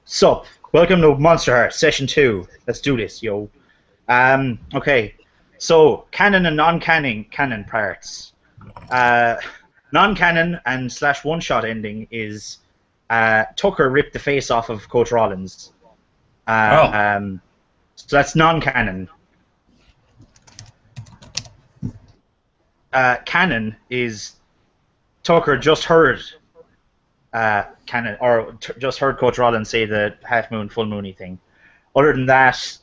Sup, welcome to Monsterhearts Session 2. Let's do this, yo. Okay, so canon and non-canon parts. Non-canon and / one-shot ending is Tucker ripped the face off of Coach Rollins. So that's non-canon. Canon is Tucker just heard just heard Coach Rollins say the half moon, full moony thing. Other than that,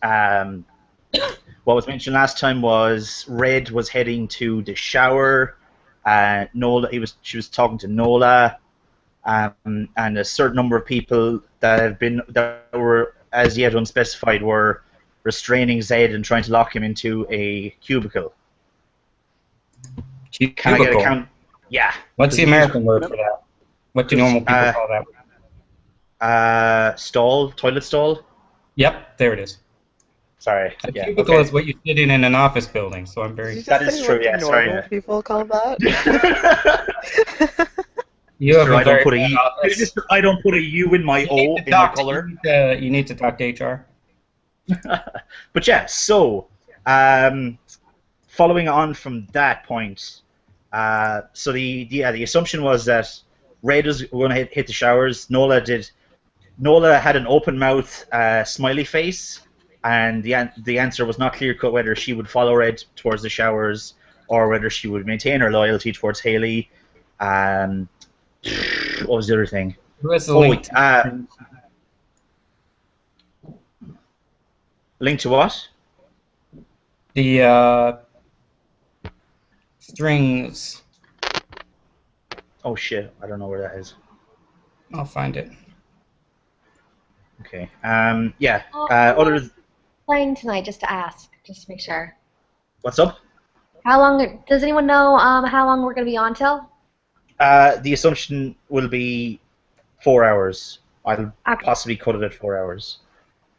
what was mentioned last time was Red was heading to the shower. Nola, she was talking to Nola, and a certain number of people that were as yet unspecified were restraining Zed and trying to lock him into a cubicle. Can I get a count? Yeah. What's the American word for that? What do normal people call that? Stall, toilet stall. Yep, there it is. Sorry. A cubicle is what you sit in an office building, so I'm very. That is true. Yeah, sorry. Normal people call that. You have I don't put a U in my O in my color. You need to talk to HR. But yeah, so following on from that point, so the assumption was that Red was going to hit the showers. Nola had an open mouth, smiley face, and the answer was not clear cut whether she would follow Red towards the showers or whether she would maintain her loyalty towards Haley. What was the other thing? Link to what? The strings. Oh shit! I don't know where that is. I'll find it. Okay. Yeah. Other playing tonight, just to ask, just to make sure. What's up? How long? Does anyone know how long we're gonna be on till? The assumption will be 4 hours. I'll possibly cut it at 4 hours.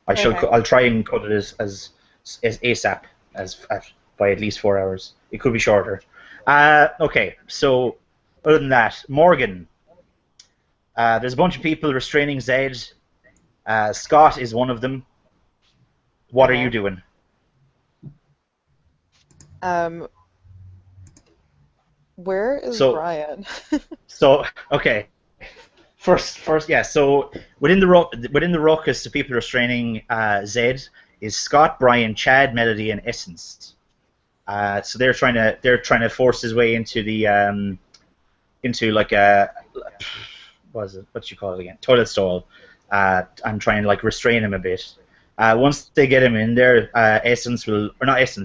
I'll try and cut it as ASAP by at least 4 hours. It could be shorter. Okay. So other than that, Morgan. There's a bunch of people restraining Zed. Scott is one of them. What are you doing? Where is Brian? So okay, first, yeah. So within the ruckus, the people restraining Zed is Scott, Brian, Chad, Melody, and Essence. So they're trying to force his way into the into like a what you call it again, toilet stall, and try and like restrain him a bit. Once they get him in there,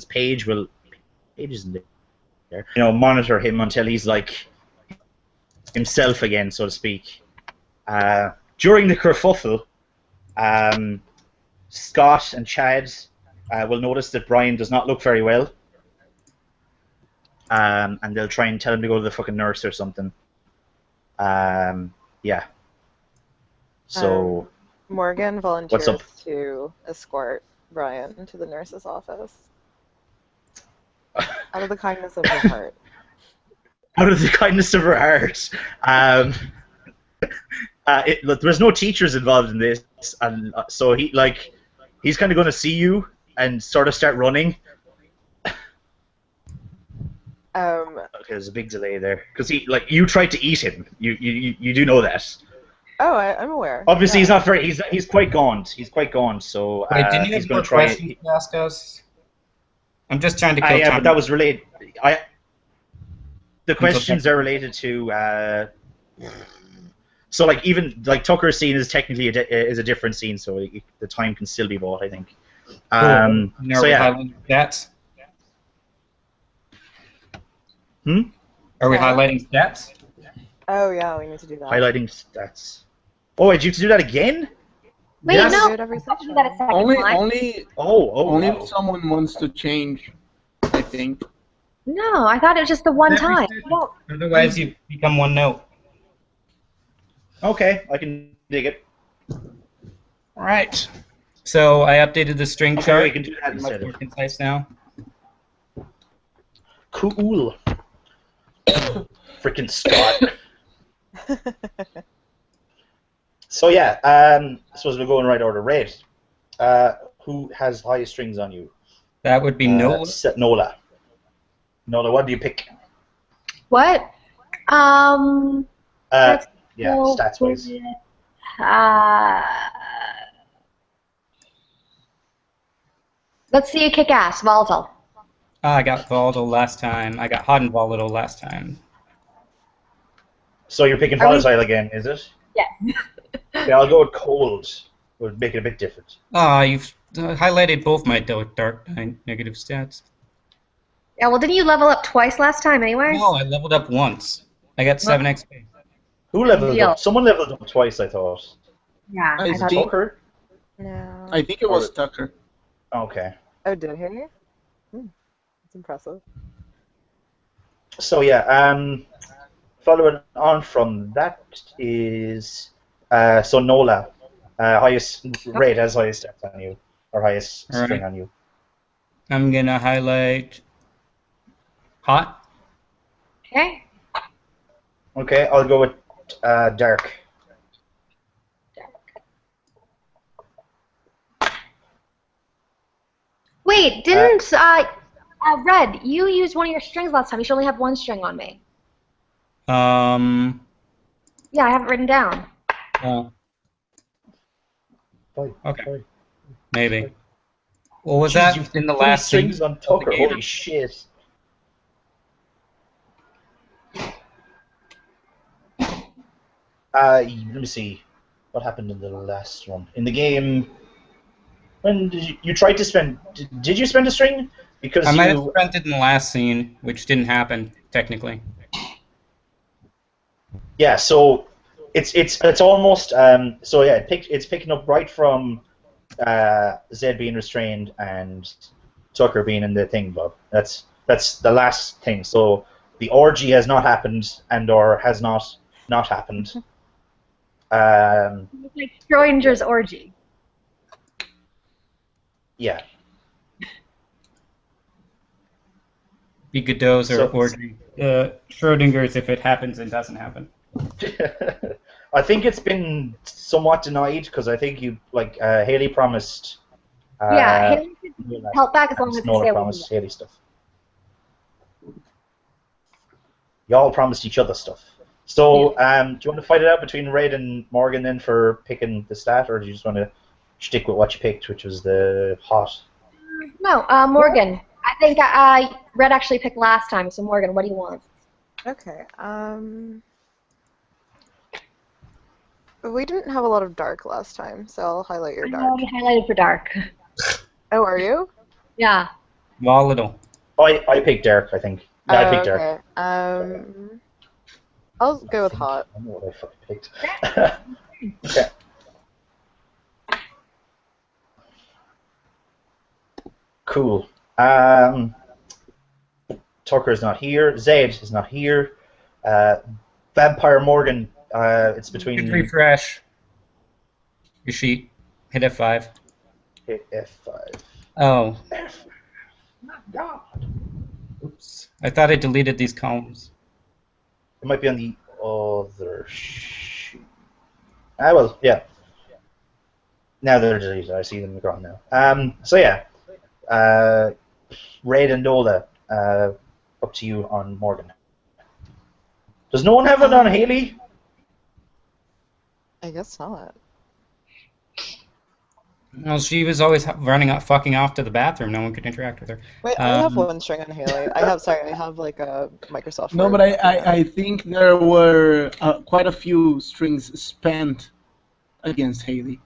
Paige isn't there, monitor him until he's like himself again, so to speak. During the kerfuffle, Scott and Chad will notice that Brian does not look very well, and they'll try and tell him to go to the fucking nurse or something. Yeah. So Morgan volunteers to escort Brian to the nurse's office. Out of the kindness of her heart. Out of the kindness of her heart. Look, there's no teachers involved in this, and so he's kind of going to see you and sort of start running. Okay, there's a big delay there because you tried to eat him. You do know that. Oh, I'm aware. Obviously, he's not very. He's quite gaunt. He's quite gaunt. So didn't you have more questions to ask us? I'm just trying to kill time. Yeah, but that was related. The questions are related to. So even Tucker's scene is technically a different scene, so the time can still be bought, I think. So yeah. Stats? Hmm? Are we highlighting stats? Oh yeah, we need to do that. Highlighting stats. Oh, did you have to do that again? Wait, yes. no. Do it every session. Only if someone wants to change, I think. No, I thought it was just the one time. Otherwise, you become one note. Okay, I can dig it. All right. So I updated the string chart. We can do that instead. Much more concise now. Cool. Freaking Scott. So yeah, I suppose we'll go in right order. Red, who has highest strings on you? That would be Nola. Nola. Nola, what do you pick? What? Let's Yeah, go stats with, wise. let's see you kick ass, volatile. I got volatile last time. I got hot and volatile last time. So you're picking Are we- volatile again, is it? Yeah. Okay, I'll go with cold. Would make it a bit different. You've highlighted both my dark negative stats. Yeah, well, didn't you level up twice last time anyway? No, I leveled up once. I got 7 XP. Who leveled Deal. up? Someone leveled up twice, I thought. Yeah, I I thought think- Tucker? No. I think it was Tucker. Okay. Oh, did he? That's impressive. So yeah, following on from that is so Nola, highest rate has highest stats on you, or highest All right. string on you. I'm gonna highlight hot. Okay. Okay, I'll go with dark. Wait, didn't Red? You used one of your strings last time. You should only have one string on me. Yeah, I have it written down. Oh, Sorry. okay. Sorry. Maybe. What was Jeez, that you've in the 3 last strings scene on of the Tucker. game? Holy shit. Let me see. What happened in the last one? In the game, when did you tried to spend? Did you spend a string? Because I might have you. spent it in the last scene, which didn't happen technically. Yeah. So it's almost so yeah. It's picking up right from Zed being restrained and Tucker being in the thing, Bob. That's the last thing. So the orgy has not happened and/or has not happened. It's like Schrodinger's orgy. Yeah. Be Godot's or So- orgy. Schrodinger's if it happens and doesn't happen. I think it's been somewhat denied because I think you Haley promised. Yeah, Haley could help back as long as they Nola stay promised Haley stuff. Y'all promised each other stuff. So, do you want to fight it out between Red and Morgan then for picking the stat, or do you just want to stick with what you picked, which was the hot? No, Morgan. I think Red actually picked last time, so Morgan, what do you want? Okay. We didn't have a lot of dark last time, so I'll highlight your I dark. already highlighted for dark. Oh, are you? Yeah. Volatile. I picked dark, I think. Yeah, I picked dark. Okay. I'll go with hot. I know what I fucking picked. Okay. Cool. Tucker's not here. Zed is not here. Vampire Morgan. It's You can between. refresh your sheet. Hit F5. Hit F5. Oh. My God. Oops. I thought I deleted these columns. It might be on the other sheet. Well, yeah. Now they're deleted. I see them gone now. So yeah. Red and Nola. Up to you on Morgan. Does no one have it on Haley? I guess not. Well, she was always fucking off to the bathroom. No one could interact with her. Wait, I have one string on Haley. I have like a Microsoft No, Word. but I think there were quite a few strings spent against Haley.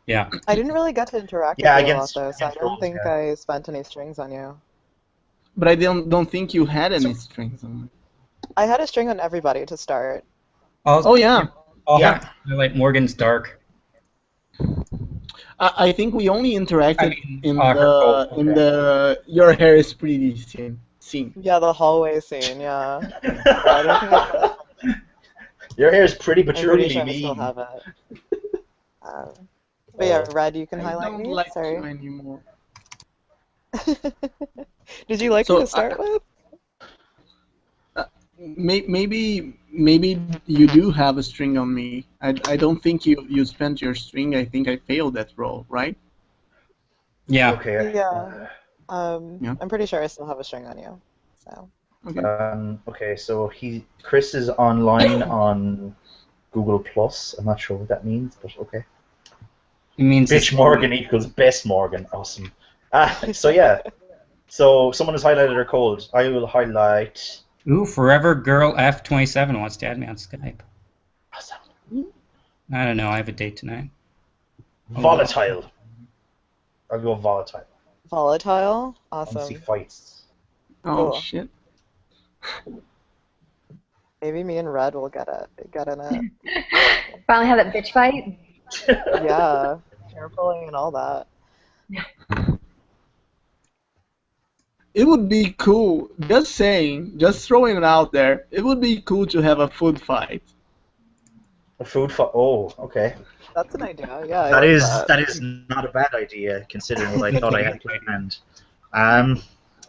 Yeah. I didn't really get to interact Yeah, with you a lot against- though, so I against don't Rose, think yeah. I spent any strings on you. But I don't think you had any strings on me. I had a string on everybody to start. Oh yeah. I'll Yeah. have to highlight Morgan's dark. I think we only interacted in her the coat, in the your hair is pretty scene. Yeah, the hallway scene, yeah. I don't think I Your hair is pretty I'm pretty peculiarly sure I still mean. have it. But yeah, Red, you can I highlight don't me. like Sorry. you anymore. Did you like So, me to start with? Maybe maybe you do have a string on me. I don't think you spent your string. I think I failed that roll, right? Yeah. Okay. Yeah. Yeah. I'm pretty sure I still have a string on you. So. Okay. Okay, so Chris is online on Google Plus. I'm not sure what that means, but okay. It means Bitch Morgan equals best Morgan. Awesome. So yeah. So someone has highlighted their code. I will highlight. Ooh, Forever Girl F27 wants to add me on Skype. Awesome. I don't know. I have a date tonight. Volatile. I'll go volatile. Volatile. I want to see Awesome. fights. Oh Cool. shit. Maybe me and Red will get in it. Finally have that bitch fight. Yeah. Hair pulling and all that. It would be cool. Just saying, just throwing it out there. It would be cool to have a food fight. A food fight. Oh, okay. That's an idea. Yeah, I That like is that. that is not a bad idea considering what I thought I had planned.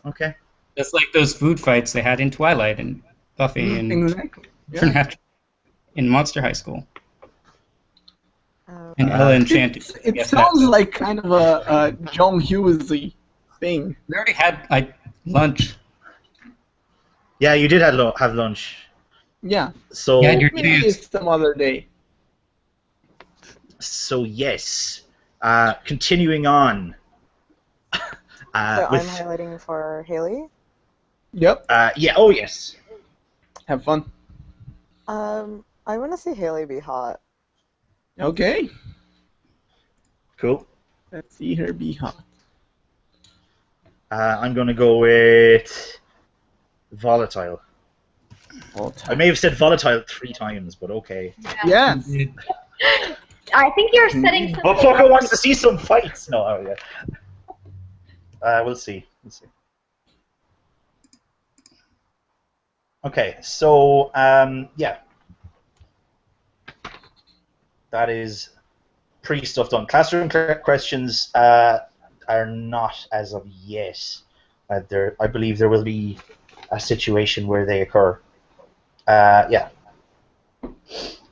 Okay. Just like those food fights they had in Twilight and Buffy and Exactly. Yeah. in Monster High School. Um, And Ella Enchanted. It sounds like kind of a John Hughesy thing. We already had like lunch. Yeah, you did have lunch. Yeah. So Yeah, your Maybe dance. some other day. so yes. Continuing on. so I'm With highlighting for Haley. Yep. yeah. Oh yes. Have fun. I want to see Haley be hot. Okay. Cool. Let's see her be hot. I'm gonna go with volatile. I may have said volatile 3 times, but okay. Yes. I think you're setting But something fucker up. wants to see some fights. No, oh yeah. We'll see. We'll see. Okay, so yeah, that is pre-stuff done. Classroom questions are not as of yet. I believe there will be a situation where they occur. Yeah.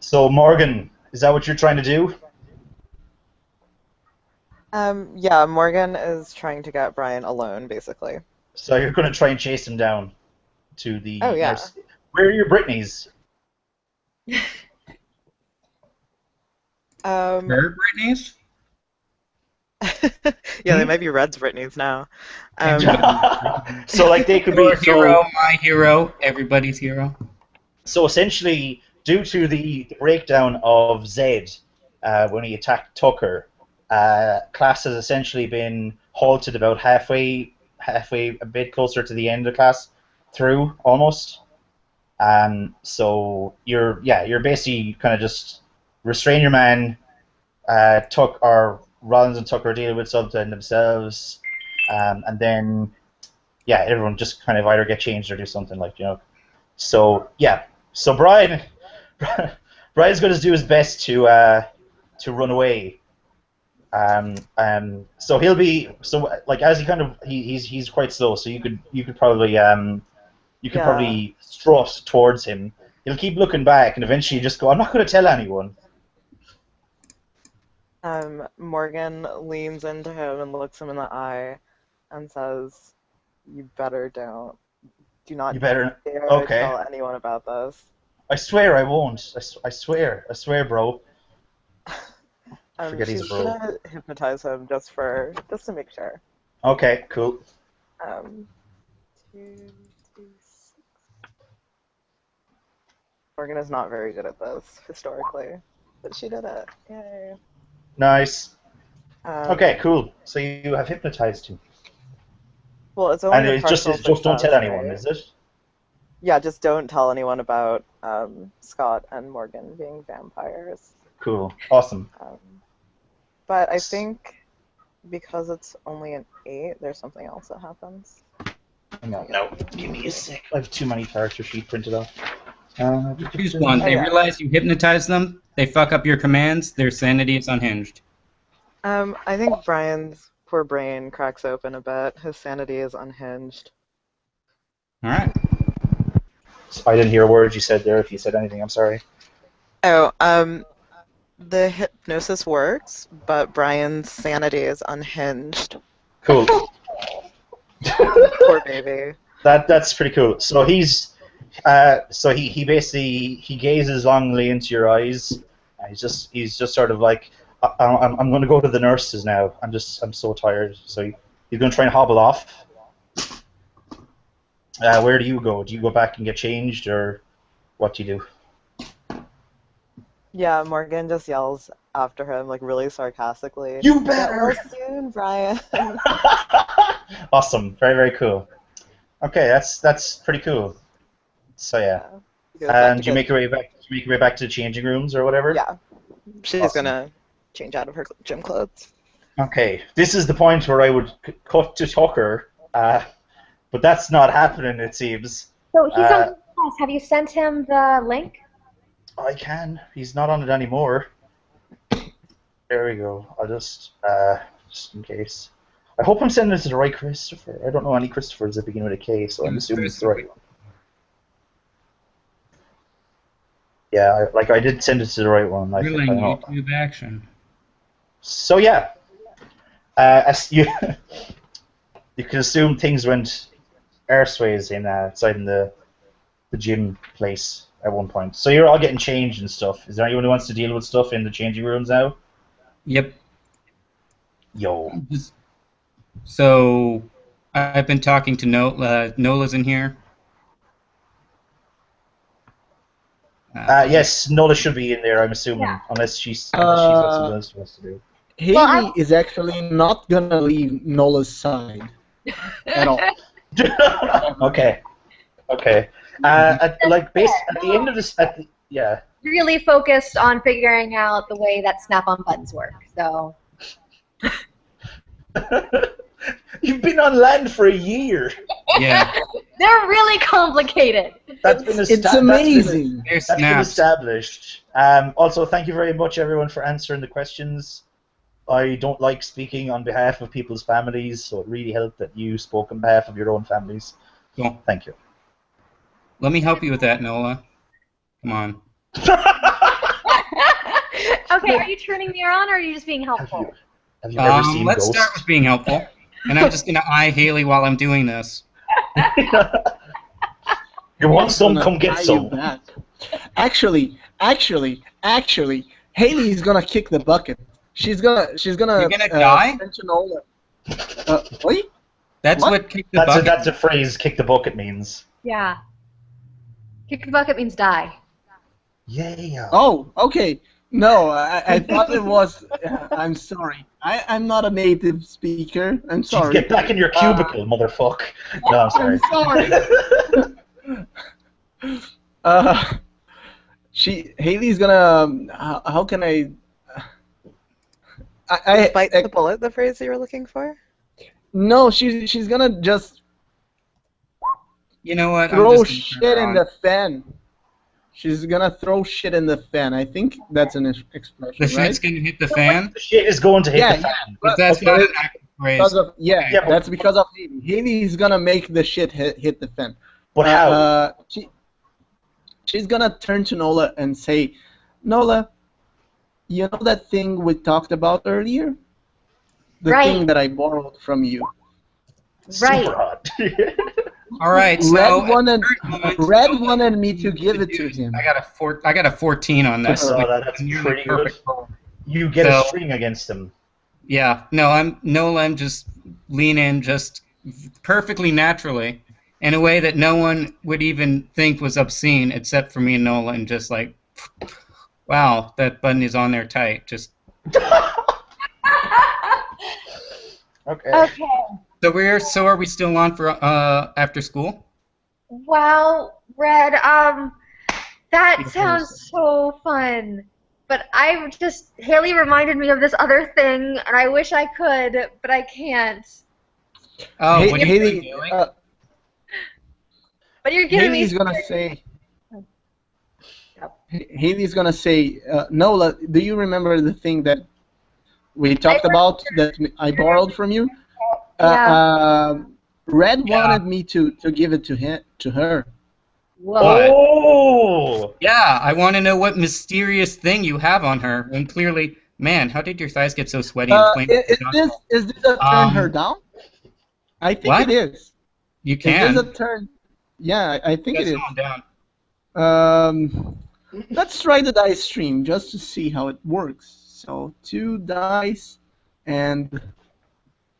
So Morgan, is that what you're trying to do? Yeah, Morgan is trying to get Brian alone, basically. So you're going to try and chase him down to the Oh, yeah. nurse. Where are your Britneys? Her Britney's? Yeah, they might be Red's Britneys now. So like they could be Your hero, my hero, everybody's hero. So essentially, due to the breakdown of Zed when he attacked Tucker, class has essentially been halted about halfway, a bit closer to the end of class, through almost. So you're basically kind of just restrain your man. Tuck or Rollins and Tucker deal with something themselves, and then yeah, everyone just kind of either get changed or do something like So yeah, so Brian's going to do his best to run away. So he'll be like as he's quite slow, so you could probably probably strut towards him. He'll keep looking back, and eventually just go, "I'm not going to tell anyone." Morgan leans into him and looks him in the eye and says, "You better don't. Do not You better. dare Okay. tell anyone about this." I swear I won't. I swear, bro. Forget he's a She's bro. gonna hypnotize him just to make sure. Okay, cool. 2, 2, 6. Morgan is not very good at this historically, but she did it. Yay. Nice. Okay, cool. So you have hypnotized him. Well, it's only And a it's just partial don't tell success, anyone, right? is it? Yeah, just don't tell anyone about Scott and Morgan being vampires. Cool. Awesome. But I think because it's only an 8, there's something else that happens. No. Give me a sec. I have too many character sheet printed off. Choose one. They realize you hypnotize them. They fuck up your commands. Their sanity is unhinged. I think Brian's poor brain cracks open a bit. His sanity is unhinged. All right. I didn't hear a word you said there. If you said anything, I'm sorry. Oh, the hypnosis works, but Brian's sanity is unhinged. Cool. Poor baby. That's pretty cool. So he basically he gazes longingly into your eyes. And he's just sort of like, I'm going to go to the nurses now. I'm so tired. So he's going to try and hobble off. Where do you go? Do you go back and get changed, or what do you do? Yeah, Morgan just yells after him, like really sarcastically. You Get better. well soon, Brian. Awesome. Very, very cool. Okay, that's pretty cool. So yeah. He goes back And to you bed. make your way back. You make your way back to the changing rooms or whatever. Yeah, she's Awesome. gonna change out of her gym clothes. Okay, this is the point where I would cut to Tucker, but that's not happening. It seems. So he's on class. Have you sent him the link? I can. He's not on it anymore. There we go. I'll just in case. I hope I'm sending it to the right Christopher. I don't know any Christophers that begin with a K, so I'm assuming it's the right one. Yeah, I did send it to the right one. I Thrilling know. YouTube action. So yeah, as you you can assume things went arseways inside in the gym place at one point. So you're all getting changed and stuff. Is there anyone who wants to deal with stuff in the changing rooms now? Yep. Yo. So I've been talking to Nola. Nola's in here. Yes, Nola should be in there, I'm assuming, Yeah. unless she's got something else she wants to do. Haley is actually not gonna leave Nola's side at all. Okay. At the end of this, yeah. Really focused on figuring out the way that snap-on buttons work. So You've been on land for a year. Yeah. they're really complicated. That's been It's amazing. There's That's been snaps. established. Also, thank you very much, everyone, for answering the questions. I don't like speaking on behalf of people's families, so it really helped that you spoke on behalf of your own families. Cool. Thank you. Let me help you with that, Nola. Come on. Okay, are you turning me on, or are you just being helpful? Have you ever seen Let's Ghost? start with being helpful. And I'm just going to eye Haley while I'm doing this. You want some? Come get Eye you some. back. Actually, Haley's gonna kick the bucket. She's gonna. You're gonna die? Send to Nola. Wait. That's what kick the That's bucket. that's a phrase. Kick the bucket means. Yeah. Kick the bucket means die. Yeah. Oh, okay. No, I thought it was. I'm sorry. I'm not a native speaker. I'm Jeez, sorry. get back in your cubicle, motherfuck. No, I'm sorry. I'm sorry. Haley's gonna. How can I Bite the bullet, the phrase that you were looking for? No, she's gonna just You know what? throw I'm just shit gonna turn in her the on. fan. She's gonna throw shit in the fan. I think that's an expression, The right? shit's going to hit the fan? The shit is going to hit Yeah, the fan. But that's okay. not an active phrase. Because of, yeah, Okay. Yeah, but- that's because of Haley. Haley's gonna make the shit hit the fan. But how? She's gonna turn to Nola and say, Nola, you know that thing we talked about earlier? The Right. thing that I borrowed from you. Right. Super hot. All right, so Red wanted me to give it to him. I got a 14 on this. Oh, like, that's nearly pretty good. perfect roll. You get a So- string against him. Yeah, no, I'm just lean in just perfectly naturally in a way that no one would even think was obscene except for me and Nola, and just like, wow, that button is on there tight. Just Okay. Okay. so are we still on for after school? Wow, Red, that Yeah, sounds so fun. But Haley reminded me of this other thing, and I wish I could, but I can't. Oh, what are you Haley, doing? But you're giving Haley's me. gonna say. Yep. Haley's gonna say, Nola, do you remember the thing that we talked about that I borrowed from you? Yeah. Red wanted me to give it to her. What? Oh! Yeah, I want to know what mysterious thing you have on her. And clearly, man, how did your thighs get so sweaty and clammy? Is this a turn her down? I think What? it is. You Is this a can. turn? Yeah, I think it That's is. going down. Let's try the dice stream just to see how it works. So 2 dice and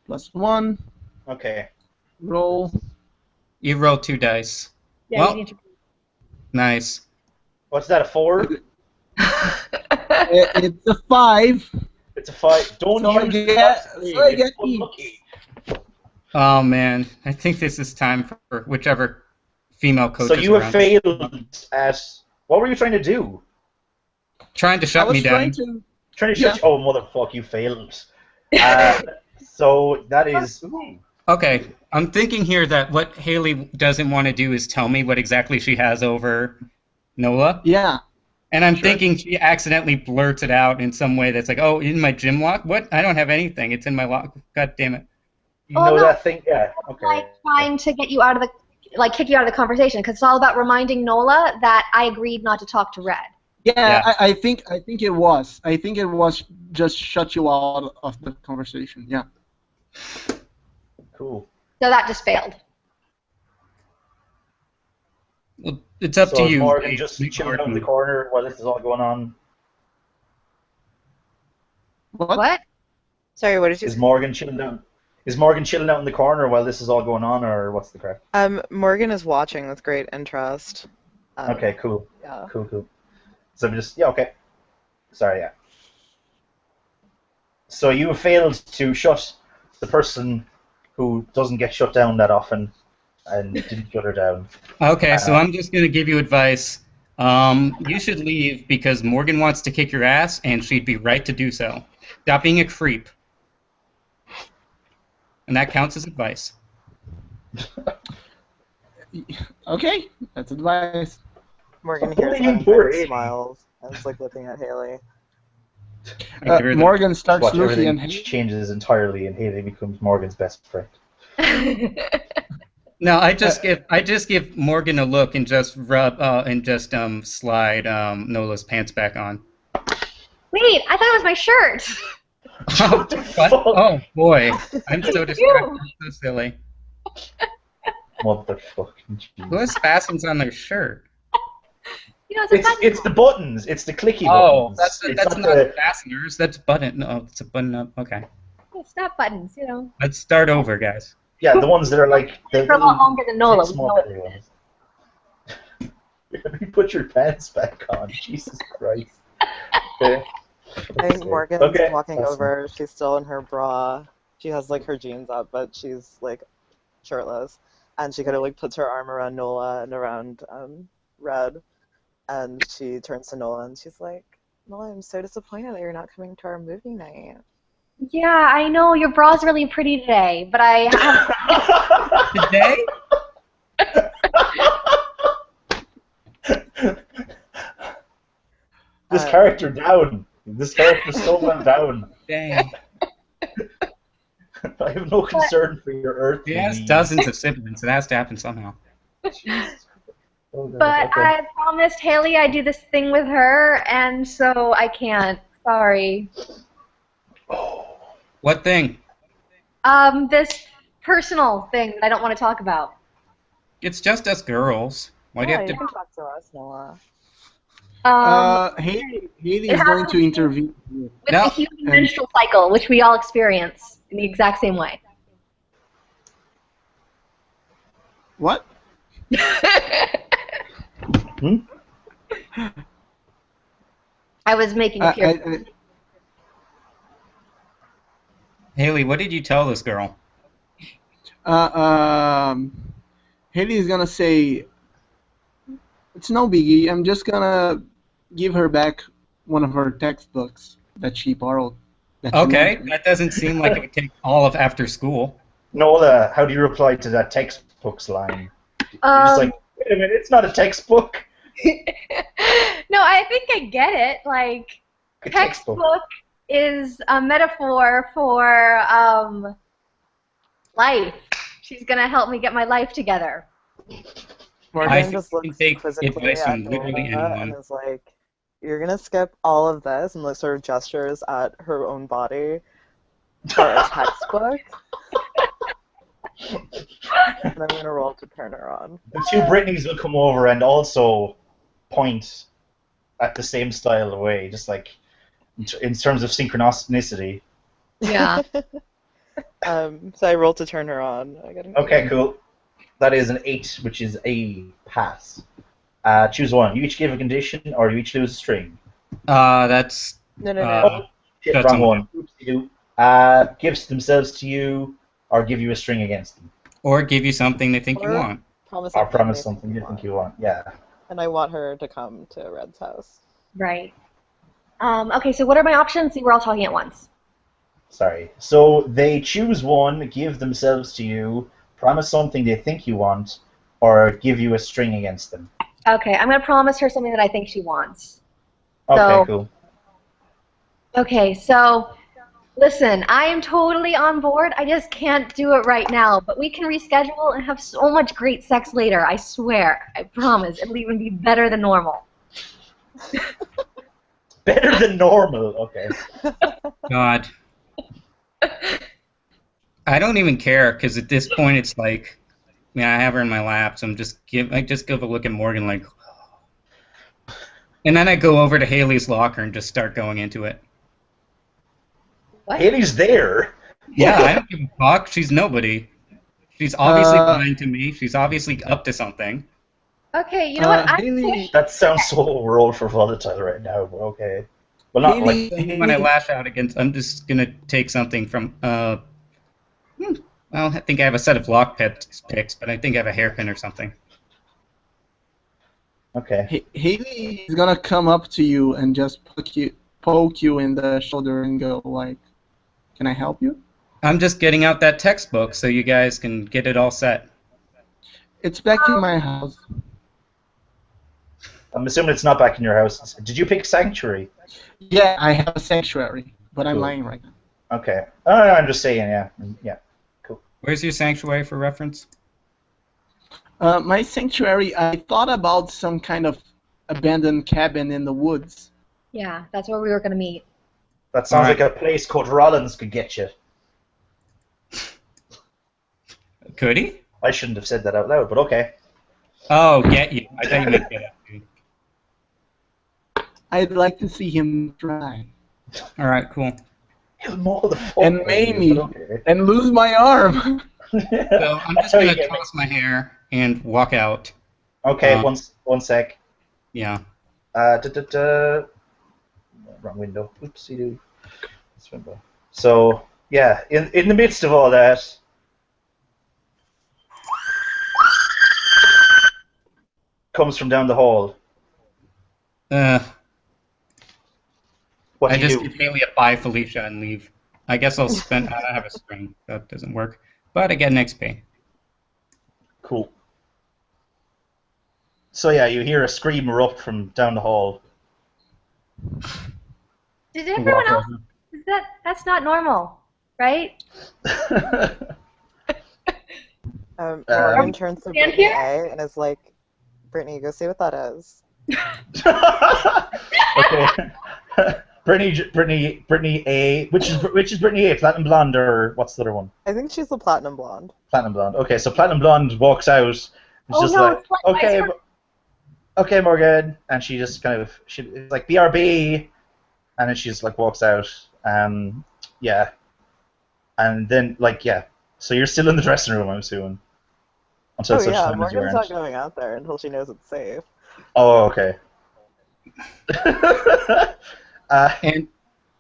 +1. Okay. Roll. You rolled 2 dice. Yeah, Well, you need to. nice. What's that, a 4? It's a 5. It's a 5. Don't So I use get, the so I it's get unlucky. Oh man, I think this is time for whichever female coach So is you have around. failed at... What were you trying to do? Trying to I shut was me trying down. to. Trying to Yeah. shut you... Oh, motherfuck, you failed. So that is... Ooh. Okay, I'm thinking here that what Haley doesn't want to do is tell me what exactly she has over Nola. Yeah. And I'm Sure. thinking she accidentally blurts it out in some way that's like, oh, in my gym lock? What? I don't have anything. It's in my lock. God damn it. You Oh, know no. that thing? Yeah, okay. Like trying to get you out of the, like kick you out of the conversation, because it's all about reminding Nola that I agreed not to talk to Red. Yeah, Yeah. I think it was. I think it was just shut you out of the conversation. Yeah. Cool. So that just failed. Well, it's up So to is you. Morgan just chilling out in the corner while this is all going on? What? Sorry, what did you Is say? Morgan chilling down? Is Morgan chilling out in the corner while this is all going on, or what's the crack? Morgan is watching with great interest. Okay, cool. Yeah. Cool. So I'm just... Yeah, okay. Sorry, yeah. So you have failed to shut the person who doesn't get shut down that often and didn't shut her down. Okay, so I'm just going to give you advice. You should leave because Morgan wants to kick your ass, and she'd be right to do so. Stop being a creep. And that counts as advice. Okay, that's advice. Morgan Only hears you that poor and idiot. smiles and is like looking at Haley. Morgan starts Watch looking everything at him. changes entirely, and Haley becomes Morgan's best friend. No, I just give Morgan a look and just rub and just slide Nola's pants back on. Wait, I thought it was my shirt. What the What? fuck? Oh boy, I'm so distracted. I'm so silly. Motherfucking Who has fastens on their shirt? You know, it's a button. It's the buttons. It's the clicky Oh, buttons. that's not fasteners. That's button. No, it's a button up. Okay, It's not buttons, you know. let's start over, guys. Yeah, the ones that are like the For a lot longer than Nola. We small know it. tiny ones. You put your pants back on. Jesus Christ. Okay. I think Morgan's Okay, walking awesome. over. She's still in her bra. She has like her jeans up, but she's like shirtless. And she kind of like puts her arm around Nola and around Red. And she turns to Nola and she's like, Nola, I'm so disappointed that you're not coming to our movie night. Yeah, I know your bra's really pretty today, but I Today? This character down. This character's so well down. Dang. I have no concern for your earth. He has dozens of siblings. It has to happen somehow. Oh, God, But okay. I promised Haley I'd do this thing with her, and so I can't. Sorry. What thing? This personal thing that I don't want to talk about. It's just us girls. Why do you have you to? can talk to us, Nola. Haley it is has going to to be- intervene. With No. the human menstrual cycle, which we all experience in the exact same way. What? I was making a pure. Haley, what did you tell this girl? Haley is gonna say, it's no biggie. I'm just gonna give her back one of her textbooks that she borrowed. That she Okay, lent me. that doesn't seem like it would take all of after school. Nola, how do you reply to that textbooks line? You're just like, wait a minute, it's not a textbook. No, I think I get it. Like, A textbook is a metaphor for life. She's gonna help me get my life together. I Morgan think just you can looks take quizzically advice at from literally Nola and anyone. is like, "You're gonna skip all of this," and like sort of gestures at her own body for a textbook, and I'm gonna roll to turn her on. The two Britneys will come over and also point at the same style of way, just like in terms of synchronicity. Yeah. So I rolled to turn her on. I got an Okay, 8. cool. That is an 8, which is a pass. Choose one. You each give a condition, or you each lose a string. That's No, no, uh, no. Shit, that's wrong on one. Oopsie-doo. Gives themselves to you, or give you a string against them. or give you something they think you Or want. promise Or something promise they think something you you think want. you want. Yeah. And I want her to come to Red's house. Right. Okay, so what are my options? See, we're all talking at once. Sorry. So they choose one, give themselves to you, promise something they think you want, or give you a string against them. Okay, I'm gonna promise her something that I think she wants. Okay, So, cool. okay, so listen, I am totally on board. I just can't do it right now, but we can reschedule and have so much great sex later. I swear. I promise. It'll even be better than normal. Better than normal. Okay. God, I don't even care because at this point it's like, I have her in my lap, so I just give a look at Morgan like, and then I go over to Haley's locker and just start going into it. What? Haley's there. Yeah, I don't give a fuck. She's nobody. She's obviously lying to me. She's obviously up to something. Okay, you know what? I Haley, That sounds so overall for volatile right now, but okay. Well, not like. When I lash out against, I'm just gonna take something from. Well, I think I have a set of lock picks, but I think I have a hairpin or something. Okay. Haley is gonna come up to you and just poke you in the shoulder and go like, "Can I help you?" I'm just getting out that textbook so you guys can get it all set. It's back in my house. I'm assuming it's not back in your house. Did you pick Sanctuary? Yeah, I have a sanctuary, but I'm Cool. lying right now. Okay. Oh, I'm just saying, yeah. Yeah. Cool. Where's your sanctuary for reference? My sanctuary, I thought about some kind of abandoned cabin in the woods. Yeah, that's where we were gonna meet. That sounds Alright. like a place called Rollins could get you. Could he? I shouldn't have said that out loud, but okay. Oh, get you. I thought you meant get at you. I'd like to see him try. Alright, cool. He'll maul the fuck And out of maim you, me. but okay. And lose my arm. So I'm That's just how you gonna get me. toss my hair and walk out. Okay, one sec. Yeah. Wrong window. Oopsie-doo. This window. So, yeah, in the midst of all that, comes from down the hall. What I do you just do? give Haley a bye, Felicia, and leave. I guess I'll spend. I have a string. That doesn't work. But I get an XP. Cool. So yeah, you hear a scream erupt from down the hall. Did everyone else? That's not normal, right? Morgan turns to stand Brittany here? A and is like, "Brittany, go see what that is." Okay. Brittany A. Which is Brittany A? Platinum Blonde or what's the other one? I think she's the platinum blonde. Platinum Blonde. Okay, so Platinum Blonde walks out. It's just no, like, it's like okay, okay, Morgan, and she's like BRB, and then she just like walks out. Yeah, and then like yeah, so you're still in the dressing room, I'm assuming, until Oh such yeah, time as you Morgan's not aren't. going out there until she knows it's safe. Oh, okay. And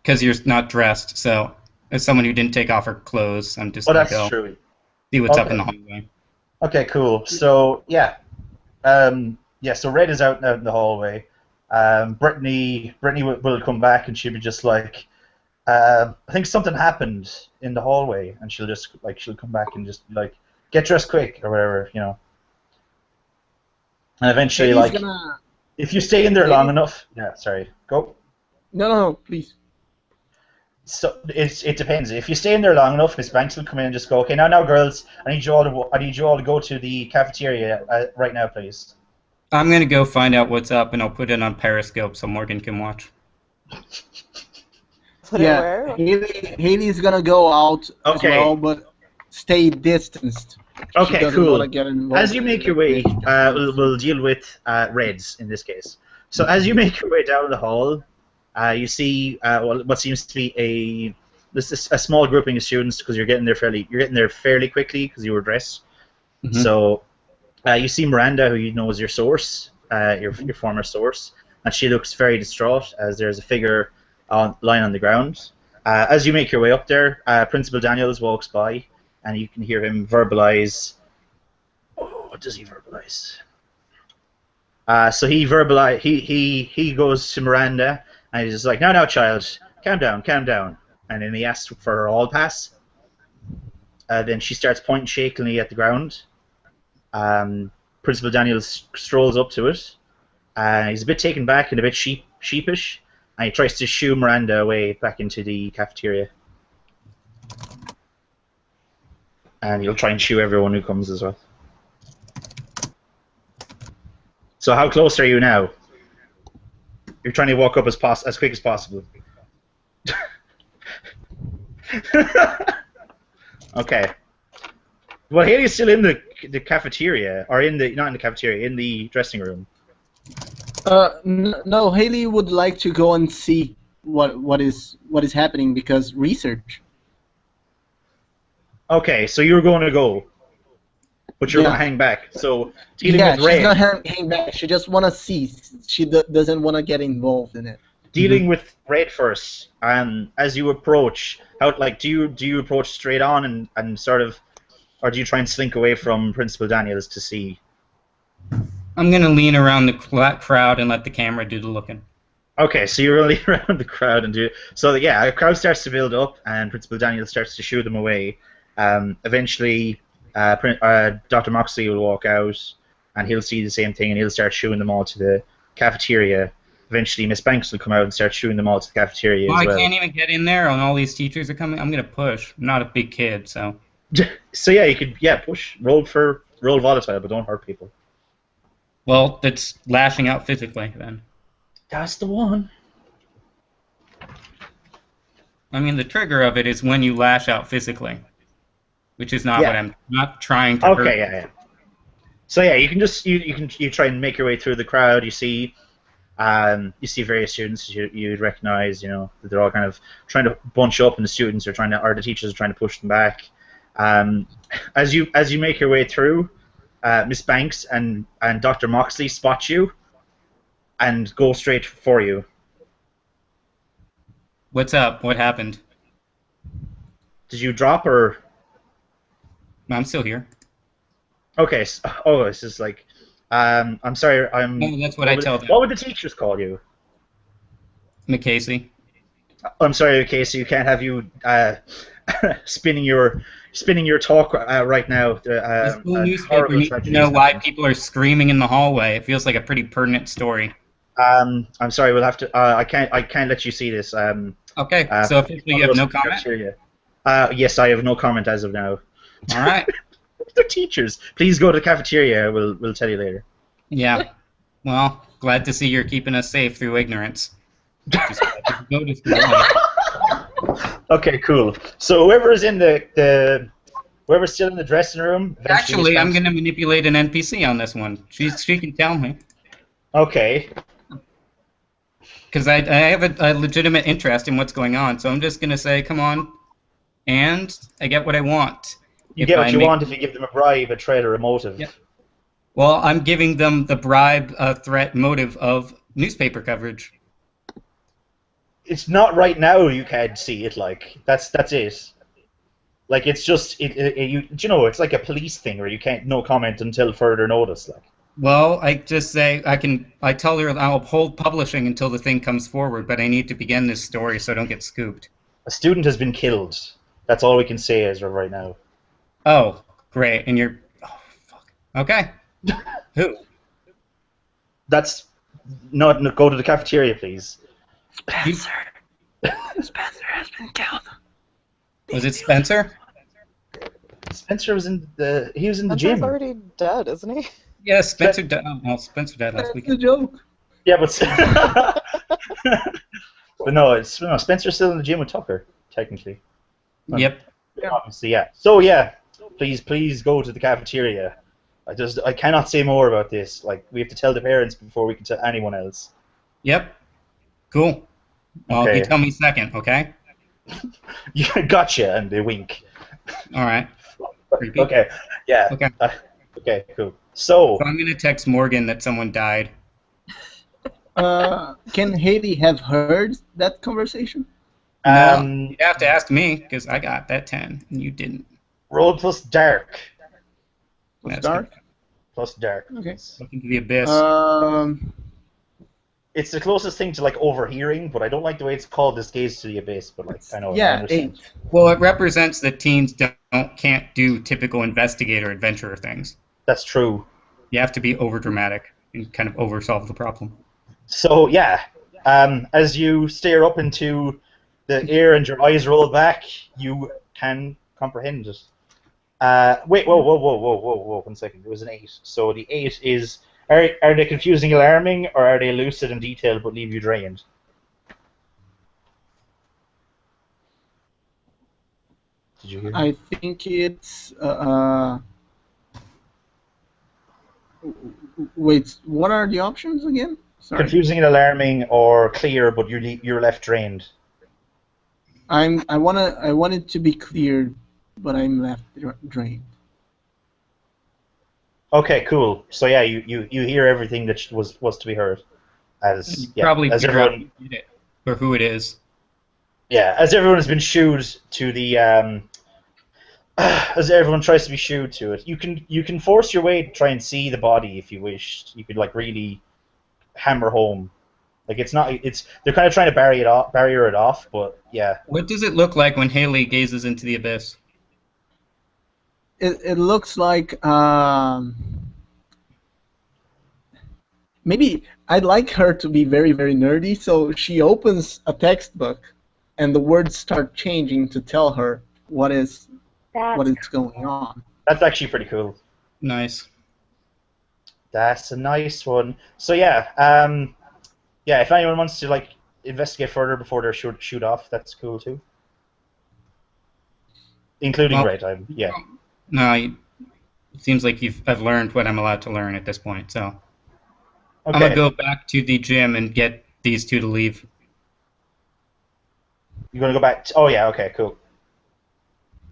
because you're not dressed, so as someone who didn't take off her clothes, I'm just Oh, gonna that's go true. see what's up Okay. in the hallway. Okay, cool. So yeah, so Red is out in the hallway. Brittany will come back and she'll be just like, I think something happened in the hallway, and she'll come back and just be like, get dressed quick or whatever, you know. And eventually, Haley's like, gonna... if you stay in there long enough, yeah, sorry, go. No, please. So it depends. If you stay in there long enough, Miss Banks will come in and just go, okay, now girls, I need you all to go to the cafeteria right now, please. I'm gonna go find out what's up, and I'll put it on Periscope so Morgan can watch. Put it where? Haley's gonna go out as well, but stay distanced. Okay, she doesn't cool. Want to get involved as you make your way, we'll deal with Reds in this case. So as you make your way down the hall, you see what seems to be a small grouping of students because you're getting there fairly quickly because you were dressed. Mm-hmm. So you see Miranda, who you know is your source, your former source, and she looks very distraught as there's a figure lying on the ground. As you make your way up there, Principal Daniels walks by, and you can hear him verbalize. Oh, what does he verbalize? So he goes to Miranda, and he's just like, "No, child, calm down." And then he asks for her hall pass. Then she starts pointing shakily at the ground. Principal Daniels strolls up to it. He's a bit taken back and a bit sheepish, and he tries to shoo Miranda away back into the cafeteria. And he'll try and shoo everyone who comes as well. So how close are you now? You're trying to walk up as quick as possible. Okay. Well, Haley's still in the cafeteria, or not in the cafeteria, in the dressing room. No, Haley would like to go and see what is happening because research. Okay, so you're going to go, but you're going to hang back. So dealing with Red. She's not hang back. She just want to see. She doesn't want to get involved in it. Dealing with Red first, as you approach, do you approach straight on and sort of, or do you try and slink away from Principal Daniels to see? I'm gonna lean around the crowd and let the camera do the looking. Okay, so you're leaning around the crowd and do. So yeah, a crowd starts to build up, and Principal Daniels starts to shoo them away. Eventually, Dr. Moxley will walk out, and he'll see the same thing, and he'll start shooing them all to the cafeteria. Eventually, Miss Banks will come out and start shooing them all to the cafeteria as well. I can't even get in there, and all these teachers are coming. I'm gonna push. I'm not a big kid, so. So yeah, you could push, roll volatile, but don't hurt people. Well, that's lashing out physically then. That's the one. I mean, the trigger of it is when you lash out physically, which is not what I'm not trying to hurt. Okay, yeah. So yeah, you can just you try and make your way through the crowd. You see various students you'd recognize. You know that they're all kind of trying to bunch up, and the students are the teachers are trying to push them back. As you make your way through, Miss Banks and Dr. Moxley spot you and go straight for you. What's up? What happened? Did you drop or? I'm still here. Okay. Oh, it's just like, I'm sorry. No, that's what I tell them. What would the teachers call you? McCasey. I'm sorry, Casey. You can't have you spinning your talk right now. The school newspaper needs to know why people are screaming in the hallway. It feels like a pretty pertinent story. I'm sorry. We'll have to. I can't let you see this. Okay. So officially, you have no comment. Yes, I have no comment as of now. All right. They're teachers. Please go to the cafeteria. We'll tell you later. Yeah. Well, glad to see you're keeping us safe through ignorance. Just go to school. Okay, cool. So whoever's whoever's still in the dressing room. Actually, I'm going to manipulate an NPC on this one. She can tell me. Okay. Because I have a legitimate interest in what's going on, so I'm just going to say, come on, and I get what I want. You get what you want if you give them a bribe, a threat, or a motive. Yep. Well, I'm giving them the bribe, threat, motive of newspaper coverage. It's not right now. You can't see it. Like that's it. Like it's just it's like a police thing where you can't no comment until further notice. Like. Well, I just say I tell her I'll hold publishing until the thing comes forward, but I need to begin this story so I don't get scooped. A student has been killed. That's all we can say as of right now. Oh, great. And you're... Oh, fuck. Okay. Who? That's... No, go to the cafeteria, please. Spencer. Spencer has been killed. Was it Spencer? Spencer was in the Spencer's gym. already dead, isn't he? Yeah, Spencer died. Oh, well, Spencer died last That's weekend. the joke. Yeah, but but no, Spencer's still in the gym with Tucker, technically. Yep. Yeah. Obviously, yeah. So yeah, please go to the cafeteria. I cannot say more about this. Like, we have to tell the parents before we can tell anyone else. Yep. Cool. Well, Okay. you tell me second, okay? Yeah, gotcha, and they wink. All right. Creepy. Okay, yeah. Okay. Okay, cool. So, So I'm gonna text Morgan that someone died. Can Haley have heard that conversation? No, you'd have to ask me because I got that 10 and you didn't. roll plus dark. What's That's dark? good. Plus dark. Okay. Look into the abyss. It's the closest thing to like overhearing, but I don't like the way it's called. This gaze to the abyss, but like I know. I Yeah, understand. 8. Well, it represents that teens can't do typical investigator adventurer things. That's true. You have to be over dramatic and kind of oversolve the problem. So yeah, as you stare up into the air and your eyes roll back, you can comprehend it. Wait, whoa, 1 second. It was an 8. So the 8 is, are they confusing, alarming, or are they lucid and detailed but leave you drained? Did you hear me? I think it's wait, what are the options again? Sorry. Confusing and alarming, or clear but you're left drained. I want it to be cleared, but I'm left drained. Okay, cool. So yeah, you hear everything that was to be heard. As yeah, Probably as figure out everyone, who did it or who it is. yeah, as everyone has been shooed to the as everyone tries to be shooed to it, you can force your way to try and see the body if you wished. You could like really hammer home. Like they're kind of trying to barrier it off, but yeah. What does it look like when Haley gazes into the abyss? It looks like maybe I'd like her to be very, very nerdy, so she opens a textbook and the words start changing to tell her what is going on. That's actually pretty cool. Nice. That's a nice one. So yeah, yeah. If anyone wants to like investigate further before they're shoot off, that's cool too. Including Ray time, yeah. No, it seems like I've learned what I'm allowed to learn at this point. So Okay. I'm gonna go back to the gym and get these two to leave. You're gonna go back. Oh yeah. Okay. Cool.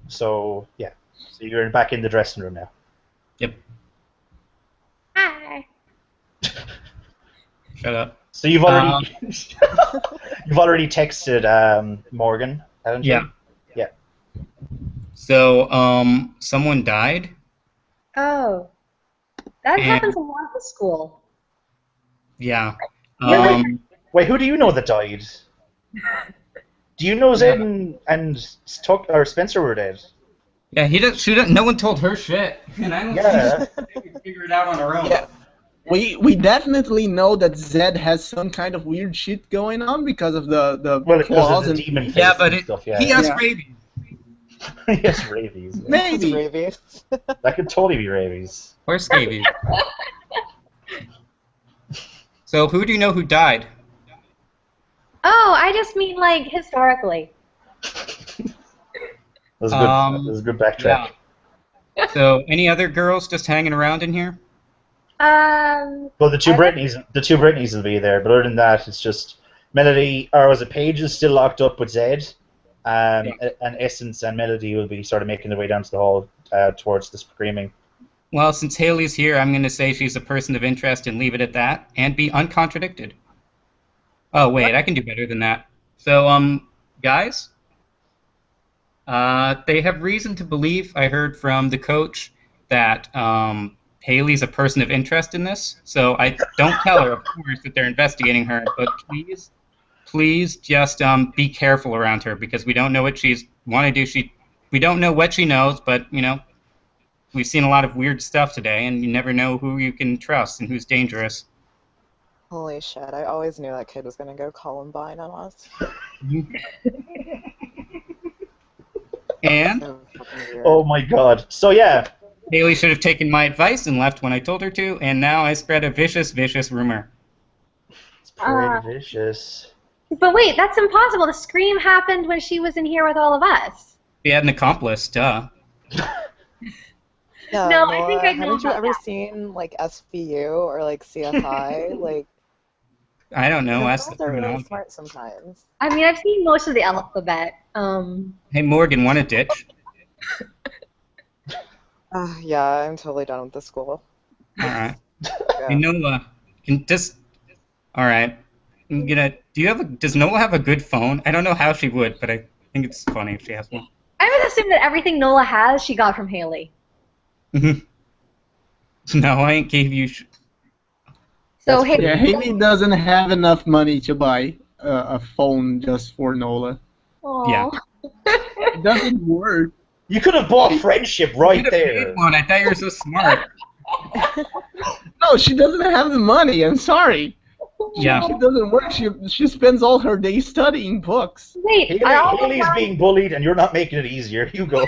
So yeah. So you're back in the dressing room now. Yep. Hi. Shut up. So you've already you've already texted Morgan, haven't you? Yeah. Yeah. So someone died. Oh, that happens a lot at the school. Yeah. Wait, who do you know that died? Do you know Zed and Spencer were dead? Yeah, she doesn't. No one told her shit, and I don't think she could figure it out on her own. Yeah. We definitely know that Zed has some kind of weird shit going on because of the claws of the demon face Yeah, but and stuff. Yeah. he has rabies. He has rabies. Yeah. Maybe. Rabies. That could totally be rabies. Or scabies. So who do you know who died? Oh, I just mean like historically. That was a good backtrack. Yeah. So any other girls just hanging around in here? Well, the two Britneys will be there, but other than that, it's just Melody, or was it Paige, is still locked up with Zed, and Essence and Melody will be sort of making their way down to the hall towards the screaming. Well, since Haley's here, I'm going to say she's a person of interest and leave it at that, and be uncontradicted. Oh, wait, I can do better than that. So, guys, they have reason to believe, I heard from the coach, that Haley's a person of interest in this. So I don't tell her, of course, that they're investigating her, but please just be careful around her, because we don't know what she's want to do. We don't know what she knows, but, you know, we've seen a lot of weird stuff today, and you never know who you can trust and who's dangerous. Holy shit, I always knew that kid was gonna go Columbine on us. And So fucking weird. Oh my god. So yeah, Haley should have taken my advice and left when I told her to, and now I spread a vicious, vicious rumor. it's pretty vicious. But wait, that's impossible. The scream happened when she was in here with all of us. We had an accomplice, duh. Yeah, No, I think Noah, I know haven't you about ever that. seen like SVU or like CSI? Like, I don't know. Ask the criminals are really criminology. smart sometimes. I mean, I've seen most of the alphabet. Hey, Morgan, want a ditch? Yeah, I'm totally done with this school. All right. Yeah. Hey, Nola, can just. All right. I'm gonna. Does Nola have a good phone? I don't know how she would, but I think it's funny if she has one. I would assume that everything Nola has, she got from Haley. No, I ain't gave you. So That's Haley, Yeah, Haley doesn't have enough money to buy a phone just for Nola. Yeah. It doesn't work. You could have bought friendship right You could have paid there. one. I thought you were so smart. No, she doesn't have the money. I'm sorry. Yeah. She doesn't work. She spends all her day studying books. wait, are all of Haley's mine- being bullied, and you're not making it easier. You go.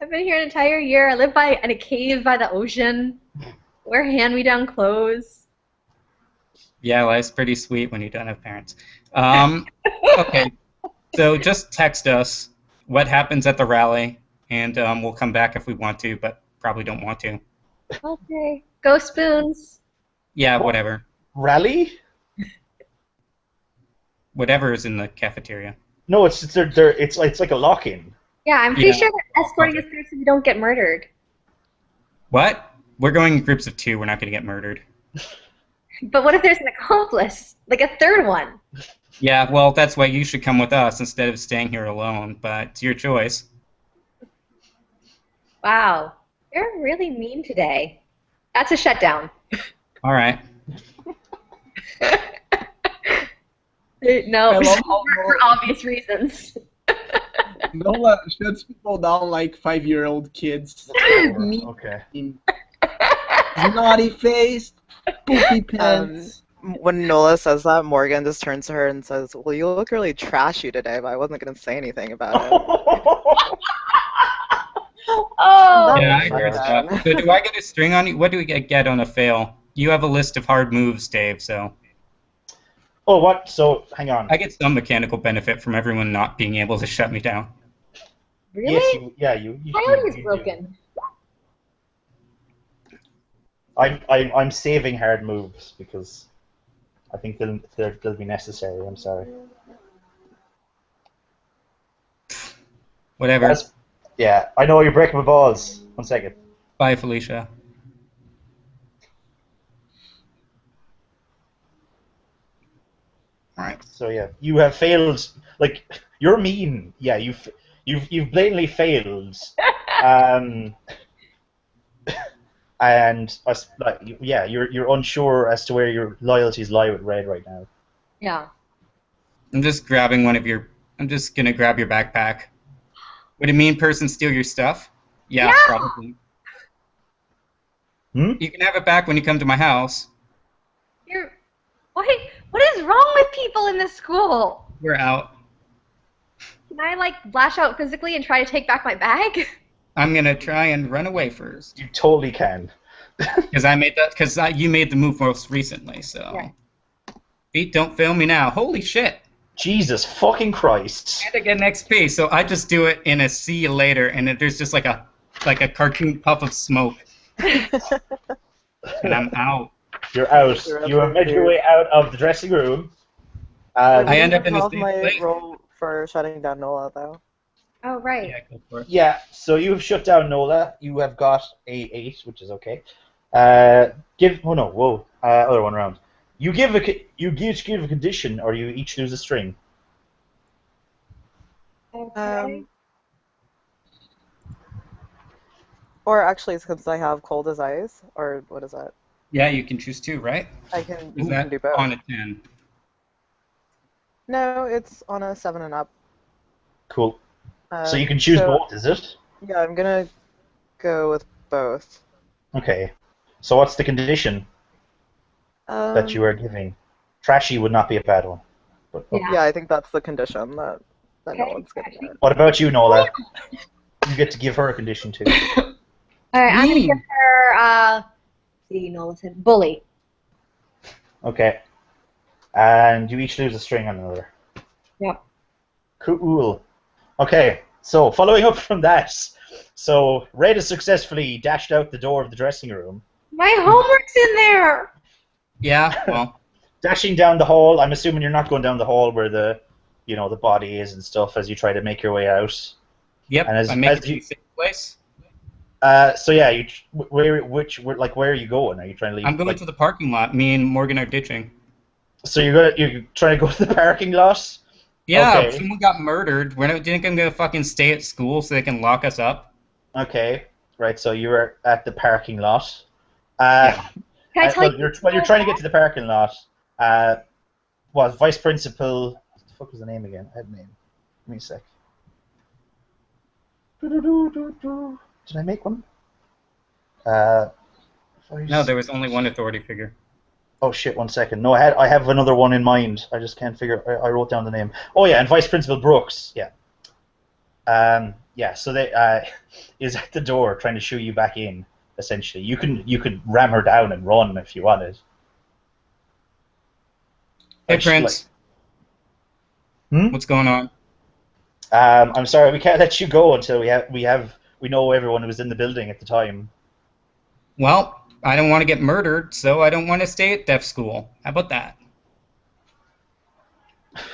I've been here an entire year. I live in a cave by the ocean. Wear hand-me-down clothes. Yeah, life's pretty sweet when you don't have parents. Okay. So just text us what happens at the rally, and we'll come back if we want to, but probably don't want to. Okay. Go spoons. Yeah, What? whatever. Rally? Whatever is in the cafeteria. No, it's like a lock-in. Yeah, I'm pretty Yeah. sure they're escorting us through so we don't get murdered. What? We're going in groups of 2. We're not going to get murdered. But what if there's an accomplice? Like a third one? Yeah, well, that's why you should come with us instead of staying here alone, but it's your choice. Wow. You're really mean today. That's a shutdown. All right. No, I love how for obvious reasons. Nola shuts people down like 5-year-old kids. Me, Okay. naughty face, poopy pants. When Nola says that, Morgan just turns to her and says, "Well, you look really trashy today," but I wasn't gonna say anything about it. Oh. Yeah, I That's agree with fine. that. So do I get a string on you? What do we get on a fail? You have a list of hard moves, Dave, so Oh, what? So, hang on. I get some mechanical benefit from everyone not being able to shut me down. Really? Yes, you Coyote's do. broken. I'm saving hard moves because I think they'll be necessary. I'm sorry. Whatever. Yeah, I know you're breaking my balls. 1 second. Bye, Felicia. All right. So yeah, you have failed. Like you're mean. Yeah, you've blatantly failed. And yeah, you're unsure as to where your loyalties lie with Red right now. Yeah. I'm just grabbing one of your. I'm just gonna grab your backpack. Would a mean person steal your stuff? Yeah, probably. You can have it back when you come to my house. What is wrong with people in this school? We're out. Can I like lash out physically and try to take back my bag? I'm gonna try and run away first. You totally can. Because you made the move most recently. So. Yeah. Pete, don't fail me now. Holy shit. Jesus fucking Christ. And I get an XP, so I just do it in a see you later, and there's just like a cartoon puff of smoke, and I'm out. You're out. You have made your way out of the dressing room. I end up in the same my place. role for shutting down Nola, though. Oh, right. Yeah, go for it. Yeah, so you have shut down Nola. You have got a 8, which is okay. Other one round. You each give a condition, or you each lose a string. Okay. Or actually, since I have cold as ice, or what is that? Yeah, you can choose 2, right? I can, Is I that can do both. on a 10? No, it's on a 7 and up. Cool. So you can choose both, is it? Yeah, I'm gonna go with both. Okay. So what's the condition that you are giving? Trashy would not be a bad one. But, okay. Yeah, I think that's the condition that Okay, Nolan's getting it. What about you, Nola? You get to give her a condition too. All right, I'm gonna give her. See, Nola said bully. Okay. And you each lose a string on another. Yep. Cool. Okay, so following up from that, so Red has successfully dashed out the door of the dressing room. My homework's in there. Yeah, well. Dashing down the hall. I'm assuming you're not going down the hall where the body is and stuff as you try to make your way out. Yep, And I make it to a safe place. So yeah, where are you going? Are you trying to leave? I'm going to the parking lot. Me and Morgan are ditching. So you're trying to go to the parking lot? Yeah, Okay. someone got murdered. Do you think I'm gonna fucking stay at school so they can lock us up? Okay, right. So you were at the parking lot. Yeah. Can I tell you? You're trying to get to the parking lot. Vice principal? What the fuck was the name again? I had a name. Give me a sec. Did I make one? No, there was only one authority figure. Oh shit! 1 second. No, I have another one in mind. I just can't figure. I wrote down the name. Oh yeah, and Vice Principal Brooks. Yeah. Yeah. So they is at the door trying to shoo you back in. Essentially, you could ram her down and run if you wanted. Hey Prince. What's going on? I'm sorry, we can't let you go until we know everyone who was in the building at the time. Well, I don't want to get murdered, so I don't want to stay at deaf school. How about that?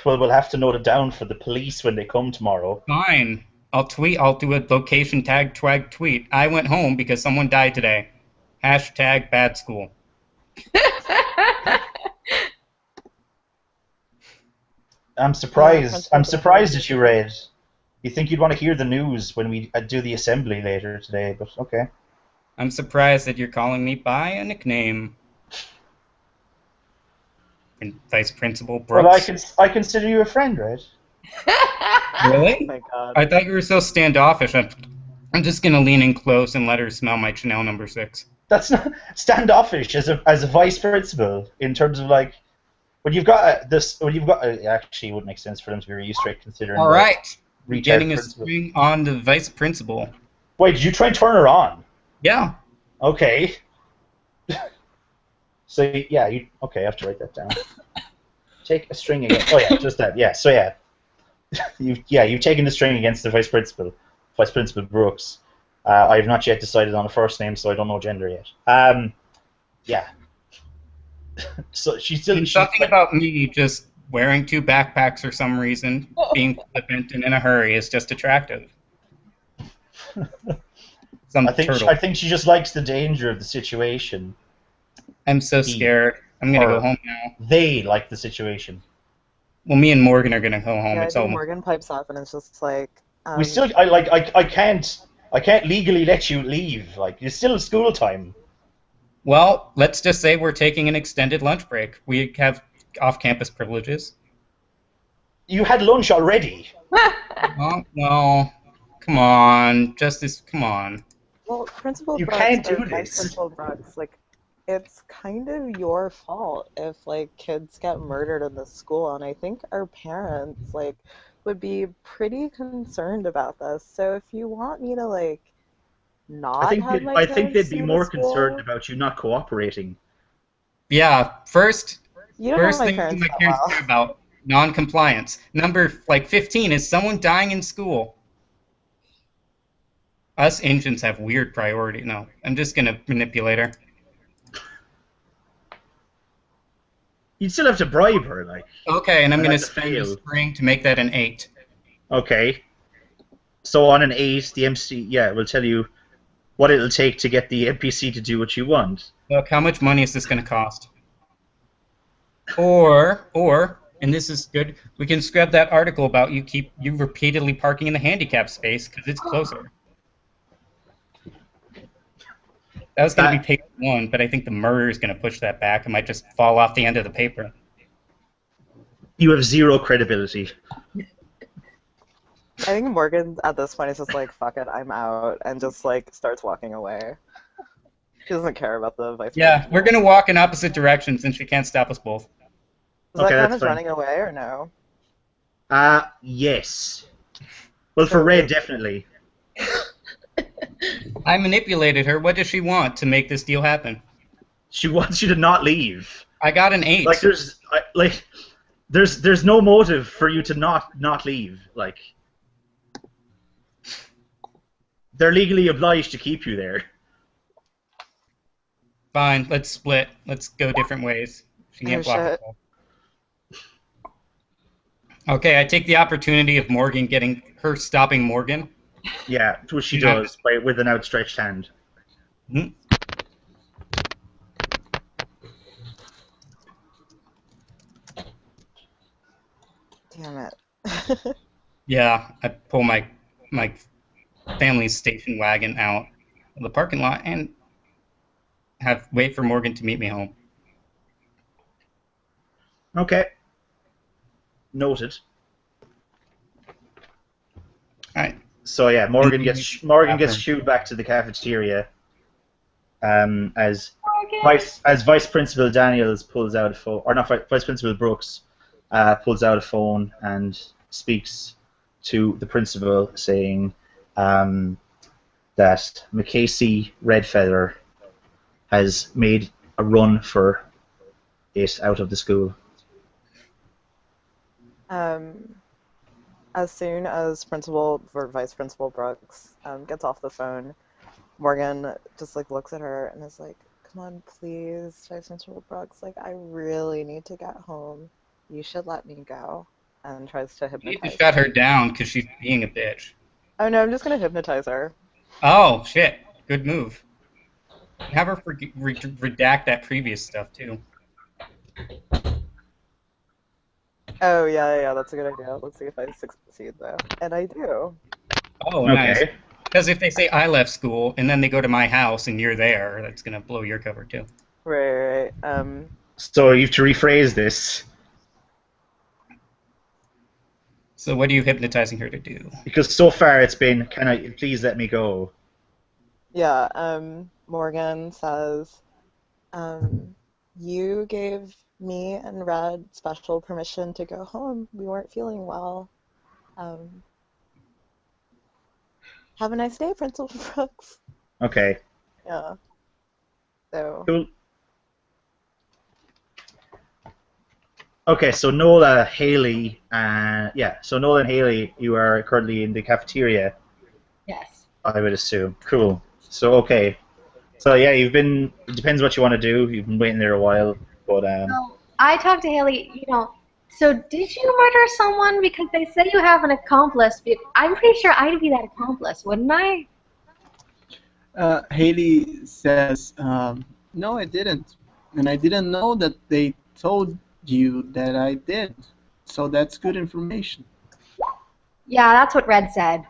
Well, we'll have to note it down for the police when they come tomorrow. Fine. I'll do a location tag twag tweet. I went home because someone died today. Hashtag bad school. I'm surprised. I'm surprised at you, Red. You think you'd want to hear the news when we do the assembly later today, but okay. I'm surprised that you're calling me by a nickname. Vice Principal Brooks. Well, I consider you a friend, Red. Really? Oh my god. I thought you were so standoffish. I'm just gonna lean in close and let her smell my Chanel number 6. That's not standoffish as a vice principal in terms of like when you've got it actually would make sense for them to be really strict considering. All right. Getting a principal. string on the vice principal. Wait, did you try and turn her on? Yeah. Okay. So yeah, okay? I have to write that down. Take a string against. Oh yeah, just that. Yeah. So yeah, you've taken the string against the Vice Principal Brooks. I have not yet decided on a first name, so I don't know gender yet. Yeah. So she's talking about me just wearing 2 backpacks for some reason, being flippant and in a hurry is just attractive. I think she just likes the danger of the situation. I'm so scared. I'm gonna go home now. They like the situation. Well, me and Morgan are gonna go home. Yeah, Morgan pipes up and it's just like. We still, I can't legally let you leave. Like you're still in school time. Well, let's just say we're taking an extended lunch break. We have off-campus privileges. You had lunch already. Oh, no. Come on. Justice, come on. Well, Principal you Brooks, can't do or this. Principal Brooks, like, it's kind of your fault if, like, kids get murdered in the school, and I think our parents, like, would be pretty concerned about this. So if you want me to, like, I think they'd be more concerned about you not cooperating. Yeah, first thing my parents care about, non-compliance. Number 15 is someone dying in school. Us Indians have weird priority. No, I'm just gonna manipulate her. You'd still have to bribe her, like. Okay, and I'm gonna spend a string to make that an 8. Okay. So on an 8, the MC, will tell you what it'll take to get the NPC to do what you want. Look, how much money is this going to cost? Or, and this is good, we can scrub that article about you repeatedly parking in the handicap space because it's closer. That was going to be page 1, but I think the murder is going to push that back. It might just fall off the end of the paper. You have 0 credibility. I think Morgan at this point is just like, fuck it, I'm out, and just like starts walking away. She doesn't care about the vice Yeah, principal. we're gonna walk in opposite directions, and she can't stop us both. Does Okay, that count that's as fine. running away or no? Yes. Well, for So Red, if definitely. I manipulated her. What does she want to make this deal happen? She wants you to not leave. I got an 8. Like there's no motive for you to not leave. Like they're legally obliged to keep you there. Fine, let's split. Let's go different ways. She oh can't block us shit, both. Okay, I take the opportunity of Morgan getting her stopping Morgan. Yeah, which she Yeah. does with an outstretched hand. Hmm? damn it. Yeah, I pull my family station wagon out of the parking lot and wait for Morgan to meet me home. Okay. Noted. All right. So yeah, Morgan gets Bathroom. shooed back to the cafeteria. As Morgan. Vice Principal Daniels pulls out a phone, or not Vice Principal Brooks, pulls out a phone and speaks to the principal, saying that McCasey Redfeather has made a run for it out of the school. As soon as Principal or Vice Principal Brooks gets off the phone, Morgan just like looks at her and is like, "Come on, please, Vice Principal Brooks. Like, I really need to get home. You should let me go." And tries to You need to hypnotize shut her. her down because she's being a bitch. Oh no, I'm just gonna hypnotize her. Oh, shit. Good move. Have her redact that previous stuff, too. Oh yeah, that's a good idea. Let's see if I succeed though, and I do. Oh, nice. Okay. Because if they say I left school and then they go to my house and you're there, that's going to blow your cover, too. Right. So you have to rephrase this So what are you hypnotizing her to do? because so far it's been, "Can I please let me go?" Yeah. Morgan says, "You gave me and Red special permission to go home. We weren't feeling well. Um, have a nice day, Principal Brooks." Okay. Yeah. So. Cool. Okay, so Nola, Haley, so Nola and Haley, you are currently in the cafeteria, Yes. I would assume. Cool. So okay. So yeah, it depends what you want to do. You've been waiting there a while, but So I talked to Haley, so did you murder someone? Because they say you have an accomplice. I'm pretty sure I'd be that accomplice, wouldn't I? Haley says, "No, I didn't, and I didn't know that they told you that I did. So that's good information." Yeah, that's what Red said.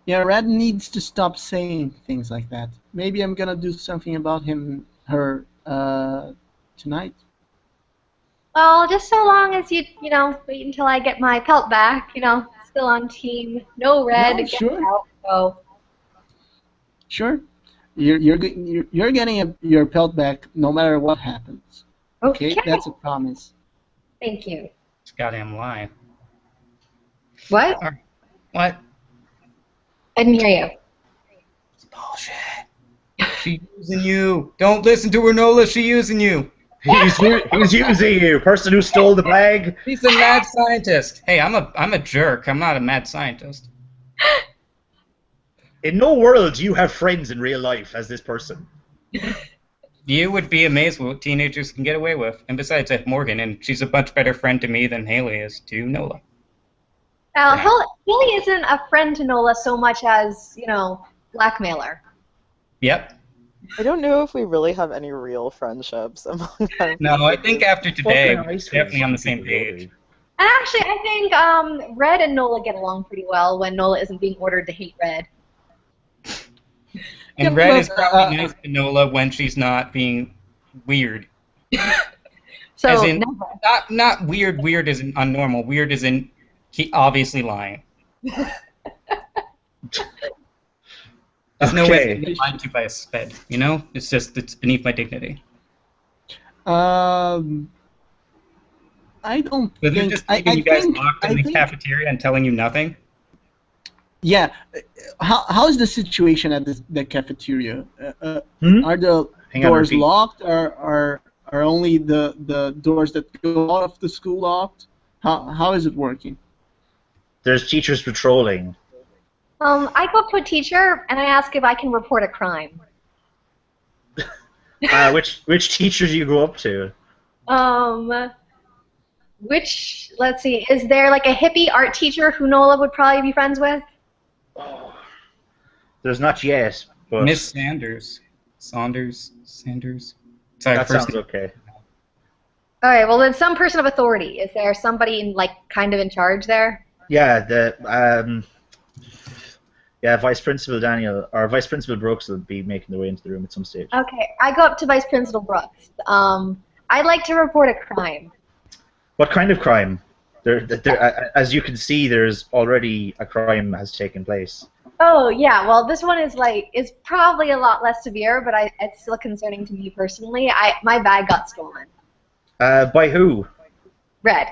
Yeah, Red needs to stop saying things like that. Maybe I'm gonna do something about her tonight. Well, just so long as you wait until I get my pelt back, still on team. No Red, No, get sure, out, go. sure. You're getting your pelt back no matter what happens. Okay, Okay, that's a promise. thank you. It's a goddamn lie. What? All right. What? I didn't hear you. It's bullshit. She's using you. Don't listen to her, Nola. She's using you. he's using you, person who stole the bag. He's a mad scientist. Hey, I'm a jerk. I'm not a mad scientist. In no world do you have friends in real life as this person. You would be amazed what teenagers can get away with. And besides, I have Morgan, and she's a much better friend to me than Haley is to Nola. Now, Yeah. Haley isn't a friend to Nola so much as, blackmailer. Yep. I don't know if we really have any real friendships among our No, I think after today, Fucking we're ice definitely cream. on the same People will page. be. And actually, I think Red and Nola get along pretty well when Nola isn't being ordered to hate Red. And Yeah, Red but, is probably nice to Nola when she's not being weird. So, As in, never. not weird as in unnormal. Weird as in He obviously lying. There's no way to get lied to by a sped, you know? It's beneath my dignity. I don't So they're think. just leaving you guys locked in the think, cafeteria and telling you nothing? Yeah. How is the situation at the cafeteria? Are the doors locked? Are only the doors that go out of the school locked? How is it working? There's teachers patrolling. I go up to a teacher and I ask if I can report a crime. Which teacher do you go up to? Let's see, is there like a hippie art teacher who Nola would probably be friends with? Oh, there's not yet, but Miss Sanders. Sanders? Sorry, that sounds okay. Alright, well then some person of authority. Is there somebody like kind of in charge there? Yeah, Vice Principal Daniel or Vice Principal Brooks will be making their way into the room at some stage. Okay, I go up to Vice Principal Brooks. I'd like to report a crime. What kind of crime? As you can see, there's already a crime has taken place. Oh yeah, well this one is probably a lot less severe, but it's still concerning to me personally. My bag got stolen. By who? Red.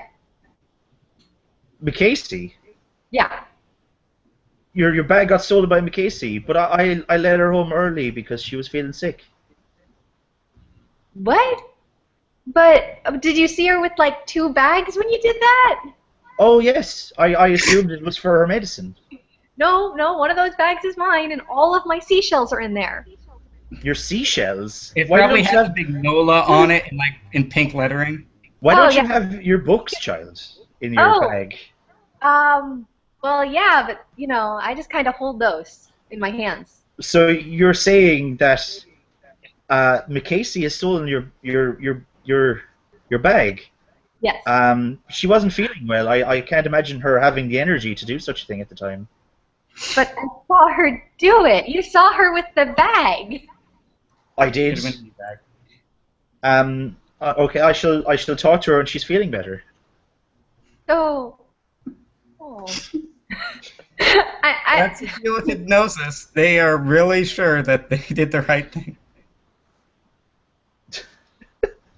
McCasey? Yeah. Your bag got stolen by McCasey, but I let her home early because she was feeling sick. What? But did you see her with like 2 bags when you did that? Oh yes, I assumed it was for her medicine. No, one of those bags is mine, and all of my seashells are in there. Your seashells? It probably has a big Nola on it in pink lettering. Why don't you have your books, child, in your bag? Well, yeah, but you know, I just kind of hold those in my hands. So you're saying that McCasey has stolen your bag? Yes. She wasn't feeling well. I can't imagine her having the energy to do such a thing at the time. But I saw her do it. You saw her with the bag. I did. Okay, I shall talk to her when she's feeling better. Oh. That's the deal with hypnosis. They are really sure that they did the right thing.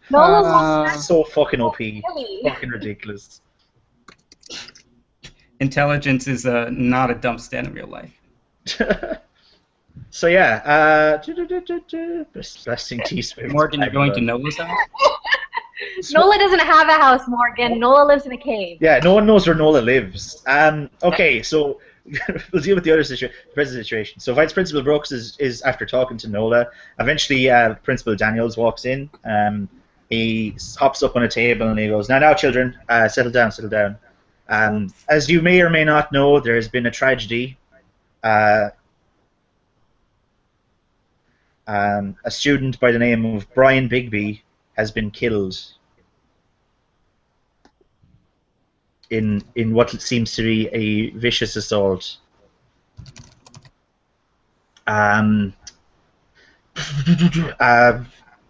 So fucking OP. Fucking ridiculous. Intelligence is not a dump stand in real life. So yeah, besting teaspoons. Morgan, you're going to Nola's house? Nola doesn't have a house, Morgan. Nola lives in a cave. Yeah, no one knows where Nola lives. Okay, so we'll deal with the present situation. So Vice Principal Brooks is after talking to Nola. Eventually, Principal Daniels walks in. He hops up on a table and he goes, "Now, children, settle down, settle down. As you may or may not know, there has been a tragedy. A student by the name of Brian Bigby has been killed in what seems to be a vicious assault.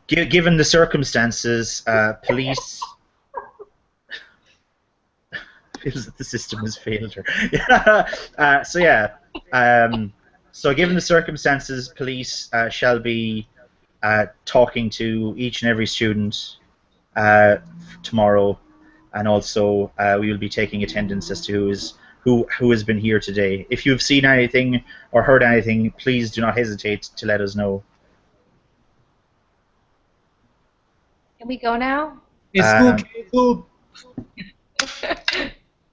Given the circumstances, police feels that the system has failed her. So given the circumstances, police shall be talking to each and every student tomorrow, and also we will be taking attendance as to who has been here today. If you've seen anything or heard anything, please do not hesitate to let us know. Can we go now? It's cool.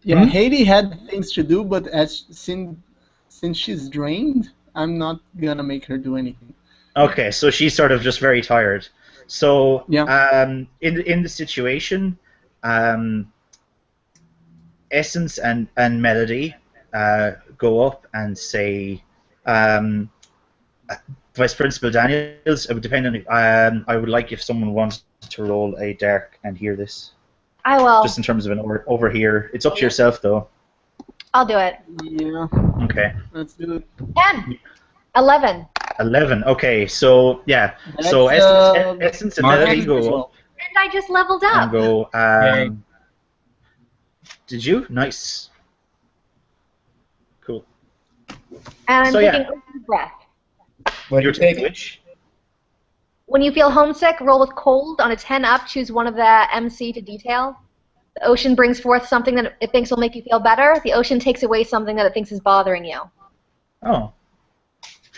Yeah, Haiti had things to do, but since she's drained, I'm not gonna make her do anything. Okay, so she's sort of just very tired. So yeah. In the situation, Essence and Melody go up and say, Vice Principal Daniels, it would depend on. I would like if someone wants to roll a dark and hear this. I will. Just in terms of an over here. It's up to yourself, though. I'll do it. Yeah. Okay. Let's do it. 10. 11. 11. Okay, so yeah. That's, so Essence and Melody go up. And I just leveled up. And go. Did you? Nice. And I'm So, taking yeah. a deep breath. What do You're you take? taking which? When you feel homesick, roll with cold. On a 10 up, choose one of the MC to detail. The ocean brings forth something that it thinks will make you feel better. The ocean takes away something that it thinks is bothering you. Oh.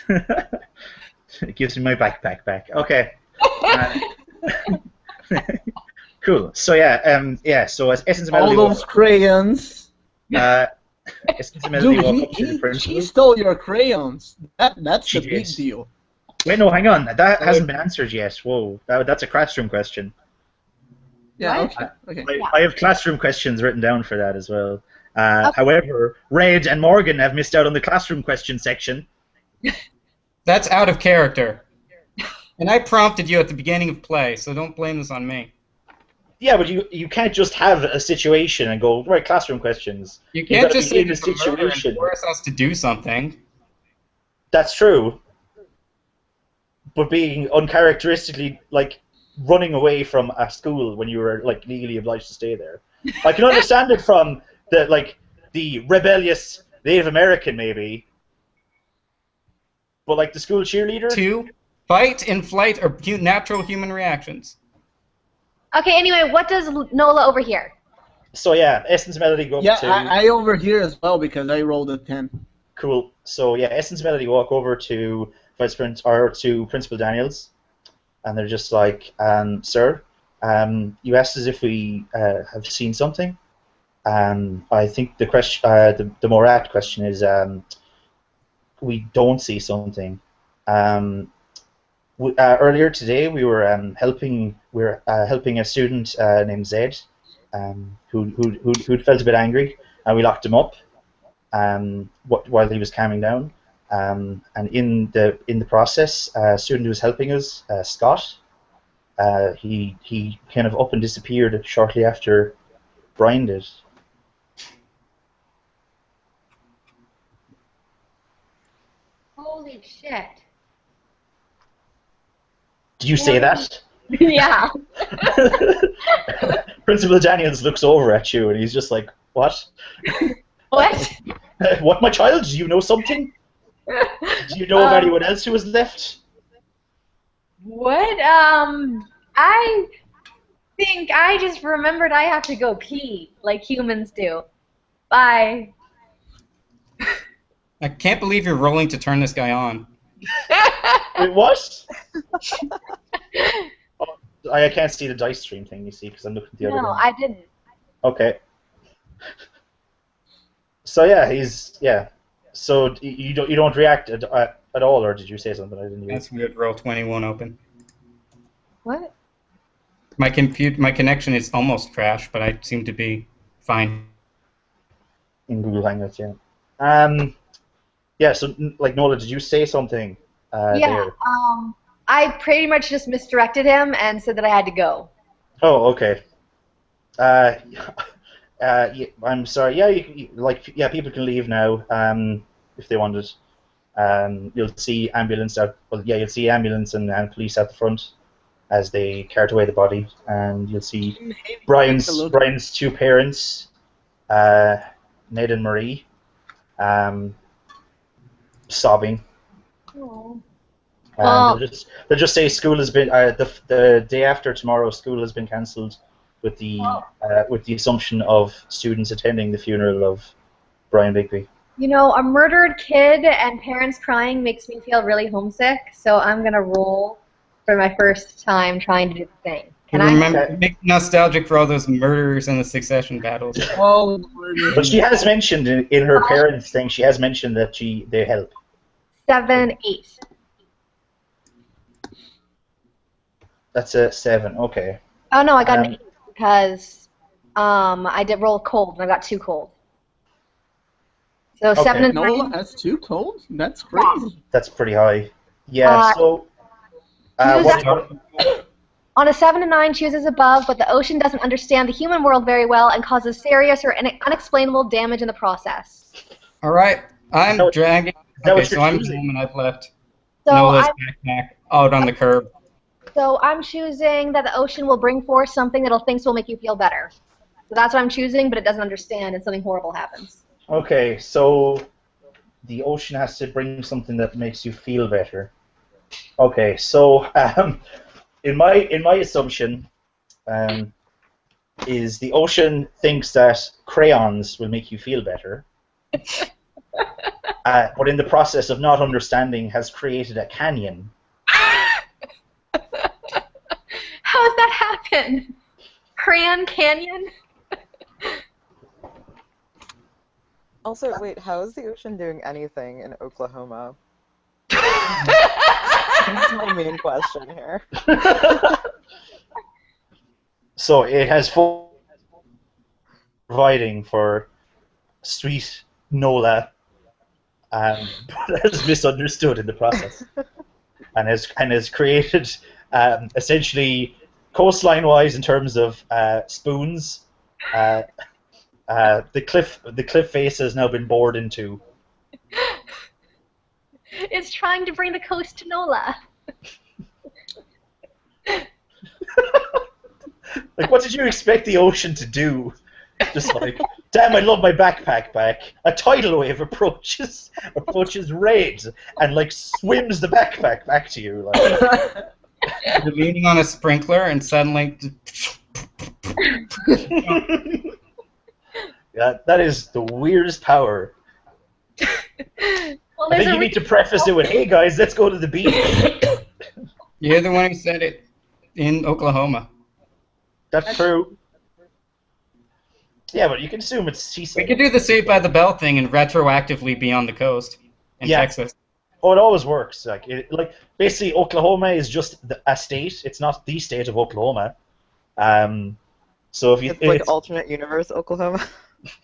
It gives me my backpack back. Okay. Cool. So so as Essence of Melody All those crayons. Essence of Melody Dude, walk up to the she principal. stole your crayons. That's She the big did. deal. Wait, no, hang on. That hasn't been answered yet. Whoa, that's a classroom question. Yeah, What? okay. I have classroom questions written down for that as well. Okay. However, Red and Morgan have missed out on the classroom question section. That's out of character. And I prompted you at the beginning of play, so don't blame this on me. Yeah, but you can't just have a situation and go, right, classroom questions. You can't just say in a there's a murder and situation. force us to do something. That's true. But being uncharacteristically, like, running away from a school when you were, like, legally obliged to stay there. I can understand it from the rebellious Native American, maybe. But, like, the school cheerleader? 2, fight and flight are natural human reactions. Okay, anyway, what does Nola over here? So, yeah, Essence Melody go up to... Yeah, I over here as well because I rolled a 10. Cool. So, yeah, Essence Melody walk over to Principal Daniels, and they're just like, sir, you asked us if we have seen something. I think the question, the more apt question is, we don't see something. Earlier today, we were helping a student named Zed, who'd felt a bit angry, and we locked him up while he was calming down. And in the process, a student who was helping us, Scott, he kind of up and disappeared shortly after Brian did. Holy shit. Did you say that? Yeah. Principal Daniels looks over at you and he's just like, what? What? What, my child? Do you know something? Do you know of anyone else who was left? What? I think I just remembered I have to go pee, like humans do. Bye. I can't believe you're rolling to turn this guy on. Wait, what? Oh, I can't see the dice stream thing, you see, because I'm looking at the other No, one. I didn't. Okay. So yeah. So you don't react at all, or did you say something I didn't hear? That's weird. Roll 21 open. What? My connection is almost crashed, but I seem to be fine. In Google Hangouts, yeah. Yeah. So, like, Nola, did you say something? Yeah. There? I pretty much just misdirected him and said that I had to go. Oh, okay. Yeah, I'm sorry. Yeah, people can leave now. If they wanted. You'll see ambulance out. Well, yeah, you'll see ambulance and police at the front as they cart away the body, and you'll see Brian's two parents, Ned and Marie, sobbing. Oh. They'll just say school has been the day after tomorrow. School has been cancelled with the assumption of students attending the funeral of Brian Bigby. You know, a murdered kid and parents crying makes me feel really homesick, so I'm gonna roll for my first time trying to do the thing. Can I? Remember, make nostalgic for all those murderers and the succession battles. Oh, But she has mentioned in her parents' thing. She has mentioned that they help. 7, 8. That's a 7. Okay. Oh no, I got an 8 because I did roll cold and I got 2 cold. So Okay. 7 and 9. Nola has 2 cold? That's crazy. That's pretty high. Yeah. On a 7 and 9, chooses above, but the ocean doesn't understand the human world very well and causes serious or unexplainable damage in the process. All right, I'm dragging. Okay, so I'm home and I've left Nola's backpack out on the curb. So I'm choosing that the ocean will bring forth something that it thinks will make you feel better. So that's what I'm choosing, but it doesn't understand, and something horrible happens. Okay, so the ocean has to bring something that makes you feel better. Okay, so in my assumption, is the ocean thinks that crayons will make you feel better, but in the process of not understanding, has created a canyon. How does that happen? Crayon Canyon? Also, wait, how is the ocean doing anything in Oklahoma? That's my main question here. So it has providing for sweet Nola, but has misunderstood in the process, and has created essentially coastline-wise in terms of spoons. The cliff face has now been bored into. It's trying to bring the coast to Nola. Like, what did you expect the ocean to do? Just like, damn, I love my backpack back. A tidal wave approaches Red and like swims the backpack back to you. Like. You're leaning on a sprinkler and suddenly. Yeah, that is the weirdest power. Well, I think you need to preface it with, "Hey guys, let's go to the beach." You're the one who said it in Oklahoma. That's true. Yeah, but you can assume it's seaside. We could do the Saved by the Bell thing and retroactively be on the coast in Texas. Oh, it always works. Like basically, Oklahoma is just a state. It's not the state of Oklahoma. So if you, it's like alternate universe Oklahoma.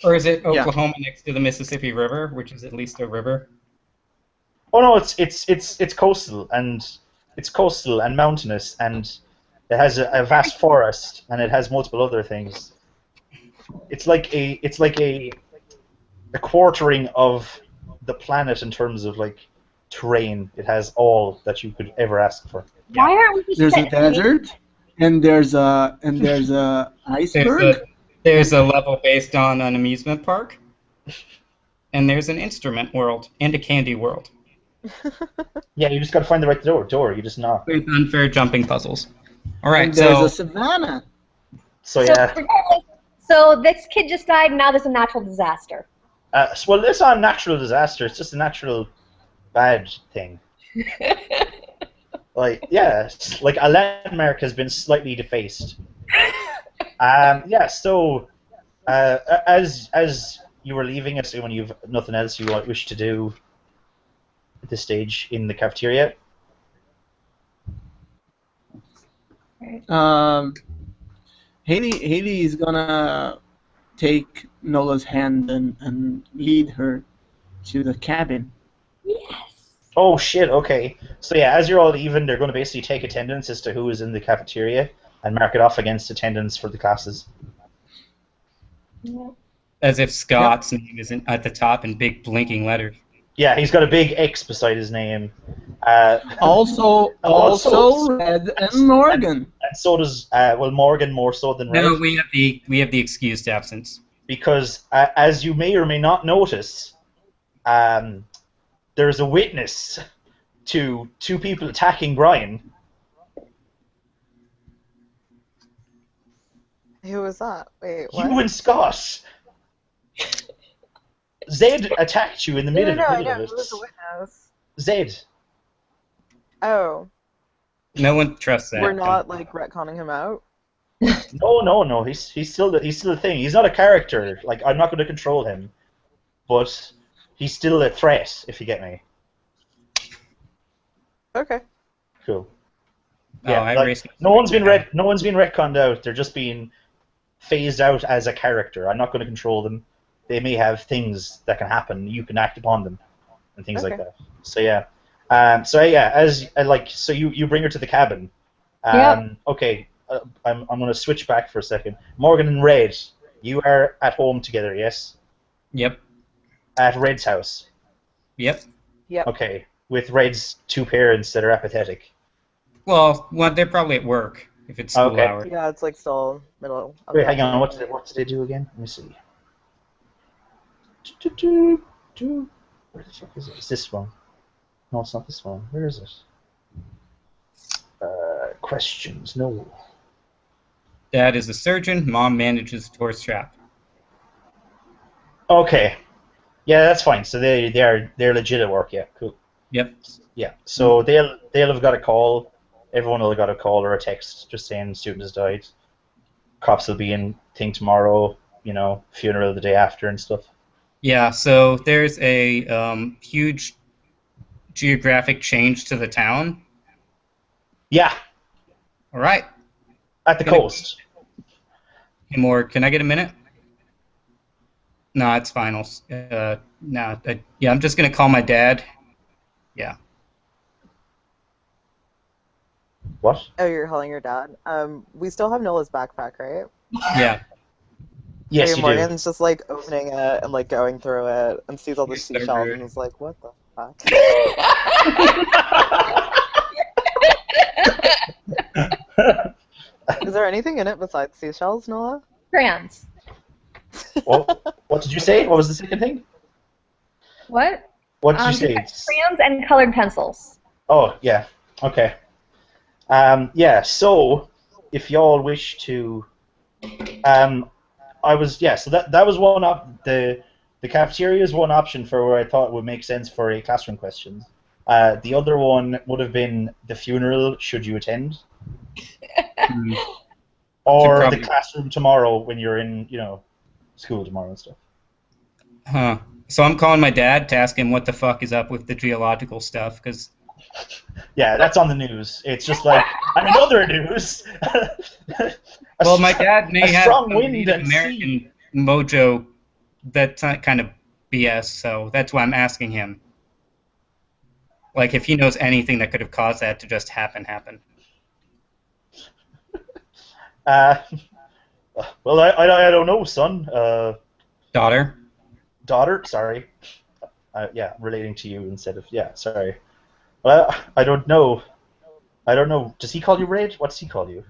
Or is it Oklahoma next to the Mississippi River, which is at least a river? Oh no, it's coastal and mountainous, and it has a vast forest, and it has multiple other things. It's like a quartering of the planet in terms of like terrain. It has all that you could ever ask for. Why aren't we just There's a desert, and there's a iceberg. There's a level based on an amusement park, and there's an instrument world and a candy world. Yeah, you just got to find the right door. You just knock. With unfair jumping puzzles. All right, and there's a savannah. So yeah. So this kid just died, and now there's a natural disaster. Well, it's not a natural disaster. It's just a natural bad thing. Like, yeah, like a landmark has been slightly defaced. Yeah, so as you were leaving, assuming you've nothing else you wish to do at this stage in the cafeteria. Haley is gonna take Nola's hand and lead her to the cabin. Yes. Oh shit, okay. So yeah, as you're all leaving, they're going to basically take attendance as to who is in the cafeteria and mark it off against attendance for the classes. As if Scott's name isn't at the top in big blinking letters. Yeah, he's got a big X beside his name. Also Red and Morgan. And so does Morgan more so than Red. No, we have the excused absence. Because as you may or may not notice, there's a witness to two people attacking Brian. Who was that? Wait, what? You and Scott. Zed attacked you in the middle of it. Who was the witness? Zed. Oh. No one trusts that. We're not like retconning him out. No. He's still the thing. He's not a character. Like, I'm not going to control him, but he's still a threat. If you get me. Okay. Cool. Yeah, no one's been retconned out. They're just being phased out as a character. I'm not going to control them. They may have things that can happen. You can act upon them, and things like that. So yeah. So you bring her to the cabin. Okay. I'm going to switch back for a second. Morgan and Red, you are at home together, yes? Yep. At Red's house. Yep. Okay. With Red's two parents that are apathetic. Well, they're probably at work if it's school hours. Yeah, it's like still middle. Wait, hang on. What did they do again? Let me see. Where the fuck is it? Is this one? No, it's not this one. Where is it? Questions. No. Dad is a surgeon. Mom manages a tourist trap. Okay. Yeah, that's fine. So they're legit at work. Yeah, cool. Yep. Yeah. So they'll have got a call. Everyone will have got a call or a text just saying the student has died. Cops will be in thing tomorrow. You know, funeral the day after and stuff. Yeah. So there's a huge geographic change to the town. Yeah. All right. At the coast. Hey, more. Can I get a minute? No, it's finals. No. Yeah, I'm just gonna call my dad. Yeah. What? Oh, you're calling your dad? We still have Nola's backpack, right? Yeah. Yes, you Morgan's just like opening it and like going through it and sees all the seashells and is like, "What the fuck?" Is there anything in it besides seashells, Nola? Crayons. What did you say? What was the second thing? What? What did you say? Crayons and colored pencils. Oh, yeah. Okay. Yeah, so if y'all wish to so that was one the cafeteria is one option for where I thought would make sense for a classroom questions. The other one would have been the funeral should you attend. Or the classroom tomorrow when you're in, school tomorrow and stuff. Huh. So I'm calling my dad to ask him what the fuck is up with the geological stuff, because... Yeah, that's on the news. It's just like, and in other news... well, my dad may have strong wind Native American mojo, that kind of BS, so that's why I'm asking him. Like, if he knows anything that could have caused that to just happen. Well, I don't know, son. Daughter, sorry. Yeah, relating to you instead of... Yeah, sorry. Well, I don't know. Does he call you Red? What's he call you?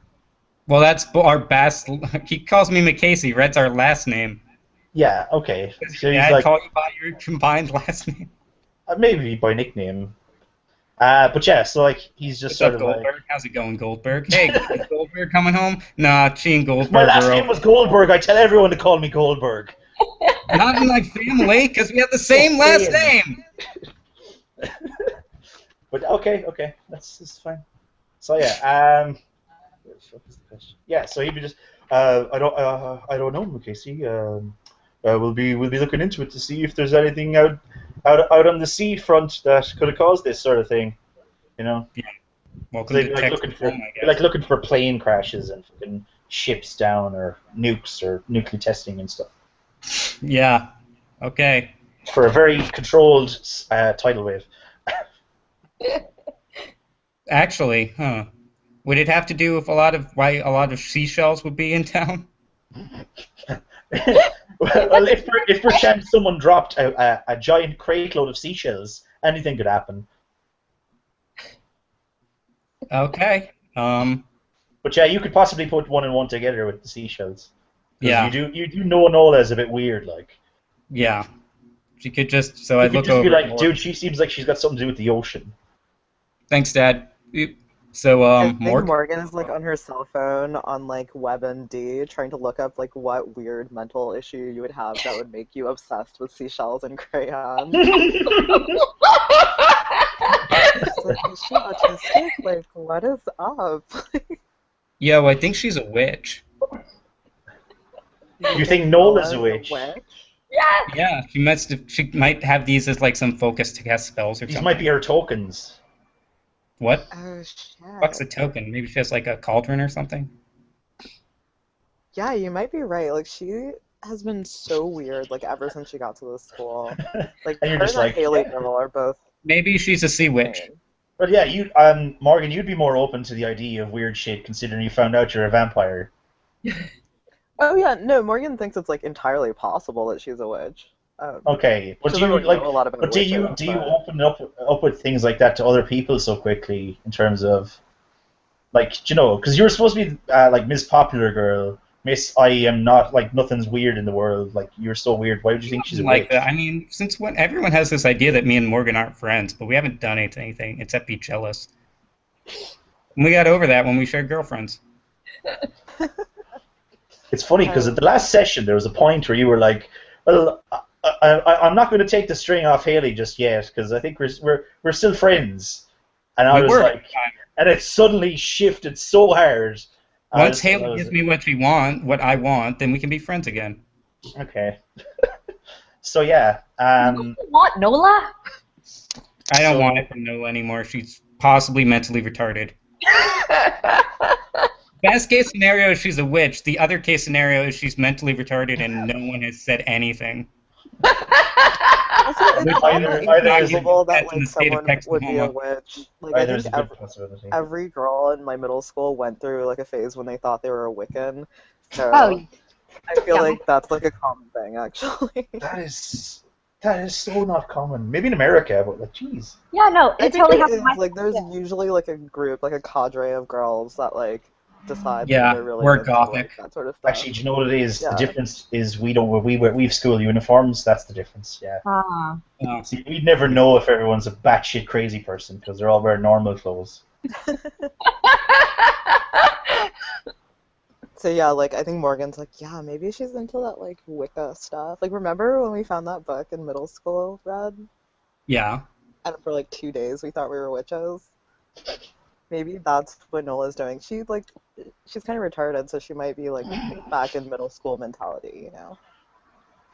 Well, that's our best... He calls me McCasey. Red's our last name. Yeah, okay. So he's like... call you by your combined last name? Maybe by nickname. But yeah, so like he's just sort of Goldberg? like... How's it going, Goldberg? Hey, is Goldberg coming home? Nah, she and Goldberg. My last name was Goldberg. I tell everyone to call me Goldberg. Not in my family, because we have the same last name. But okay, that's fine. So yeah, where the fuck is the question? Yeah, so he'd be just, I don't know, Casey. We'll be looking into it to see if there's anything out on the sea front that could have caused this sort of thing, Yeah. Welcome so to looking for plane crashes and fucking ships down or nukes or nuclear testing and stuff. Yeah. Okay. For a very controlled tidal wave. Actually, would it have to do with why a lot of seashells would be in town? Well, if perchance someone dropped a giant crate load of seashells, anything could happen. Okay. But yeah, you could possibly put one and one together with the seashells. Yeah. You do know Nola is a bit weird, like. Yeah. She could just I'd look over. Be like, dude, she seems like she's got something to do with the ocean. Thanks, Dad. So, I think Morgan is like on her cell phone on like WebMD trying to look up like what weird mental issue you would have that would make you obsessed with seashells and crayons. Like, is she autistic? Like, what is up? Yo, I think she's a witch. You think Nola's a witch? Yeah. Yeah, she might have these as like some focus to cast spells or something. These might be her tokens. What? Oh shit. What's a token? Maybe she has like a cauldron or something? Yeah, you might be right. Like, she has been so weird, like, ever since she got to this school. Like, and you're her just and like, Haley Girl are both... Maybe she's a sea witch. But yeah, Morgan, you'd be more open to the idea of weird shit considering you found out you're a vampire. Oh yeah, no, Morgan thinks it's, like, entirely possible that she's a witch. Okay, but do you open up with things like that to other people so quickly in terms of, like, because you were supposed to be like Miss Popular Girl Miss, I am not, like, nothing's weird in the world. Like, you're so weird. Why would you think she's a like witch? that. I mean, since when everyone has this idea that me and Morgan aren't friends, but we haven't done anything except be jealous. And we got over that when we shared girlfriends. It's funny because at the last session there was a point where you were like, "Well, I'm not going to take the string off Haley just yet because I think we're still friends." And I was like, and it suddenly shifted so hard. Once Haley gives me what I want, then we can be friends again. Okay. So yeah. You want Nola? I don't want it from Nola anymore. She's possibly mentally retarded. Best case scenario is she's a witch. The other case scenario is she's mentally retarded and no one has said anything. Also, it's unbelievable that like someone would be a witch. Like I think every girl in my middle school went through like a phase when they thought they were a Wiccan. So I feel like that's like a common thing, actually. That is so not common. Maybe in America, but like, jeez. Yeah, no, it totally happens. Like, there's usually like a group, like a cadre of girls that like decide that they're really we're into, gothic. like, that sort of stuff. Actually, do you know what it is? The difference is we've school uniforms. That's the difference. Yeah. See, we'd never know if everyone's a batshit crazy person because they're all wearing normal clothes. So yeah, like I think Morgan's like, yeah, maybe she's into that like Wicca stuff. Like, remember when we found that book in middle school, Red? Yeah. And for like 2 days we thought we were witches. Maybe that's what Nola's doing. She's kind of retarded, so she might be like back in middle school mentality, you know?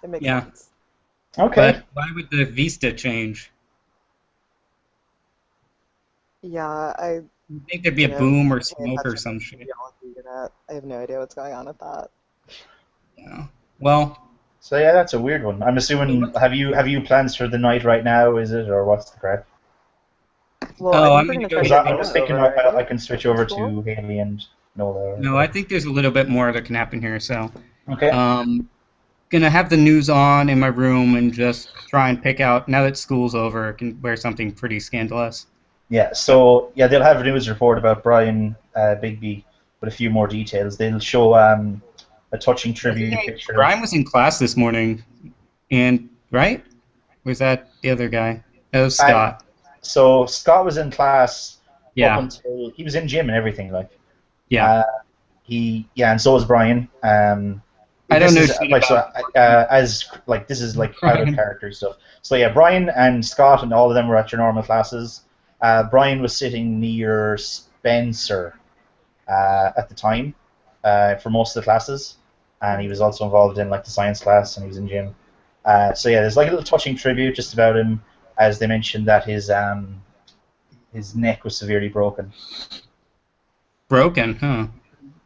It makes sense. Okay. But why would the Vista change? Yeah, I think there'd be a boom or smoke or some shit. I have no idea what's going on with that. Yeah. Well. So yeah, that's a weird one. I'm assuming have you plans for the night right now? Is it, or what's the crack? Well, I'm just thinking I can switch over to Haley and Nola. No, I think there's a little bit more that can happen here. So. Okay. Gonna have the news on in my room and just try and pick out. Now that school's over, I can wear something pretty scandalous. Yeah, so yeah, they'll have a news report about Brian Bigby with a few more details. They'll show a touching tribute picture. Brian was in class this morning, and right? Was that the other guy? That was Scott. So Scott was in class. Yeah. Up until he was in gym and everything, like. Yeah. And so was Brian. I don't know. This is like out of character stuff. So yeah, Brian and Scott and all of them were at your normal classes. Brian was sitting near Spencer at the time for most of the classes, and he was also involved in like the science class, and he was in gym. So yeah, there's like a little touching tribute just about him, as they mentioned that his neck was severely broken. Broken, huh?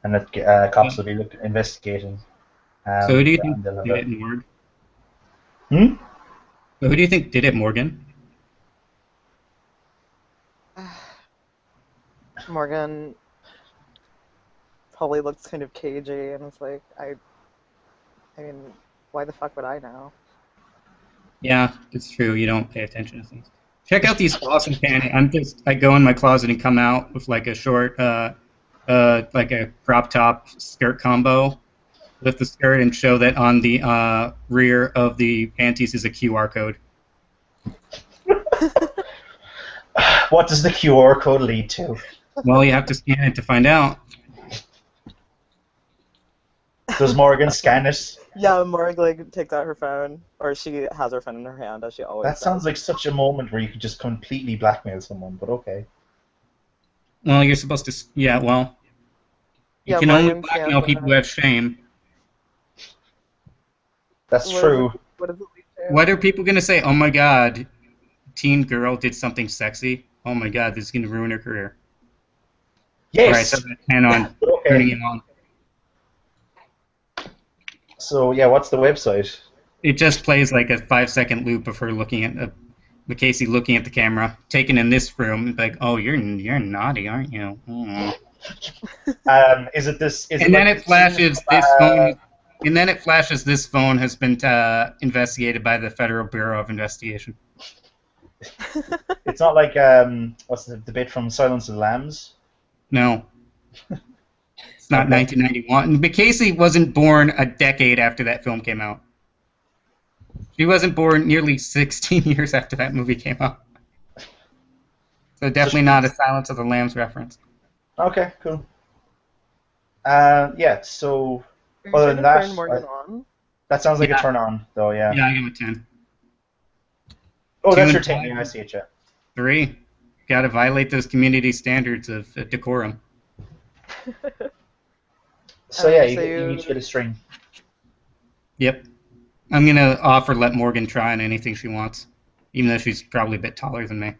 And that cops will be investigating. So who do you think did it, Morgan? So who do you think did it, Morgan? Morgan probably looks kind of cagey and is like, I mean, why the fuck would I know? Yeah, it's true. You don't pay attention to things. Check out these awesome panties. I go in my closet and come out with like a short, like a crop top skirt combo. Lift the skirt and show that on the rear of the panties is a QR code. What does the QR code lead to? Well, you have to scan it to find out. Does Morgan scan it? Yeah, Morgan like takes out her phone, or she has her phone in her hand as she always does. That sounds like such a moment where you could just completely blackmail someone, but okay. Well, you're supposed to. Yeah, well. You can only blackmail people who have shame. That's true. What are people going to say? Oh my god, teen girl did something sexy. Oh my god, this is going to ruin her career. Yes. All right, so I plan on turning it on. So yeah, what's the website? It just plays like a 5-second loop of her looking at Casey looking at the camera, taken in this room. Like, oh, you're naughty, aren't you? Oh. Is it this? And then it flashes this phone. And then it flashes this phone has been investigated by the Federal Bureau of Investigation. It's not like what's the bit from Silence of the Lambs? No. It's not 1991. But Casey wasn't born a decade after that film came out. She wasn't born nearly 16 years after that movie came out. So definitely not a Silence of the Lambs reference. Okay, cool. Yeah, so other than that, that sounds like a turn on, though, yeah. Yeah, I give it 10. Oh, that's your 10, yeah, I see it, yeah. 3. Gotta violate those community standards of decorum. So yeah, you each get a string. Yep. I'm gonna offer let Morgan try on anything she wants, even though she's probably a bit taller than me.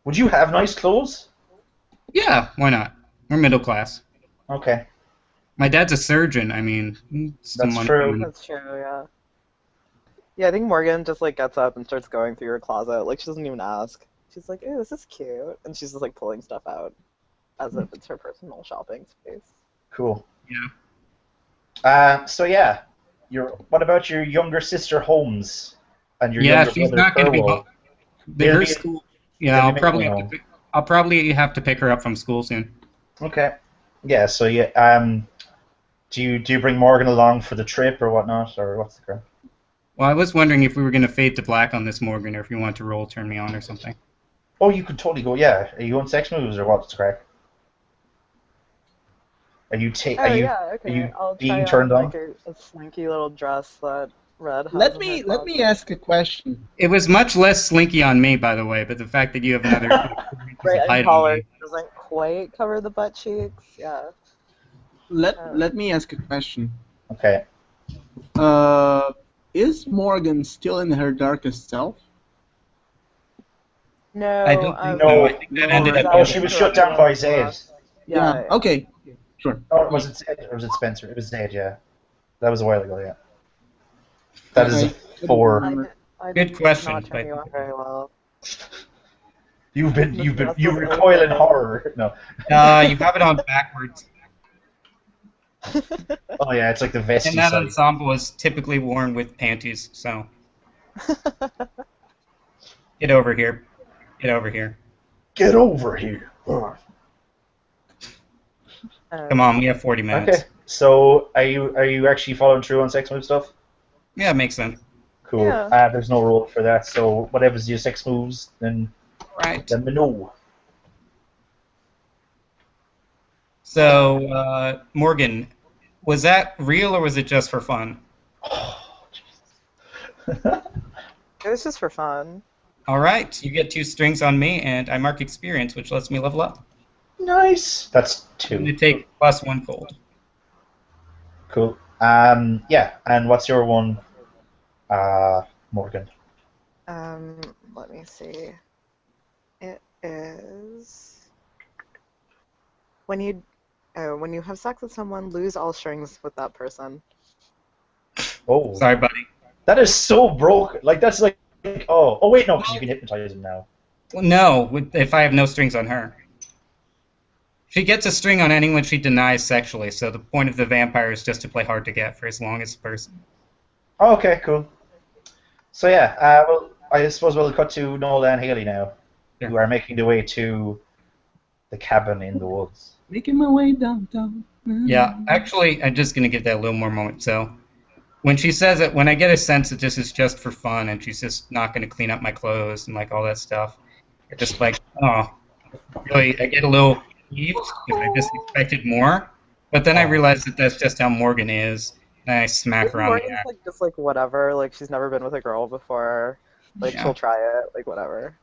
Would you have nice clothes? Yeah, why not? We're middle class. Okay. My dad's a surgeon. I mean, that's true. That's true. Yeah. Yeah, I think Morgan just like gets up and starts going through her closet. Like she doesn't even ask. She's like, "Ooh, this is cute," and she's just like pulling stuff out, as if it's her personal shopping space. Cool. Yeah. So yeah, what about your younger sister Holmes and your younger she's brother not going to be home. Her school. Yeah, I'll probably have to pick her up from school soon. Okay. Yeah. So yeah. Do you bring Morgan along for the trip or whatnot, or what's the crap? Well, I was wondering if we were going to fade to black on this Morgan, or if you want to roll turn me on or something. Oh, you could totally go. Yeah. Are you going sex moves or what's the crack? Are you being turned on? Like a slinky little dress that Red has. Let me ask a question. It was much less slinky on me, by the way, but the fact that you have another and collar doesn't quite cover the butt cheeks. Yeah. Let me ask a question. Okay. Is Morgan still in her darkest self? No. I don't think so. I think that ended up. Oh, she was shut down by Zed. Yeah. Okay. Sure. Oh, was it Zed or was it Spencer? It was Zed, yeah. That was a while ago, yeah. That is a 4. Good question. Not turning you on very well. You recoil in horror. No. You have it on backwards. Oh yeah, it's like the vest. And that ensemble is typically worn with panties, so. Get over here. Get over here. Get over here. Come on, we have 40 minutes. Okay. So are you actually following through on sex move stuff? Yeah, it makes sense. Cool. Yeah. There's no rule for that, so whatever's your sex moves, then let me know. So, Morgan, was that real or was it just for fun? Oh, Jesus. It was just for fun. All right, you get 2 strings on me, and I mark experience, which lets me level up. Nice. That's 2. I'm going to take +1 cold. Cool. Yeah, and what's your one, Morgan? Let me see. It is when you have sex with someone, lose all strings with that person. Oh. Sorry, buddy. That is so broke. Like that's like oh wait, no, because you can hypnotize him now. Well, no, if I have no strings on her. She gets a string on anyone she denies sexually, so the point of the vampire is just to play hard to get for as long as the person. Oh, okay, cool. So yeah, well, I suppose we'll cut to Nola and Haley now, who are making their way to the cabin in the woods. Making my way downtown. Yeah, actually, I'm just going to give that a little more moment. So, when she says it, when I get a sense that this is just for fun and she's just not going to clean up my clothes and like all that stuff, I'm just like, oh, really, I get a little peeved because I just expected more. But then I realize that that's just how Morgan is, and I smack her on the ass. Like, just like whatever, like she's never been with a girl before, like she'll try it, like whatever.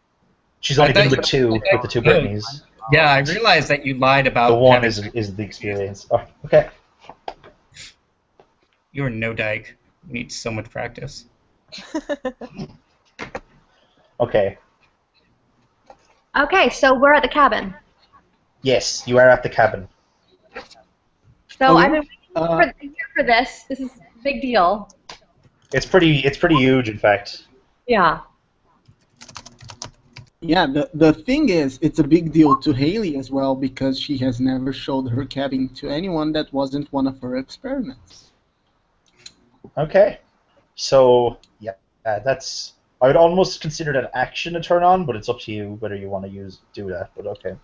She's only been with the 2 Britneys. Yeah, I realized that you lied about the one is the experience. Oh, okay. You're no dyke. You need so much practice. Okay. Okay, so we're at the cabin. Yes, you are at the cabin. So I've been waiting for this. This is a big deal. It's pretty huge, in fact. Yeah. Yeah, the thing is, it's a big deal to Haley as well because she has never showed her cabin to anyone that wasn't one of her experiments. Okay. So, yeah, that's... I would almost consider that action a turn on, but it's up to you whether you want to do that, but okay.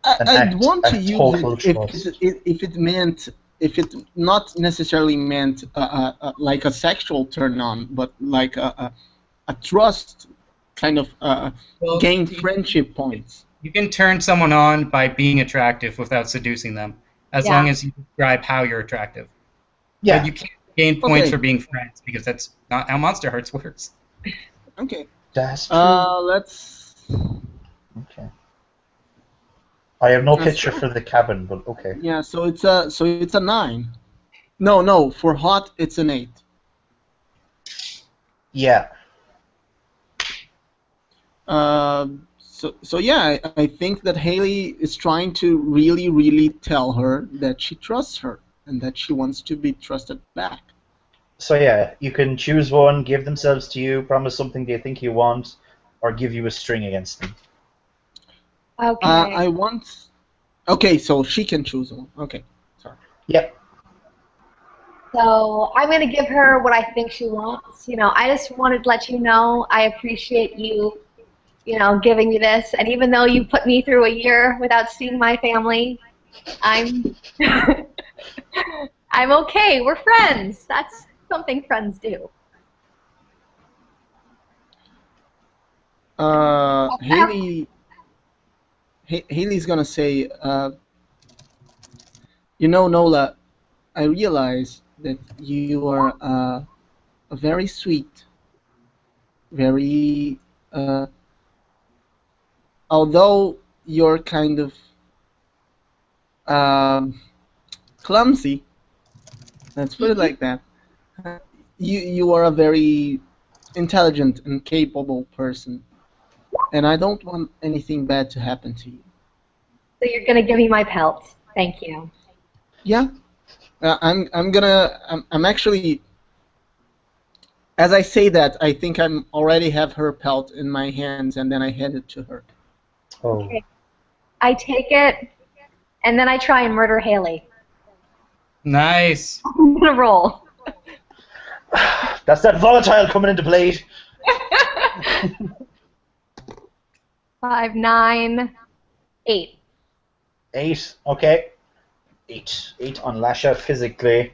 I'd want to use total it trust. if it not necessarily meant like a sexual turn on, but like a trust kind of gain friendship points. You can turn someone on by being attractive without seducing them, as long as you describe how you're attractive. Yeah. But you can't gain points for being friends, because that's not how Monsterhearts works. Okay. That's true. Let's. Okay. I have no picture for the cabin, but okay. Yeah, so it's a 9. No, for hot it's an 8. Yeah. So yeah, I think that Haley is trying to really, really tell her that she trusts her and that she wants to be trusted back. So yeah, you can choose one, give themselves to you, promise something they think you want, or give you a string against them. Okay. I want. Okay, so she can choose one. Okay, sorry. Yep. So I'm going to give her what I think she wants. I just wanted to let you know I appreciate you, giving me this. And even though you put me through a year without seeing my family, I'm I'm okay. We're friends. That's something friends do. Haley's gonna say, Nola, I realize that you are a very sweet, very, although you're kind of clumsy, let's put it like that, you are a very intelligent and capable person, and I don't want anything bad to happen to you. So you're gonna give me my pelt. Thank you. Yeah, I'm actually, as I say that, I think I'm already have her pelt in my hands, and then I hand it to her. Oh. Okay. I take it, and then I try and murder Haley. Nice. I'm gonna roll. That's that volatile coming into play. 5, 9, 8. 8. Okay. 8 on lash out physically.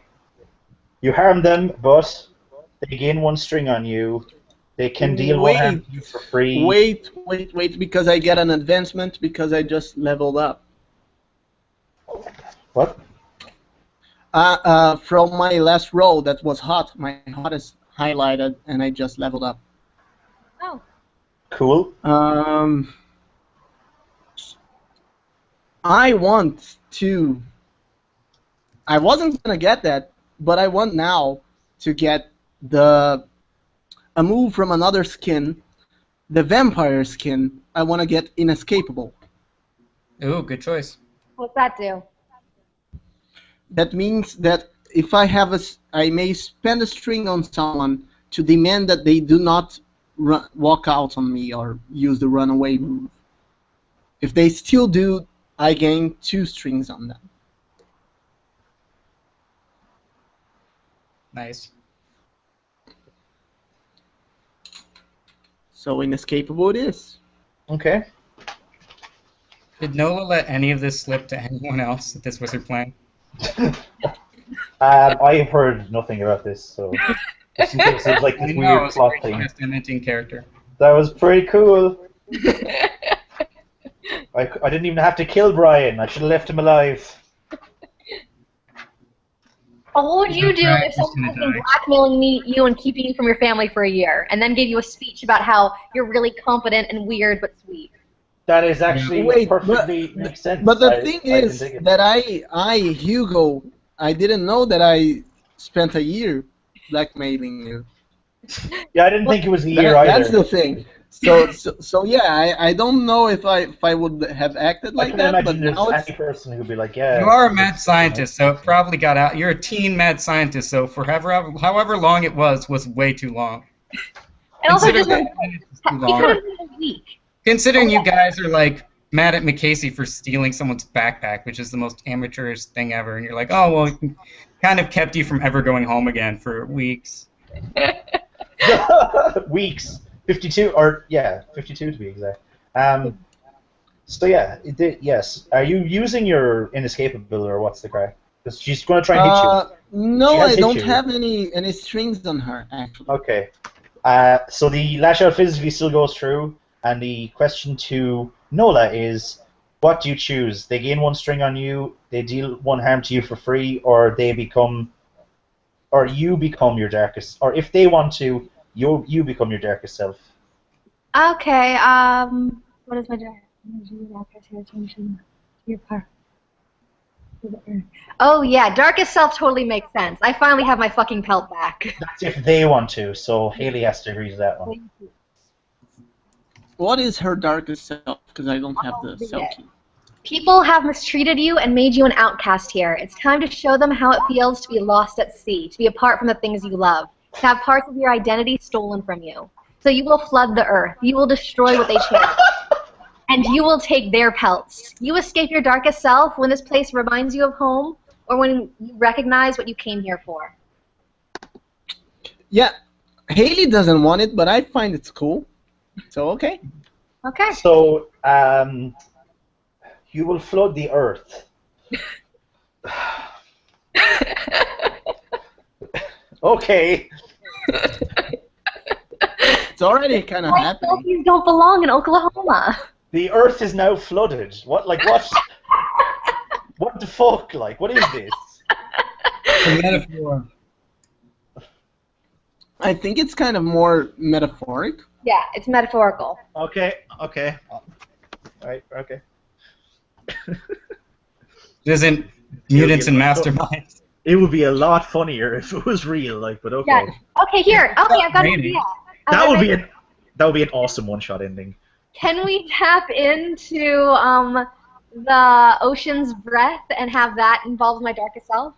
You harm them, but they gain 1 string on you. They can deal 1 harm to you for free. Wait, because I get an advancement because I just leveled up. What? From my last roll that was hot, my hot is highlighted, and I just leveled up. Oh. Cool. I want to. I wasn't gonna get that, but I want now to get a move from another skin, the vampire skin. I want to get inescapable. Ooh, good choice. What's that do? That means that if I have I may spend a string on someone to demand that they do not walk out on me or use the runaway move. If they still do, I gain 2 strings on them. Nice. So inescapable it is. Okay. Did Nola let any of this slip to anyone else that this was her plan? I've heard nothing about this, so just in case it was like this weird plot thing. Character. That was pretty cool. I didn't even have to kill Brian. I should have left him alive. What would you do if someone has been blackmailing you and keeping you from your family for a year, and then gave you a speech about how you're really competent and weird but sweet? That is actually perfectly makes sense. But the thing is that I, Hugo, I didn't know that I spent a year blackmailing you. Yeah, I didn't think it was a year either. That's the thing. So yeah, I don't know if I would have acted like that, but now there's any person who'd be like, yeah. You are a mad scientist, so it probably got out. You're a teen mad scientist, so for however long it was way too long. And also, just a week. Considering you guys are like mad at McCasey for stealing someone's backpack, which is the most amateurish thing ever, and you're like, oh well, it kind of kept you from ever going home again for weeks. Weeks. 52, or yeah, 52 to be exact. So yeah, yes. Are you using your inescapable or what's the crack? Because she's going to try and hit you. No, I don't have any strings on her actually. Okay. So the lash out physically still goes through, and the question to Nola is, what do you choose? They gain one string on you, they deal one harm to you for free, or they become, or you become your darkest, or if they want to, you become your darkest self. Okay. What is my dark? Oh yeah, darkest self totally makes sense. I finally have my fucking pelt back. That's if they want to. So Haley has to agree to that one. What is her darkest self? Because I don't have the cell key. People have mistreated you and made you an outcast here. It's time to show them how it feels to be lost at sea, to be apart from the things you love, to have parts of your identity stolen from you. So you will flood the earth. You will destroy what they cherish. And you will take their pelts. You escape your darkest self when this place reminds you of home, or when you recognize what you came here for. Yeah, Haley doesn't want it, but I find it's cool. So okay. Okay. So you will flood the earth. Okay. It's already kind of happening. Selfies don't belong in Oklahoma. The earth is now flooded. What? Like what? What the fuck? Like what is this? A metaphor. I think it's kind of more metaphoric. Yeah, it's metaphorical. Okay. Okay. Right. Okay. Isn't mutants and masterminds? It would be a lot funnier if it was real, like. But okay. Yeah. Okay, here. Okay, I've got an idea. That would be an awesome one-shot ending. Can we tap into the ocean's breath and have that involve my darkest self?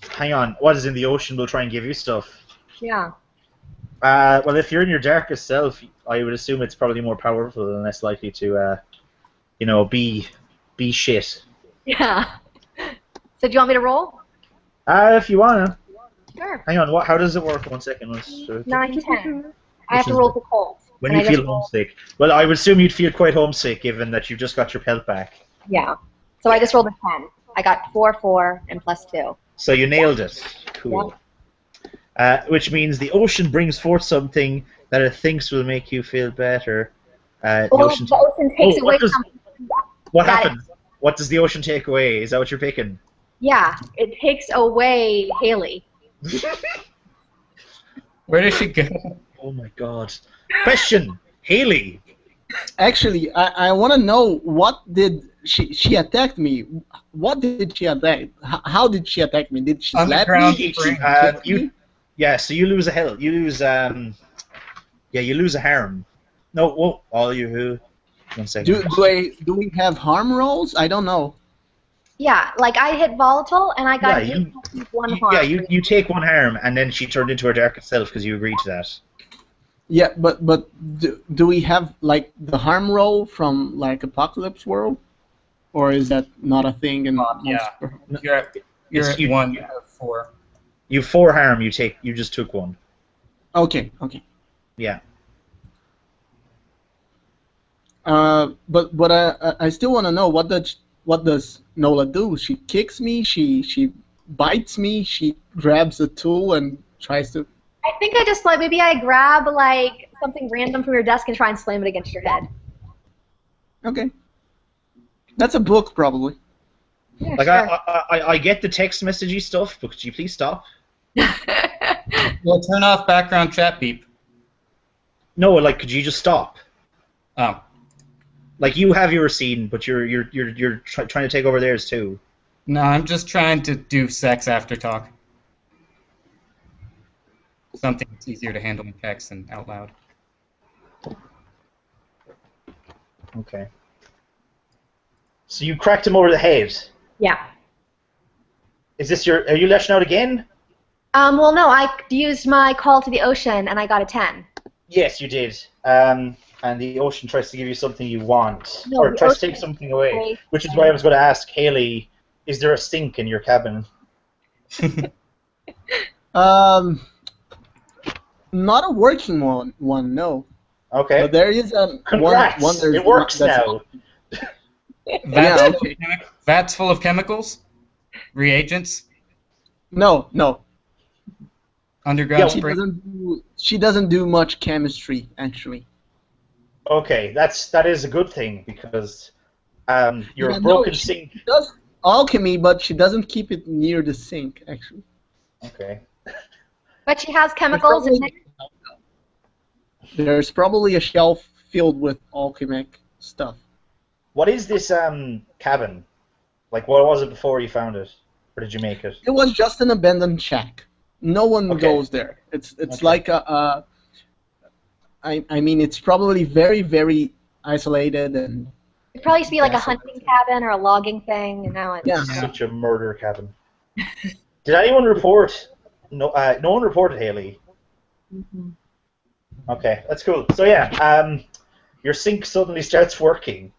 Hang on. What is in the ocean will try and give you stuff. Yeah. Well, if you're in your darkest self, I would assume it's probably more powerful and less likely to, be shit. Yeah. So do you want me to roll? If you wanna. Sure. Hang on. How does it work? 1 second. 9, 10. I have to roll for cold. When you feel homesick. Well, I would assume you'd feel quite homesick given that you've just got your pelt back. Yeah. So I just rolled a 10. I got 4, 4, and plus 2. So you nailed it. Cool. Yeah. Which means the ocean brings forth something that it thinks will make you feel better. The ocean takes away something. What happens? What does the ocean take away? Is that what you're picking? Yeah, it takes away Haley. Where did she go? Oh my god. Question, Haley. Actually, I want to know what did she attacked me? What did she attack? How did she attack me? Did she slap me? Yeah, so you lose a health. You lose you lose a harm. No, whoa, all you who. 1 second. Do we have harm rolls? I don't know. Yeah, like I hit volatile and I got one harm. Yeah, you take 1 harm and then she turned into her darkest self because you agreed to that. Yeah, but do we have like the harm roll from like Apocalypse World, or is that not a thing? In yeah, you're at 1 out of 4. You have 4 harm. You just took 1. Okay. Yeah. But I still want to know what does Nola do? She kicks me. She bites me. She grabs a tool and tries to. I think I just maybe I grab like something random from your desk and try and slam it against your head. Okay. That's a book probably. Yeah, like sure. I get the text messagey stuff, but could you please stop? Well, turn off background chat beep. No, like could you just stop? Oh. Like you have your scene, but you're trying to take over theirs too. No, I'm just trying to do sex after talk. Something that's easier to handle in text than out loud. Okay. So you cracked him over the head. Yeah. Is this are you lashing out again? Well, no, I used my call to the ocean and I got a 10. Yes, you did. And the ocean tries to give you something you want, or tries to take something away. Which is why I was going to ask Haley: is there a sink in your cabin? Not a working one. No. Okay. But there is Congrats! one It works now. Okay. Vats full of chemicals, reagents. No. Underground She spring. doesn't do much chemistry actually. Okay, that is a good thing because your broken sink. She does alchemy, but she doesn't keep it near the sink actually. Okay. But she has chemicals in there. There's probably a shelf filled with alchemic stuff. What is this cabin? Like, what was it before you found it? Or did you make it? It was just an abandoned shack. No one goes there. It's like I mean, it's probably very, very isolated and. It probably used to be like a hunting cabin or a logging thing, and now it's Such a murder cabin. Did anyone report? No, no one reported Haley. Mm-hmm. Okay, that's cool. So yeah, your sink suddenly starts working,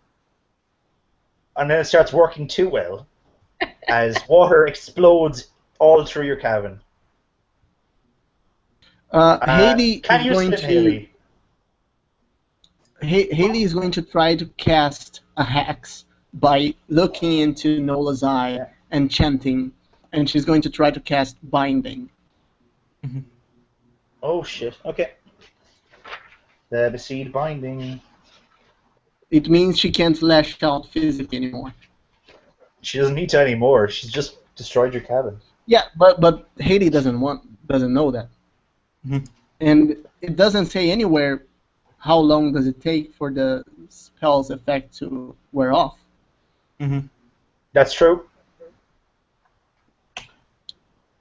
and then it starts working too well, as water explodes all through your cabin. Haley can is you going swim, to. Haley? Haley is going to try to cast a hex by looking into Nola's eye and chanting, and she's going to try to cast binding. Mm-hmm. Oh shit! Okay. The besieged binding. It means she can't lash out physically anymore. She doesn't need to anymore. She's just destroyed your cabin. Yeah, but Haley doesn't know that, and it doesn't say anywhere how long does it take for the spell's effect to wear off. Mm-hmm. That's true.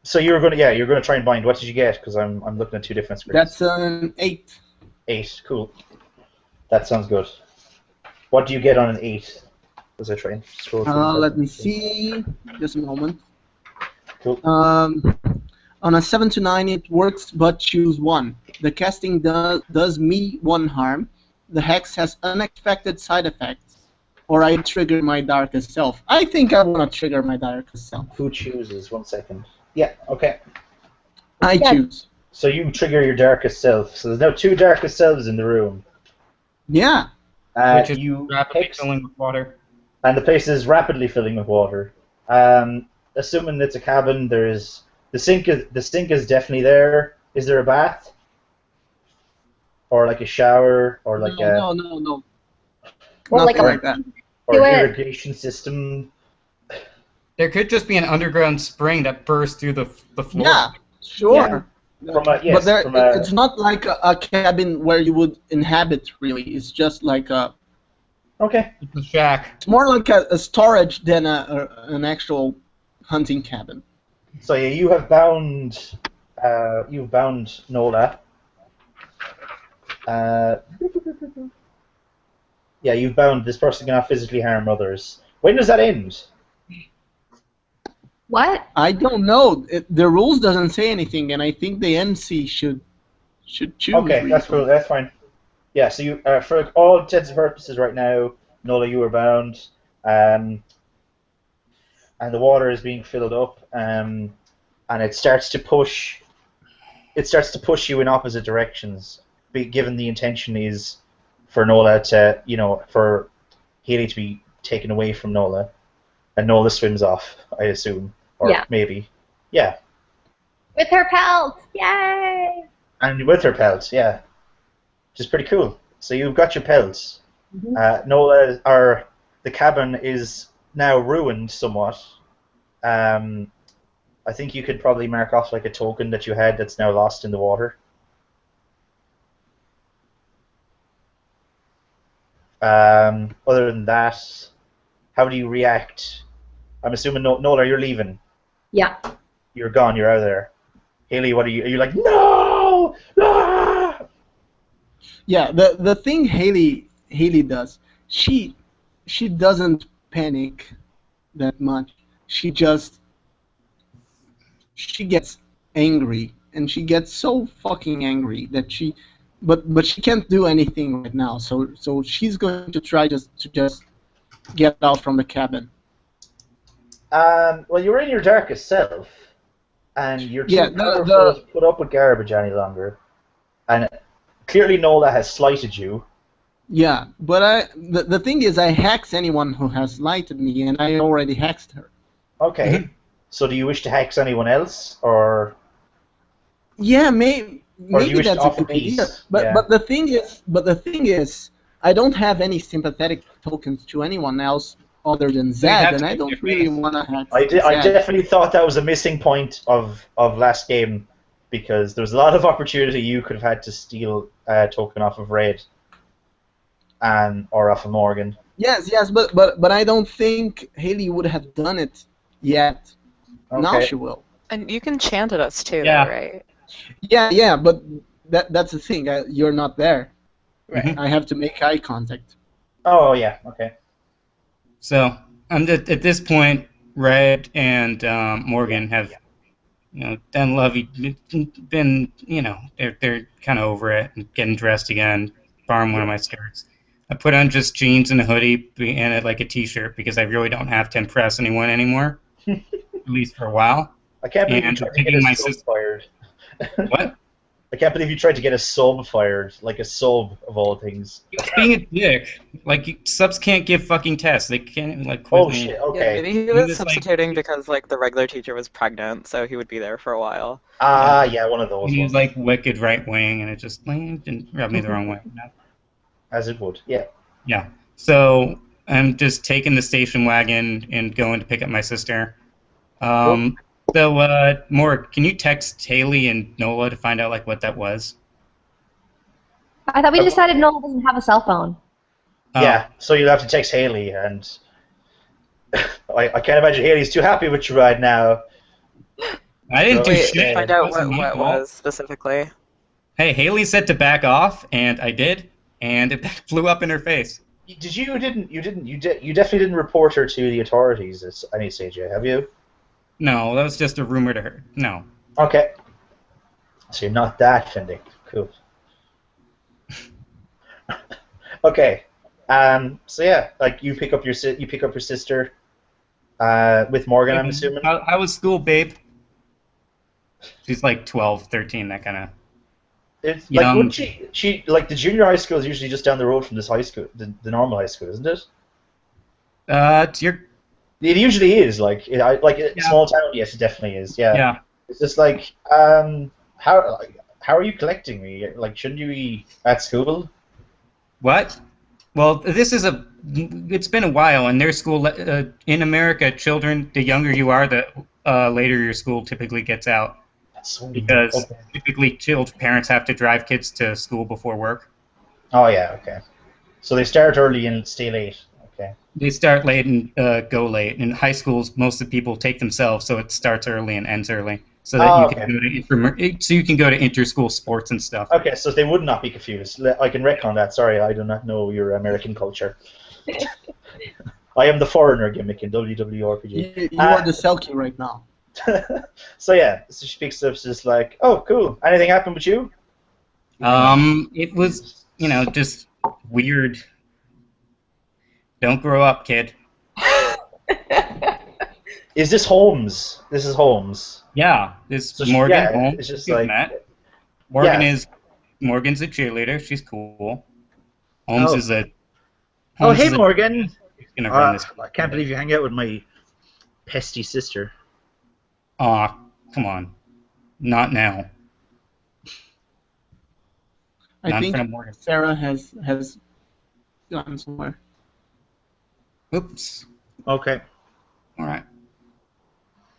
So you're gonna try and bind. What did you get? Because I'm looking at two different screens. That's an 8. 8, cool. That sounds good. What do you get on an 8? As I try and scroll through. Let me see. Just a moment. Cool. On a 7 to 9, it works, but choose 1. The casting does me 1 harm. The hex has unexpected side effects, or I trigger my darkest self. I think I want to trigger my darkest self. Who chooses? 1 second. Yeah. Okay. I choose. So you trigger your darkest self. So there's now 2 darkest selves in the room. Yeah. Which is rapidly filling with water. And the place is rapidly filling with water. Assuming it's a cabin, the sink is definitely there. Is there a bath? Or like a shower? Or like no. Well, nothing like that. Or an irrigation system? There could just be an underground spring that bursts through the floor. Yeah, sure. Yeah. It's not like a cabin where you would inhabit, really. It's just like a... Okay. It's a shack. It's more like a storage than an actual hunting cabin. So yeah, you've bound Nola. Yeah, you've bound this person cannot physically harm others. When does that end? What? I don't know. The rules doesn't say anything, and I think the MC should choose. Okay, that's cool. That's fine. Yeah, so you, for all intents and purposes, right now, Nola, you are bound, and the water is being filled up, and it starts to push. It starts to push you in opposite directions. Given the intention is for Nola to, for Haley to be taken away from Nola, and Nola swims off, I assume, or maybe, yeah. With her pelt, yay! And with her pelts, yeah, which is pretty cool. So you've got your pelts. Mm-hmm. Nola, or the cabin is now ruined somewhat. I think you could probably mark off like a token that you had that's now lost in the water. Other than that, how do you react? I'm assuming Nola, you're leaving. Yeah. You're gone. You're out of there. Haley, what are you? Are you like no? Ah! Yeah. The thing Haley does, she doesn't panic that much. She gets angry, and she gets so fucking angry that but she can't do anything right now. So she's going to try to just get out from the cabin. Well, you're in your darkest self, and you're too powerful to put up with garbage any longer. And clearly Nola has slighted you. Yeah, but the thing is, I hex anyone who has slighted me, and I already hexed her. Okay. So do you wish to hex anyone else, or? Yeah, Or do you maybe wish to that's a offer good idea. peace? But Yeah. but the thing is, I don't have any sympathetic tokens to anyone else other than So you'd Zed, have and to I go to don't your really face. want to hex I Zed. definitely thought that was a missing point of last game, because there was a lot of opportunity you could have had to steal a token off of Red or off of Morgan. Yes, but I don't think Haley would have done it yet. Now Okay. she will. And you can chant at us too, Yeah. though, right? Yeah, but that's the thing. You're not there. Right. I have to make eye contact. Oh yeah. Okay. So I'm just, at this point, Red and Morgan have, done been, they're kind of over it and getting dressed again, borrowing one of my skirts. I put on just jeans and a hoodie and like a t-shirt because I really don't have to impress anyone anymore, at least for a while. I can't believe you And I'm tried to get taking a my sub sister. fired. What? I can't believe you tried to get a sub fired, like a sub of all things. He was being a dick. Like, subs can't give fucking tests. They can't even, like, quiz Oh me. shit. Yeah, Okay. maybe he He was was like- substituting because like the regular teacher was pregnant, so he would be there for a while. Yeah, one of those He ones. was like wicked right wing, and it just didn't rub me the wrong way. As it would. Yeah. Yeah. So I'm just taking the station wagon and going to pick up my sister. So, Morg, can you text Haley and Nola to find out like what that was? I thought we decided Nola doesn't have a cell phone. Yeah. So you'll have to text Haley, and I can't imagine Haley's too happy with you right now. I didn't do Wait, shit. find It out wasn't my what it fault. was specifically. Hey, Haley said to back off, and I did, and it flew up in her face. You definitely didn't report her to the authorities at any stage yet, have you? No, that was just a rumor to her. No. Okay. So you're not that vindictive. Cool. Okay. So yeah, like you pick up your sister with Morgan, I'm assuming. How was school, babe? She's like 12, 13, that kind of. It's like wouldn't she like the junior high school is usually just down the road from this high school, the normal high school, isn't it? It usually is like a small town. Yes, it definitely is. Yeah. Yeah. It's just like how are you collecting me? Like, shouldn't you be at school? What? Well, it's been a while, and their school in America, children, the younger you are, the later your school typically gets out. Because typically parents have to drive kids to school before work. Oh yeah, okay. So they start early and stay late. Okay. They start late and go late. In high schools, most of the people take themselves, so it starts early and ends early, so that you can go to inter-school sports and stuff. Okay, so they would not be confused. I can recon that. Sorry, I do not know your American culture. I am the foreigner gimmick in WWRPG. You are the Selkie right now. So yeah, so she picks up, just like, oh, cool. Anything happened with you? It was, just weird. Don't grow up, kid. Is this Holmes? This is Holmes. Yeah, this So Morgan. Holmes, it's just you've like met. Morgan's a cheerleader. She's cool. Holmes is a. Oh, hey, Morgan. Gonna run this. I can't believe you hang out with my pesty sister. Aw, come on. Not now. I think Sarah has gone somewhere. Oops. Okay. All right.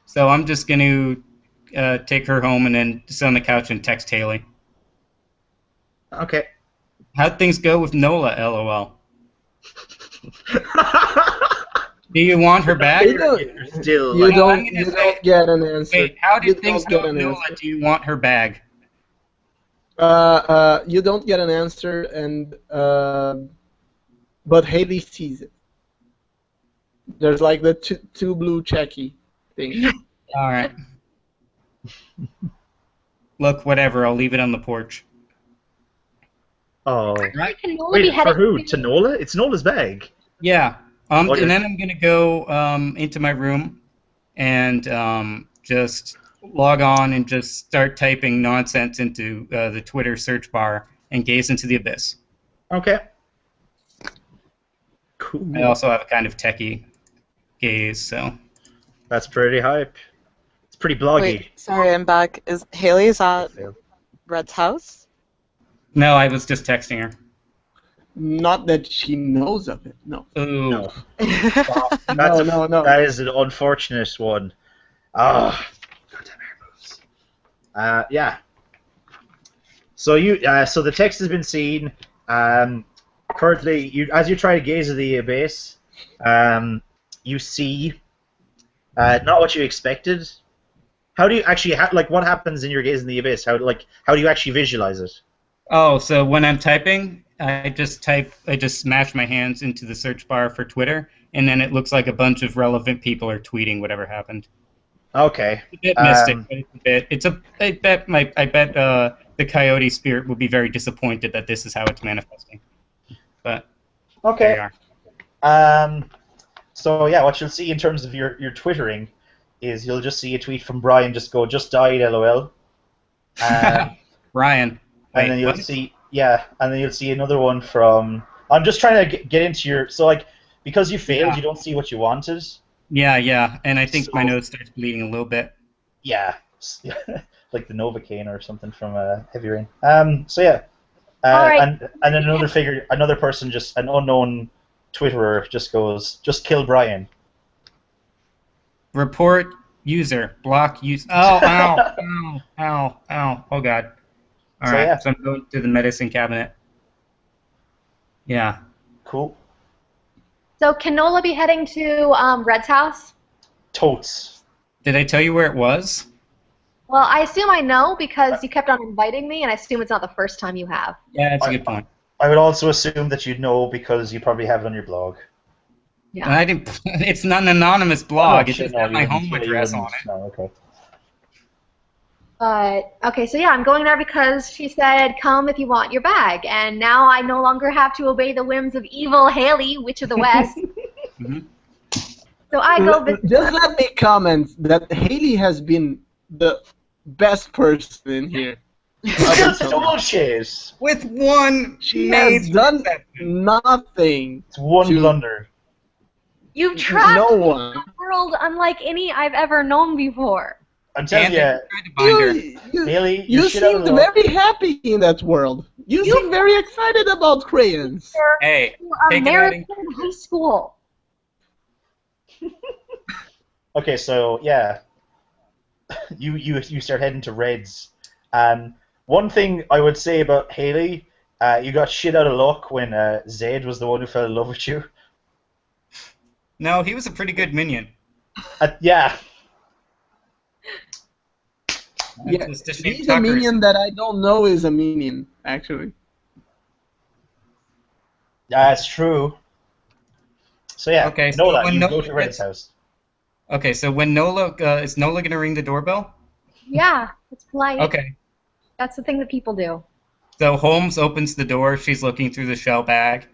So I'm just going to take her home and then sit on the couch and text Haley. Okay. How'd things go with Nola, LOL? Do you want her back? You don't get an answer. Wait, how did things go with Nola? Do you want her bag? You don't get an answer, and but Haley sees it. There's like the two blue checky thing. All right. Look, whatever. I'll leave it on the porch. Oh. Right. Wait, for who? To Nola? It's Nola's bag. Yeah. And then I'm gonna go into my room and just log on and just start typing nonsense into the Twitter search bar and gaze into the abyss. Okay. Cool. I also have a kind of techie gaze, so. That's pretty hype. It's pretty bloggy. Wait, sorry, I'm back. Is Haley's at Red's house? No, I was just texting her. Not that she knows of it. No. Ooh. No. No. That is an unfortunate one. Ah, goddamn hair moves. Yeah. So so the text has been seen. Currently, as you try to gaze at the abyss, you see not what you expected. How do you actually what happens in your gaze in the abyss? How do you actually visualize it? Oh, so when I'm typing, I just smash my hands into the search bar for Twitter, and then it looks like a bunch of relevant people are tweeting whatever happened. Okay. It's a bit mystic, but it's a bit. I bet the coyote spirit will be very disappointed that this is how it's manifesting. But okay. There you are. So yeah, what you'll see in terms of your twittering is you'll just see a tweet from Brian just died LOL. Brian. Wait, and then you'll see another one from. I'm just trying to get into your because you failed, you don't see what you wanted. Yeah, and I think my nose starts bleeding a little bit. Yeah, like the Novocaine or something from Heavy Rain. So yeah, right. and then another person, just an unknown Twitterer, just goes, just kill Brian. Report user, block user. Oh, ow. Oh god. All right, so I'm going to the medicine cabinet. Yeah. Cool. So can Nola be heading to Red's house? Totes. Did I tell you where it was? Well, I assume I know because you kept on inviting me, and I assume it's not the first time you have. Yeah, that's a good point. I would also assume that you'd know because you probably have it on your blog. Yeah. I didn't. It's not an anonymous blog. It just has my home address on it. No, okay. Okay, so yeah, I'm going there because she said, come if you want your bag. And now I no longer have to obey the whims of evil Haley, Witch of the West. So I go visit. Just let me comment that Haley has been the best person in here. Bullshit. With one. She has done nothing. It's one blunder. You've trapped no me one. in a world unlike any I've ever known before. I'm telling you, Haley, you seemed very happy in that world. You seem very excited about crayons. Hey, American high school. Okay, so yeah, you start heading to Reds. One thing I would say about Haley, you got shit out of luck when Zed was the one who fell in love with you. No, he was a pretty good minion. Yeah. Yeah, he's a minion that I don't know is a minion, actually. Yeah, that's true. So yeah, okay, so Nola, you go to Red's house. Okay, so when Nola, is Nola going to ring the doorbell? Yeah, it's polite. Okay. That's the thing that people do. So Holmes opens the door. She's looking through the shell bag.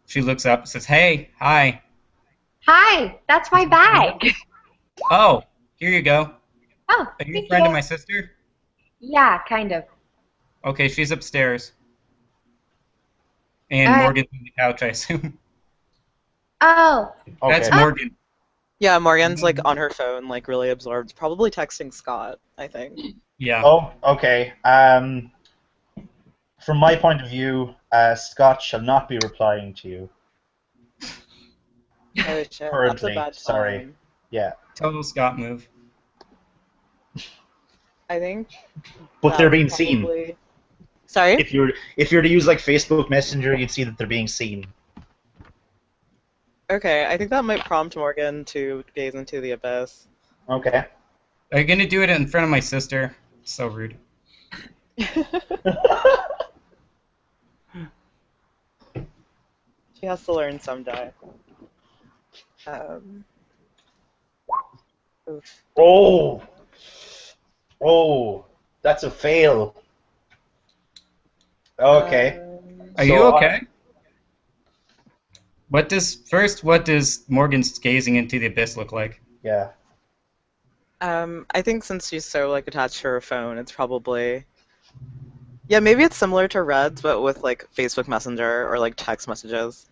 She looks up and says, hey, hi. Hi, that's my bag. Oh, here you go. Oh, are you a friend of my sister? Yeah, kind of. Okay, she's upstairs. And Morgan's on the couch, I assume. Oh. Okay. That's Morgan. Yeah, Morgan's like on her phone, like really absorbed, probably texting Scott, I think. Yeah. Oh, okay. From my point of view, Scott shall not be replying to you. Oh shit, Currently, that's a bad time. sorry. Yeah. Total Scott move. I think. But they're being seen. Sorry? If you're to use like Facebook Messenger, you'd see that they're being seen. Okay, I think that might prompt Morgan to gaze into the abyss. Okay. Are you gonna do it in front of my sister? So rude. She has to learn someday. Oof. Oh, that's a fail. Okay. Are you okay? What does Morgan's gazing into the abyss look like? Yeah. I think since she's so like attached to her phone, it's probably Yeah, maybe it's similar to Reds, but with like Facebook Messenger or like text messages.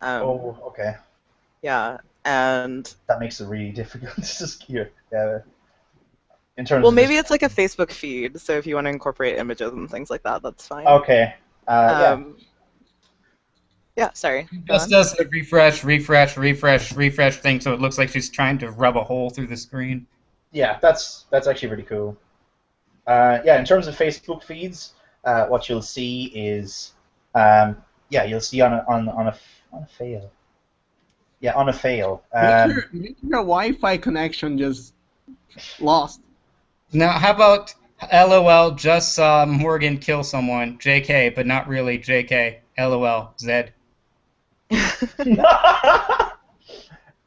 Oh, okay. Yeah, and that makes it really difficult to just hear. Yeah. In terms well, of maybe just. it's like a Facebook feed, so if you want to incorporate images and things like that, that's fine. Okay. Yeah. Yeah, sorry. Go Just on. does the refresh thing, so it looks like she's trying to rub a hole through the screen. Yeah, that's actually pretty cool. Yeah, in terms of Facebook feeds, what you'll see is, you'll see on a fail. Yeah, on a fail. Make your Wi-Fi connection just lost. Now, how about LOL just saw Morgan kill someone, JK, but not really JK, LOL, Zed.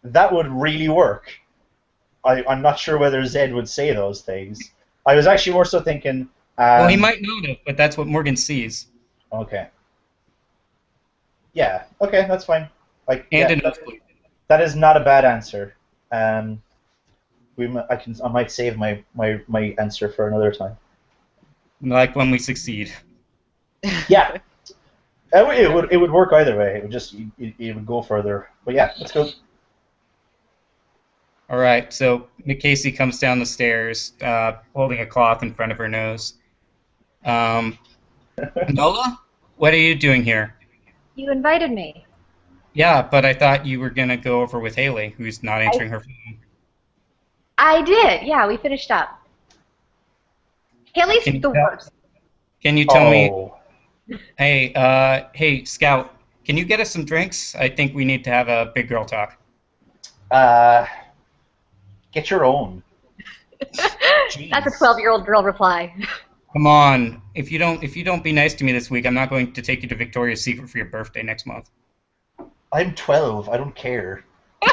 That would really work. I'm not sure whether Zed would say those things. I was actually more so thinking. Well, he might not have, but that's what Morgan sees. Okay. Yeah. Okay, that's fine. Like, And yeah, a nosebleed. that is not a bad answer. I might save my answer for another time. Like when we succeed. Yeah. It would work either way. It would just it would go further. But yeah, let's go. All right, so McCasey comes down the stairs, holding a cloth in front of her nose. Nola, what are you doing here? You invited me. Yeah, but I thought you were gonna go over with Haley, who's not answering her phone. I did. Yeah, we finished up. Haley's the worst. Can you tell me? Hey, Scout, can you get us some drinks? I think we need to have a big girl talk. Get your own. That's a 12-year-old girl reply. Come on, if you don't be nice to me this week, I'm not going to take you to Victoria's Secret for your birthday next month. I'm 12. I don't care. You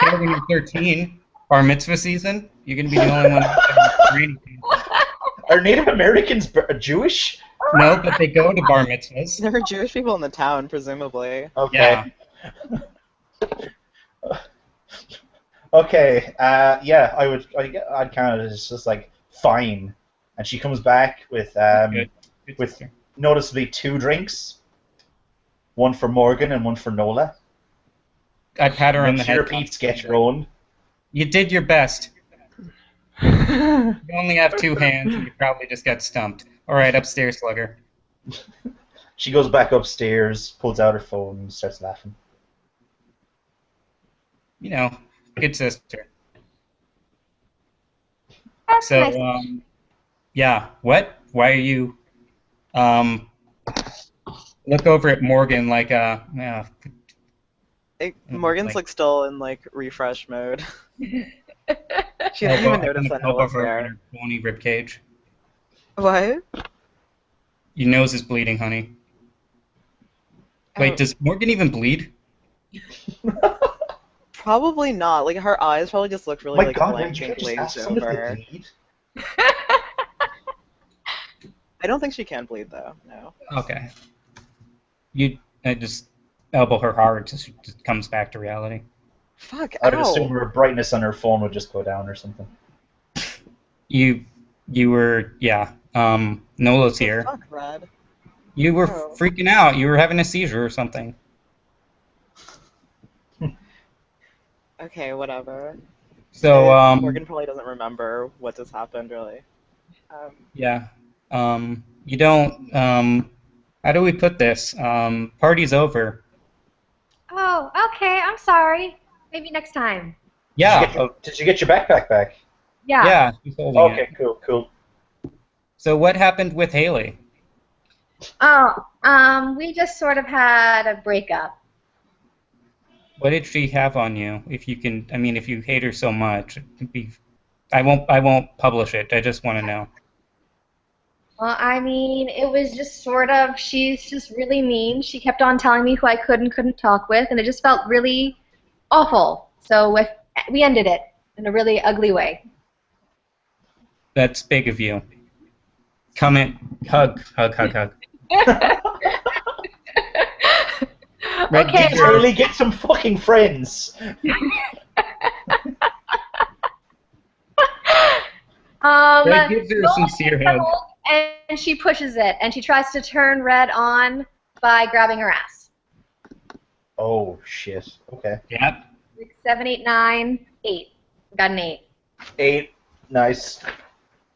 care when you're 13. Bar mitzvah season, you're gonna be the only one. Are Native Americans Jewish? No, but they go to bar mitzvahs. There are Jewish people in the town, presumably. Okay. Yeah. Okay. Yeah, I'd count it as just like fine, and she comes back with with noticeably 2 drinks, one for Morgan and one for Nola. I pat her on the head. She repeats, "Get your own." You did your best. You only have 2 hands, and you probably just got stumped. All right, upstairs, Slugger. She goes back upstairs, pulls out her phone, and starts laughing. You know, good sister. That's So, nice. yeah. What? Why are you? Look over at Morgan like yeah. Morgan's like still in like refresh mode. She doesn't even notice that Nola's there. Her bony ribcage. What? Your nose is bleeding, honey. Wait, does Morgan even bleed? Probably not. Like her eyes probably just look really like blank and glazed over. I don't think she can bleed though. No. Okay. I just elbow her hard so she just comes back to reality. Fuck. I'd assume her brightness on her phone would just go down or something. You were Nola's here. Fuck, Red. You were freaking out. You were having a seizure or something. Okay, whatever. So Morgan probably doesn't remember what just happened really. Yeah. You don't how do we put this? Party's over. Oh, okay. I'm sorry. Maybe next time. Yeah. Did you get your backpack back? Yeah. Yeah, she's holding it. Okay, cool. So what happened with Haley? Oh, we just sort of had a breakup. What did she have on you? If you can, I mean, if you hate her so much, I won't publish it. I just want to know. Well, I mean, it was just sort of, she's just really mean. She kept on telling me who I couldn't talk with, and it just felt really awful. So we ended it in a really ugly way. That's big of you. Come in, hug. Okay. Really get some fucking friends. Red gives her a sincere hug. And And she pushes it, and she tries to turn Red on by grabbing her ass. Oh, shit. Okay. Yep. 6, 7, 8, 9, 8. Got an 8. 8. Nice.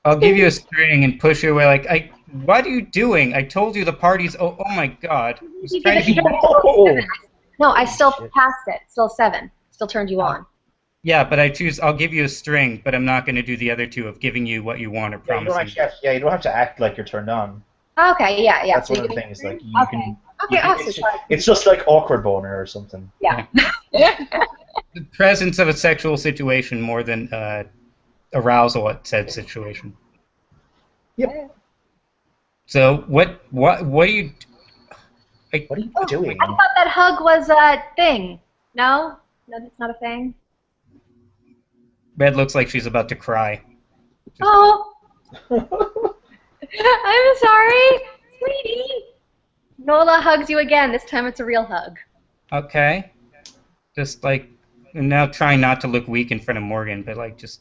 I'll give you a string and push you away. Like, what are you doing? I told you the party's. Oh my God. You give it, no, I still passed it. Still 7. Still turned you on. Yeah, but I'll give you a string, but I'm not going to do the other two of giving you what you want or promising. You don't have to act like you're turned on. Okay, yeah. That's so one of the things. Like it's just like awkward boner or something. Yeah. The presence of a sexual situation more than arousal at said situation. Yep. So what are you? What are you doing? I thought that hug was a thing. No, that's not a thing. Red looks like she's about to cry. Oh. I'm sorry, sweetie. Nola hugs you again. This time it's a real hug. Okay. Just like, and now trying not to look weak in front of Morgan, but like just.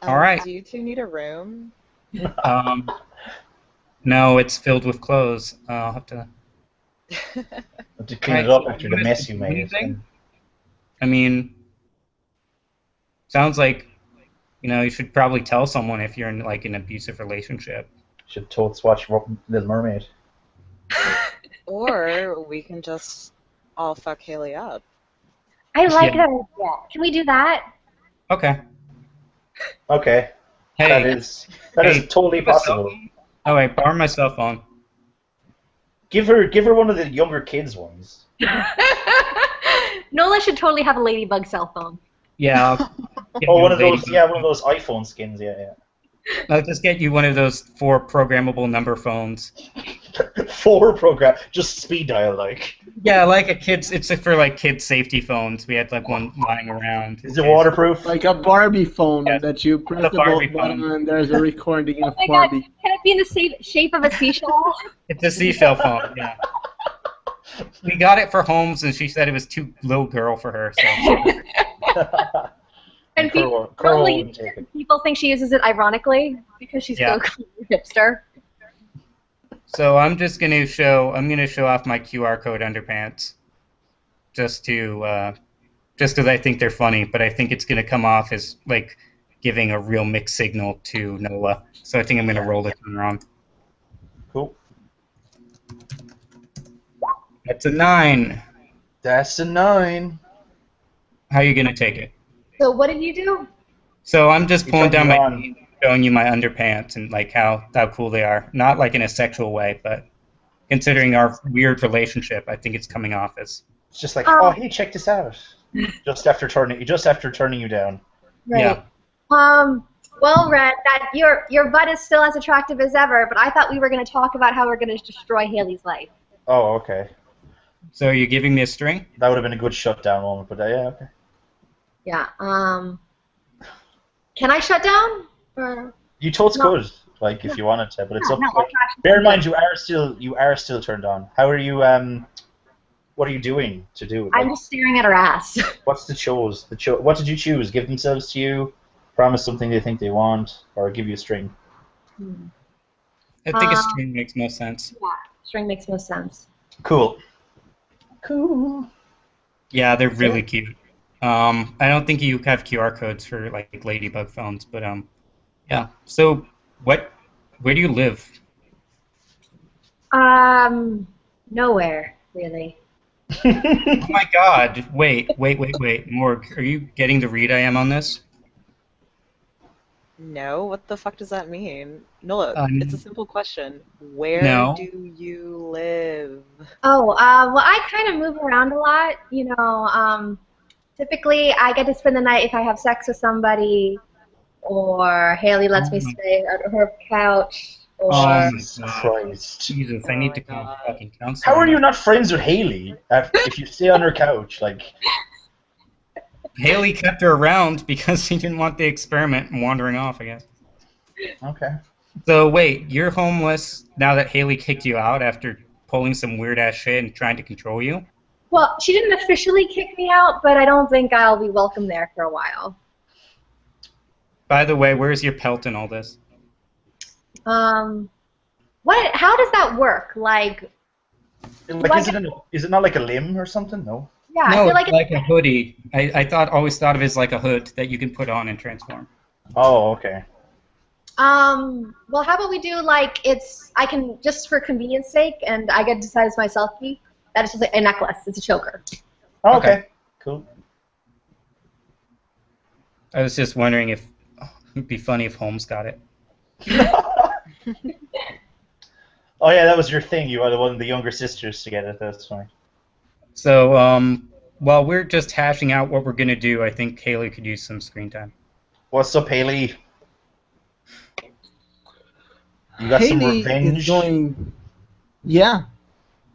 All right. Do you two need a room? No, it's filled with clothes. I'll have to. To clean it up after the mess you made. I mean, sounds like, you should probably tell someone if you're in like an abusive relationship. Should totes watch Little Mermaid. Or we can just all fuck Haley up. I like that idea. Can we do that? Okay. Okay. Hey, that is totally possible. Oh wait, borrow my cell phone. Give her one of the younger kids ones. Nola should totally have a ladybug cell phone. Yeah. One of those iPhone skins. Yeah. I'll just get you one of those 4 programmable number phones. 4 program, just speed dial like. Yeah, like it's for like kids safety phones. We had like one lying around. Is it waterproof? Like a Barbie phone that you press the button and there's a recording of Barbie. God. Can it be in the shape of a seashell? It's a seashell phone. Yeah. We got it for Holmes, and she said it was too little girl for her. So. And people think she uses it ironically because she's so cool hipster. So I'm gonna show off my QR code underpants, just because I think they're funny, but I think it's gonna come off as like giving a real mixed signal to Nola. So I think I'm gonna roll the timer on. Cool. That's a 9. That's a 9. How are you gonna take it? So what did you do? So I'm just pulling down my pants, showing you my underpants and like how cool they are. Not like in a sexual way, but considering our weird relationship, I think it's coming off as. It's just like, oh, hey, check this out. just after turning you down. Right. Yeah. Well, Red, that your butt is still as attractive as ever, but I thought we were going to talk about how we're going to destroy Haley's life. Oh, okay. So are you giving me a string? That would have been a good shutdown moment, but yeah, okay. Yeah. Can I shut down? Or you totes could, like if you wanted to, but it's up. Like, bear in mind, you are still turned on. How are you? What are you doing to do? Like, I'm just staring at her ass. What's the chose? What did you choose? Give themselves to you, promise something they think they want, or give you a string? I think a string makes most sense. Yeah, string makes most sense. Cool. Yeah, they're really cute. I don't think you have QR codes for like ladybug phones, but yeah. So where do you live? Nowhere really. Oh my God! Wait, Morg, are you getting the read I am on this? No, what the fuck does that mean? Nola, it's a simple question. Where do you live? Oh, well, I kind of move around a lot. Typically, I get to spend the night if I have sex with somebody, or Haley lets me stay at her couch. Or... Jesus Christ. Jesus, I need to call a fucking counselor. How are you not friends with Haley if you stay on her couch? Like, Haley kept her around because he didn't want the experiment and wandering off, I guess. Okay. So wait, you're homeless now that Haley kicked you out after pulling some weird-ass shit and trying to control you? Well, she didn't officially kick me out, but I don't think I'll be welcome there for a while. By the way, where's your pelt in all this? What? How does that work? Like is it not like a limb or something? No. Yeah, No, I feel it's like a hoodie. I always thought of it as like a hood that you can put on and transform. Oh, okay. Well, how about we do like I can just for convenience sake, and I get to decide as my selfie that it's just like a necklace. It's a choker. Oh, okay. Cool. I was just wondering if it'd be funny if Holmes got it. Oh yeah, that was your thing. You wanted one of the younger sisters to get it. That's fine. So, while we're just hashing out what we're gonna do, I think Haley could use some screen time. What's up, Haley? You got some Haley revenge? is going. Yeah.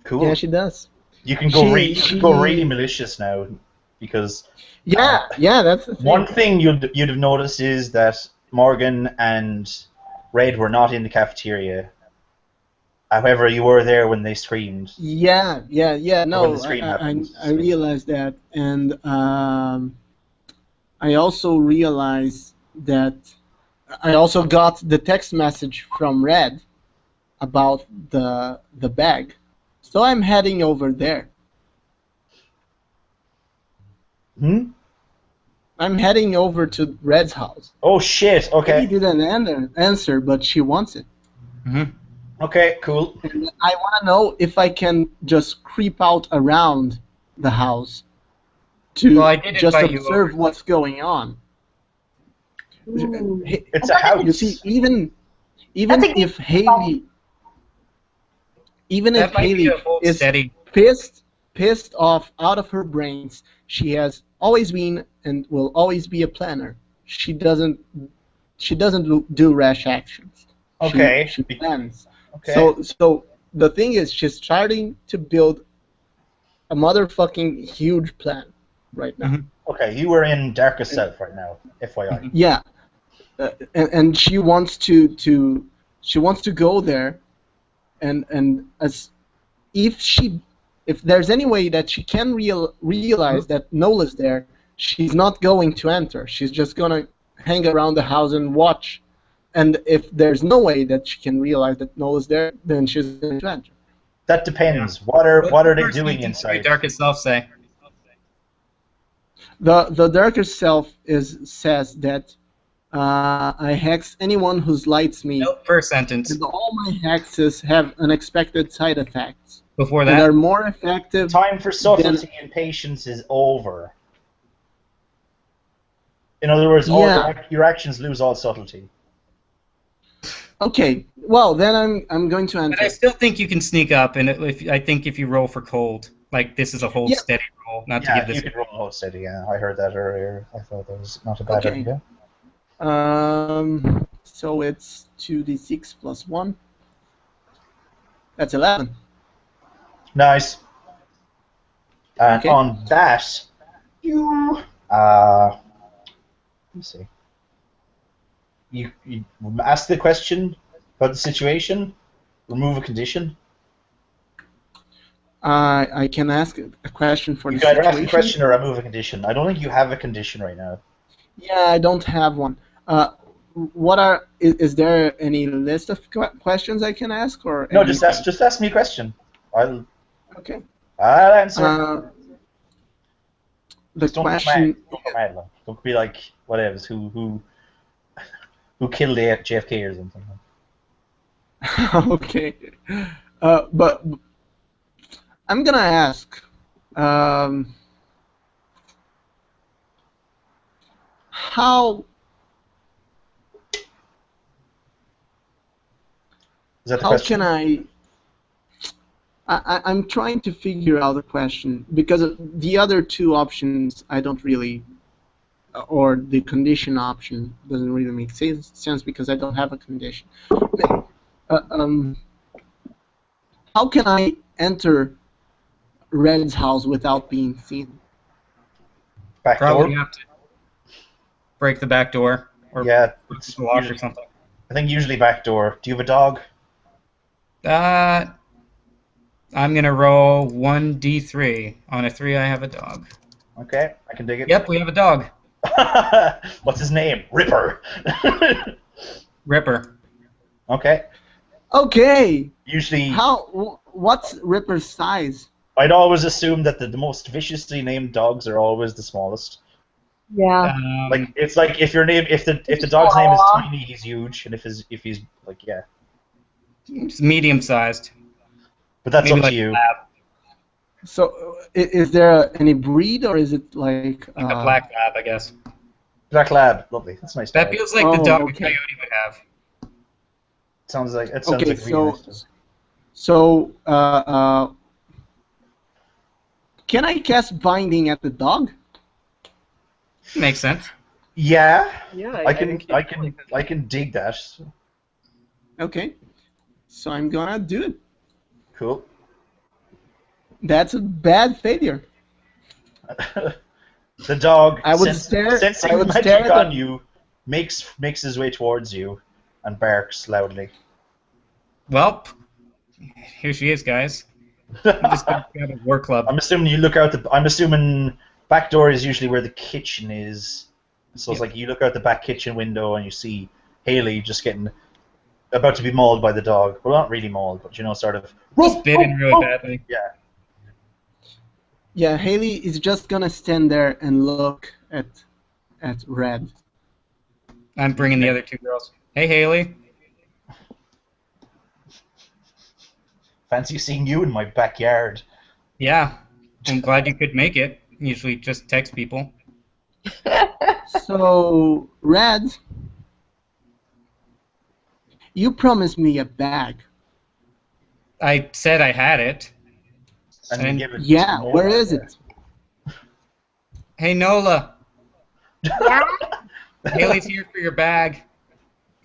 Cool. Yeah, she does. You can go really malicious now, because yeah, that's the thing. One thing you'd have noticed is that Morgan and Red were not in the cafeteria. However, you were there when they screamed. Yeah. No, I realized that, and I also realized that I also got the text message from Red about the bag, so I'm heading over there. I'm heading over to Red's house. Oh shit! Okay. He didn't answer, but she wants it. Okay, cool. And I want to know if I can just creep out around the house to just observe what's going on. Ooh. It's a house. You see, even if Haley is pissed off out of her brains, she has always been and will always be a planner. She doesn't do rash actions. Okay. She plans. Okay. So the thing is, she's starting to build a motherfucking huge plan right now. Okay, you were in Darkest South right now, FYI. Yeah, and she wants to go there, and as if there's any way that she can realize that Nola's there, she's not going to enter. She's just gonna hang around the house and watch. And if there's no way that she can realize that Nola's there, then she's going to enter. That depends. What are they doing inside? What does Darkest Self say? The Darkest Self says that I hex anyone who lights me. Nope, first sentence. And all my hexes have unexpected side effects. Before that? And are more effective. Time for subtlety and patience is over. In other words, your actions lose all subtlety. Okay, well then I'm going to enter. But I still think you can sneak up, and I think if you roll for cold, like this is a hold steady roll, not to give this. You can roll a hold steady. Yeah, I heard that earlier. I thought that was not a bad idea. So it's 2d6 plus 1. That's 11. Nice. And on that, you let me see. You ask the question about the situation, remove a condition. I can ask a question for the situation. You can either ask situation. a question or remove a condition. I don't think you have a condition right now. Yeah, I don't have one. Is there any list of questions I can ask, or no? Just ask me a question. I'll answer. The question. Don't be like whatever. Who killed JFK or something? Okay, but I'm gonna ask. How is that the question? Can I'm trying to figure out a question because the other two options I don't really, or the condition option doesn't really make sense because I don't have a condition. How can I enter Red's house without being seen? Back Probably door? have to break the back door or lock or something. I think usually back door. Do you have a dog? I'm gonna roll 1d3. On a 3, I have a dog. Okay, I can dig it. Yep, we have a dog. What's his name? Ripper. Ripper. Okay. Okay. Usually, what's Ripper's size? I'd always assume that the most viciously named dogs are always the smallest. Yeah. Like it's like if the dog's name is tiny, he's huge, and if he's like It's medium-sized. But that's Maybe up like to you. lab. So, is there any breed, or is it like Like a black lab, I guess. Black lab, lovely. That's a nice. That dog. feels like the dog a okay. coyote would have. Sounds like it. Okay, Really nice. so can I cast binding at the dog? Makes sense. Yeah. Yeah, I think I can dig that. Okay, so I'm gonna do it. Cool. That's a bad failure. The dog, sensing the magic on you, makes his way towards you, and barks loudly. Well, here she is, guys. I'm just gonna grab a war club. I'm assuming you look out I'm assuming back door is usually where the kitchen is. So it's like you look out the back kitchen window and you see Haley just getting about to be mauled by the dog. Well, not really mauled, but sort of. Just bitten really badly. Yeah. Yeah, Haley is just gonna stand there and look at Red. I'm bringing the other two girls. Hey, Haley. Fancy seeing you in my backyard. Yeah, I'm glad you could make it. Usually just text people. So, Red, you promised me a bag. I said I had it. And give it yeah, where is it? Hey, Nola. Yeah? Haley's here for your bag.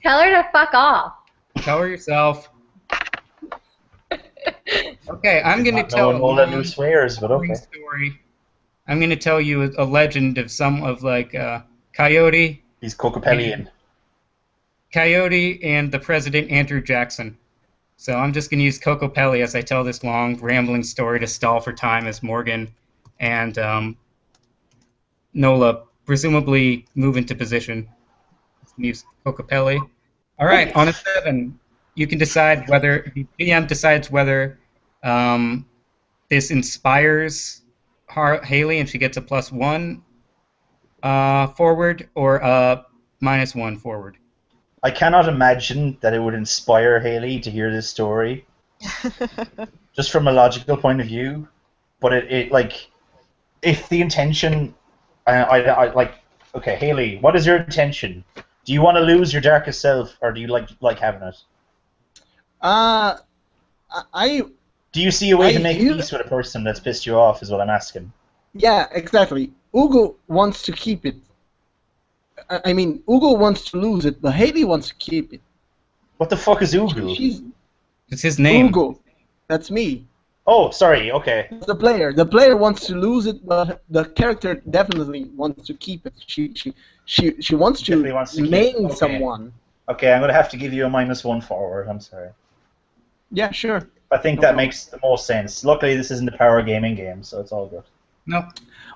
Tell her to fuck off. Tell her yourself. Okay, I'm going to tell a Nola who swears, but okay. story. I'm going to tell you a legend of like Coyote. He's Cocopellian. Coyote and the President Andrew Jackson. So I'm just going to use Cocopelli as I tell this long, rambling story to stall for time as Morgan and Nola presumably move into position. Use Cocopelli. All right, on a 7, you can decide whether the PM decides whether this inspires Haley and she gets a +1 forward or a -1 forward. I cannot imagine that it would inspire Haley to hear this story, just from a logical point of view. But it like, if the intention, I like, okay, Haley, what is your intention? Do you want to lose your darkest self, or do you like having it? Do you see a way to make peace with a person that's pissed you off? Is what I'm asking. Yeah, exactly. Ugo wants to keep it. I mean, Ugo wants to lose it, but Haley wants to keep it. What the fuck is Ugo? It's his name. Ugo. That's me. Oh, sorry. Okay. The player. The player wants to lose it, but the character definitely wants to keep it. She wants to maim someone. Okay, I'm gonna have to give you a -1 forward. I'm sorry. Yeah, sure. I think that makes the most sense. Luckily, this isn't a power gaming game, so it's all good. No.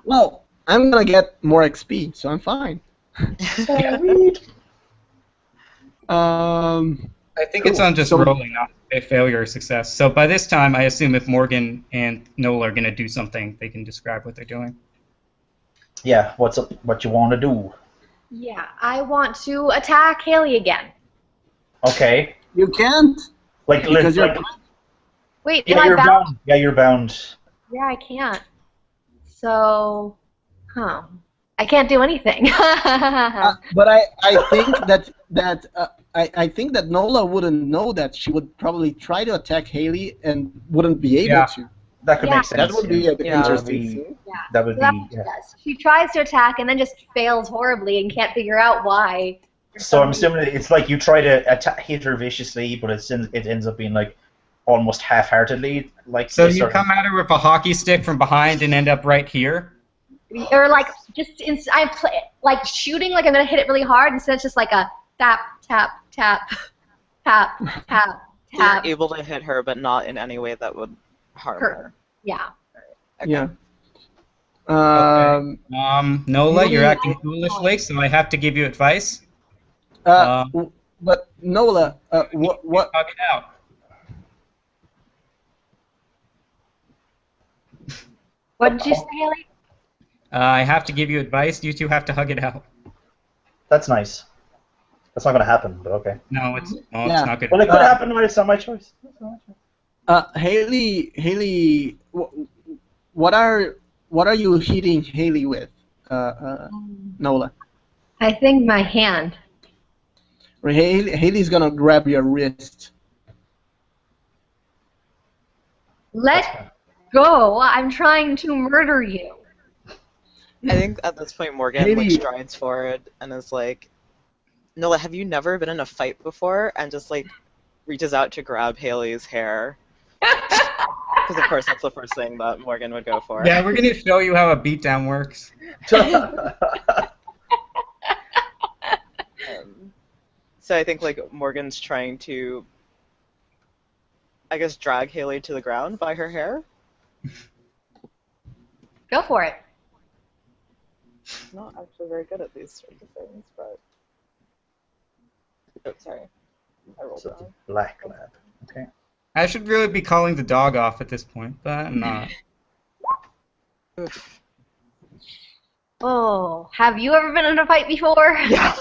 Well, I'm gonna get more XP, so I'm fine. I think it's on just rolling, not a failure or success. So by this time, I assume if Morgan and Nola are going to do something, they can describe what they're doing. Yeah, what's up? What you want to do? Yeah, I want to attack Haley again. Okay. You can't. Wait, am I you're bound? Yeah, you're bound. Yeah, I can't. So, I can't do anything. But I think I think that Nola wouldn't know that. She would probably try to attack Haley and wouldn't be able to. That could make sense. That would be interesting. That would be. She tries to attack and then just fails horribly and can't figure out why. So I'm assuming it's like you try to hit her viciously, but it ends up being like almost half-heartedly. Like so you come at her with a hockey stick from behind and end up right here. Or like like shooting like I'm gonna hit it really hard, instead it's just like a tap tap tap tap tap tap. You're able to hit her, but not in any way that would harm her. Yeah. Okay. Yeah. Nola, you're acting foolishly, so I have to give you advice. But Nola, what? Hug it out. What did you say, Haley? I have to give you advice. You two have to hug it out. That's nice. That's not going to happen, but okay. No, it's Yeah. not good. Well, it could happen, but it's not my choice. Haley, what are you hitting Haley with, Nola? I think my hand. Haley's gonna grab your wrist. Let go! I'm trying to murder you. I think at this point Morgan Haley. like strides forward and is like, Nola, have you never been in a fight before? And just like reaches out to grab Haley's hair. Because of course that's the first thing that Morgan would go for. Yeah, we're gonna show you how a beatdown works. So I think like Morgan's trying to, I guess, drag Haley to the ground by her hair. Go for it. Not actually very good at these sorts of things, but oh, sorry, I rolled So it's a wrong. black lab. Okay. I should really be calling the dog off at this point, but I'm not. Oof. Oh, have you ever been in a fight before? Yeah.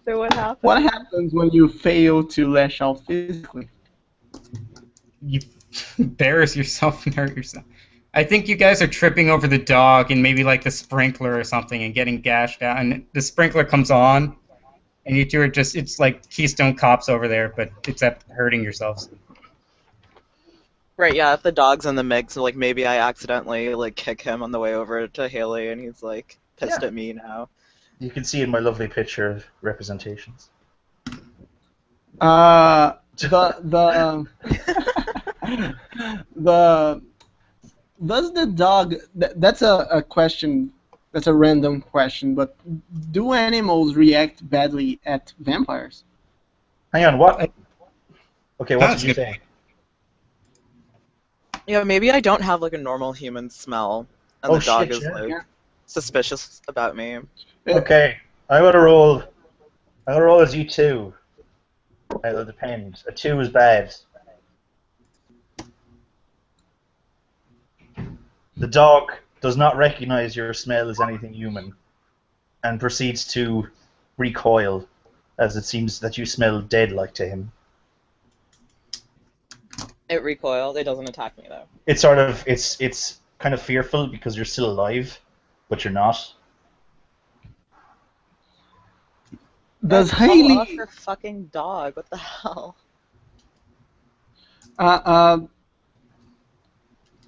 So what happened? What happens when you fail to lash out physically? You embarrass yourself and hurt yourself. I think you guys are tripping over the dog and maybe like the sprinkler or something and getting gashed out. And the sprinkler comes on, and you two are just—it's like Keystone Cops over there, but except hurting yourselves. Right, yeah, if the dog's in the mix, like maybe I accidentally like kick him on the way over to Haley and he's like pissed at me now. You can see in my lovely picture of representations. The does the dog? That's a question. That's a random question. But do animals react badly at vampires? Hang on, what? Okay, what That's did you good. say? Yeah, maybe I don't have like a normal human smell, and Oh, the dog shit, is yeah. like suspicious about me. Okay, I gotta roll. I gotta roll as U2. It depends. A 2 is bad. The dog does not recognize your smell as anything human, and proceeds to recoil, as it seems that you smell dead-like to him. It recoiled. It doesn't attack me though. It's sort of it's kind of fearful because you're still alive, but you're not. Does Call Haley? off your fucking dog. What the hell?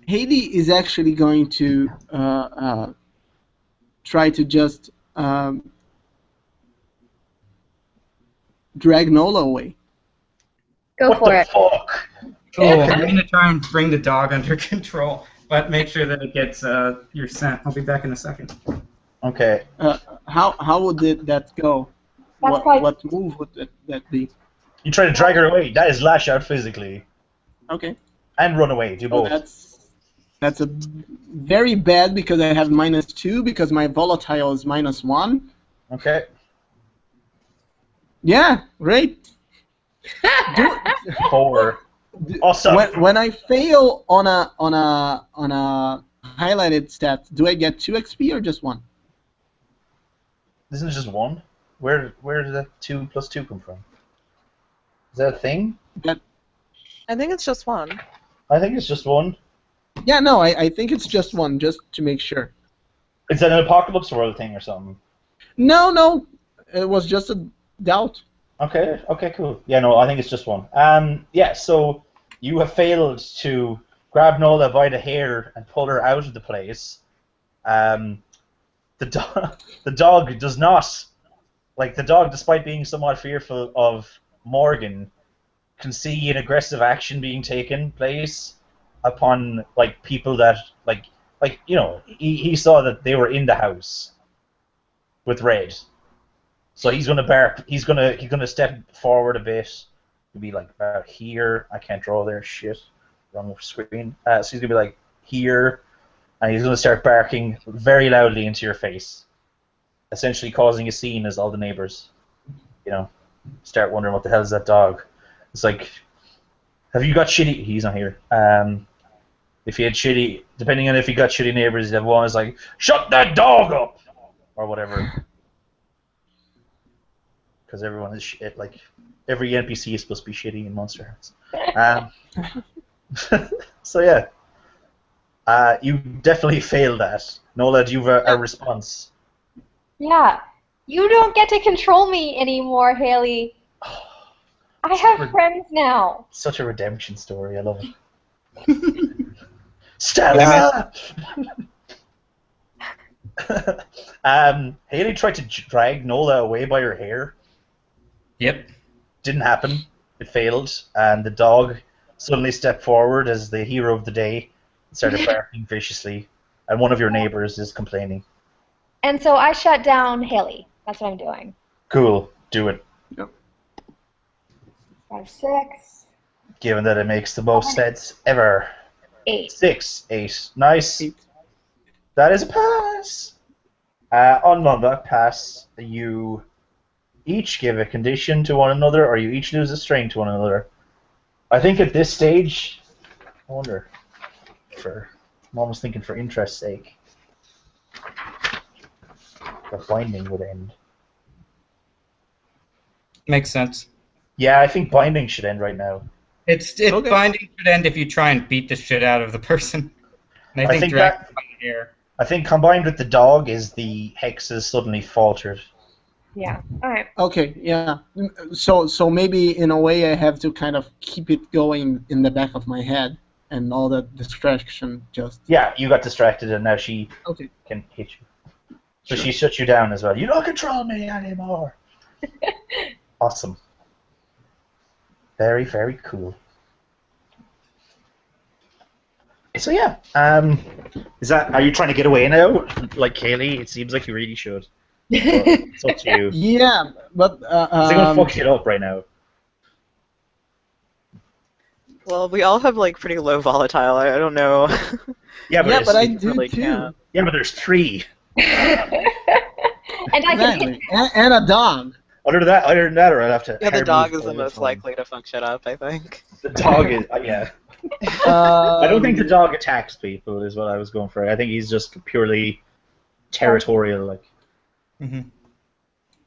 Haley is actually going to try to just drag Nola away. Go What for the it. fuck? Oh, I'm gonna try and bring the dog under control, but make sure that it gets your scent. I'll be back in a second. Okay. How would that go? That's quite- What move would that be? You try to drag her away. That is lash out physically. Okay. And run away. Do So both. that's a very bad because I have -2 because my volatile is -1. Okay. Yeah, great. 4. Awesome. When I fail on a highlighted stat, do I get 2 XP or just 1? Isn't it just 1? Where did that 2 plus 2 come from? Is that a thing? I think it's just one. I think it's just 1. Yeah, no, I think it's just 1, just to make sure. It's an apocalypse world thing or something. No, it was just a doubt. Okay, cool. Yeah, no, I think it's just 1. Yeah, so you have failed to grab Nola by the hair and pull her out of the place. The dog does not, like, the dog, despite being somewhat fearful of Morgan, can see an aggressive action being taken place upon, like, people that, like you know, he saw that they were in the house with Red. So he's gonna bark. He's gonna step forward a bit. He'll be like about here. I can't draw there. Shit, wrong screen. So he's gonna be like here, and he's going to start barking very loudly into your face, essentially causing a scene as all the neighbors, start wondering what the hell is that dog. It's like, have you got shitty? He's not here. If he had shitty, depending on if he got shitty neighbors, he'd have one is like, shut that dog up, or whatever. Because everyone is shit. Like every NPC is supposed to be shitty in Monsterhearts. So yeah, you definitely failed that. Nola, do you have a response? Yeah. You don't get to control me anymore, Haley. I have friends now. Such a redemption story. I love it. Stella! Haley tried to drag Nola away by her hair. Yep. Didn't happen. It failed. And the dog suddenly stepped forward as the hero of the day and started barking viciously. And one of your neighbors is complaining. And so I shut down Haley. That's what I'm doing. Cool. Do it. Yep. 5, 6. Given that it makes the most sense ever. 8. 6. 8. Nice. 8. That is a pass. On Mamba, pass, you each give a condition to one another, or you each lose a string to one another. I think at this stage, I wonder, I'm almost thinking for interest's sake, the binding would end. Makes sense. Yeah, I think binding should end right now. Okay. Binding should end if you try and beat the shit out of the person. And I think drag by the hair. I think combined with the dog is the hexes suddenly faltered. Yeah. All right. Okay. Yeah. So maybe in a way I have to kind of keep it going in the back of my head, and all that distraction just. Yeah, you got distracted, and now she can hit you. So she shut you down as well. You don't control me anymore. Awesome. Very, very cool. So yeah, are you trying to get away now? Like Kaylee, it seems like you really should. But it's up to you. Yeah, but They're gonna fuck shit up right now. Well, we all have like pretty low volatile. I don't know. Yeah, but I do really too. can't. Yeah, but there's 3. And I can. And a dog. Other than that, or I'd have to. Yeah, the hard dog move is the all most time. likely to fuck shit up, I think. The dog is, yeah. I don't think the dog attacks people, is what I was going for. I think he's just purely territorial, like. Mm-hmm.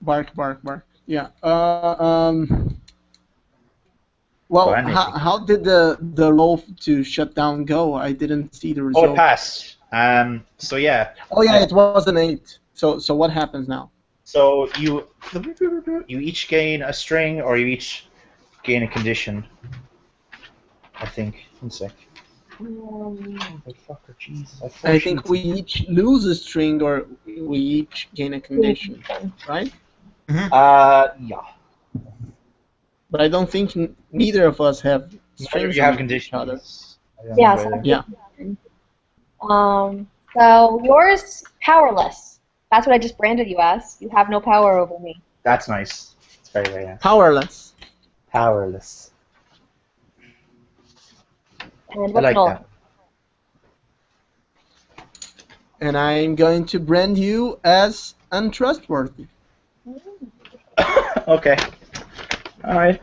Bark. Yeah. Well, how did the roll to shut down go? I didn't see the result. Oh, it passed. So yeah. Oh yeah, it was an 8. So what happens now? So you each gain a string, or you each gain a condition. I think. One sec. Motherfucker, Jesus. I think we each lose a string, or we each gain a condition, right? Mm-hmm. Yeah. But I don't think neither of us have strings. You have on conditions. Yeah. So Yeah. So yours powerless. That's what I just branded you as. You have no power over me. That's nice. It's very, very nice. Powerless. Powerless. And I like Nola? And I'm going to brand you as untrustworthy. Okay. Alright.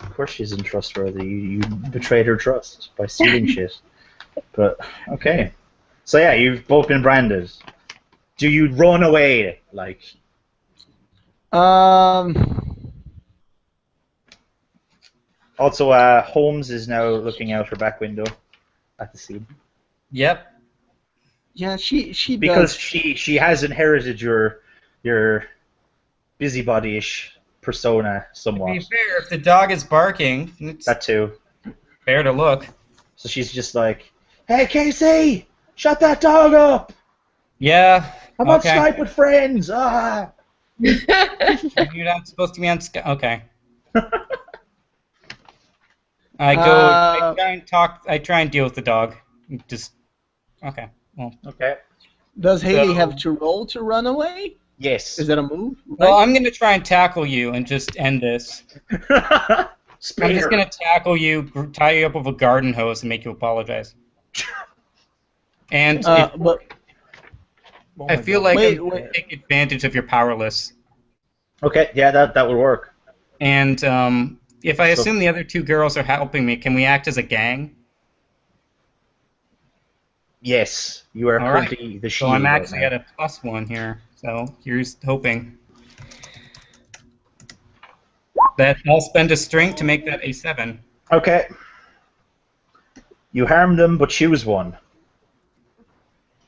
Of course she's untrustworthy. You betrayed her trust by stealing shit. But, okay. So yeah, you've both been branded. Do you run away, like... Also, Holmes is now looking out her back window at the scene. Yep. Yeah, she Because does. she has inherited your busybody-ish persona somewhat. To be fair, if the dog is barking, it's That too. fair to look. So she's just like, "Hey, Casey, shut that dog up! Yeah. How about Okay. Skype with friends? Ah!" You're not supposed to be on Skype. Okay. I try and talk. I try and deal with the dog. Just okay. Well. Okay. Does Haley So- have to roll to run away? Yes. Is that a move? Well, I'm gonna try and tackle you and just end this. I'm Spear. just gonna tackle you, tie you up with a garden hose, and make you apologize. And but I feel like I'm going to take advantage of your powerless. Okay, yeah, that would work. And if I assume the other two girls are helping me, can we act as a gang? Yes, you are currently the shield. So I'm actually at a +1 here. So here's hoping. That I'll spend a strength to make that a 7. Okay. You harm them, but choose one.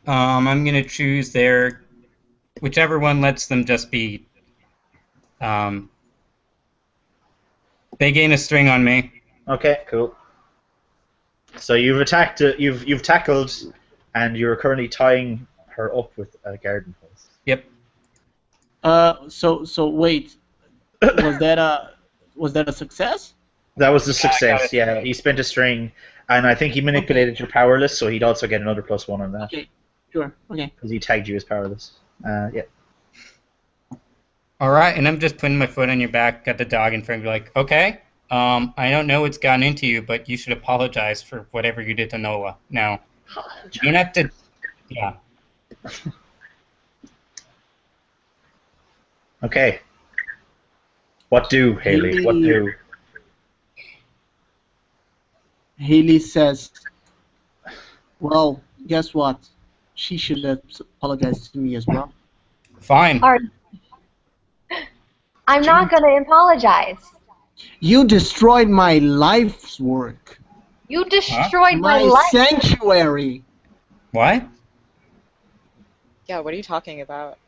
I'm going to choose their... Whichever one lets them just be... they gain a string on me. Okay, cool. So you've attacked, you've tackled, and you're currently tying her up with a garden hose. Yep. So wait, was that a success? That was a success. Yeah, he spent a string, and I think he manipulated your powerless, so he'd also get another +1 on that. Okay, sure. Okay. Because he tagged you as powerless. Yeah. All right, and I'm just putting my foot on your back, got the dog in front of you, like, okay, I don't know what's gotten into you, but you should apologize for whatever you did to Nola. Now, you don't have to, yeah. Okay. What do, Haley? What do? Haley says, well, guess what? She should have apologized to me as well. Fine. I'm not going to apologize. You destroyed my life's work. You destroyed my life. Sanctuary. What? Yeah, what are you talking about?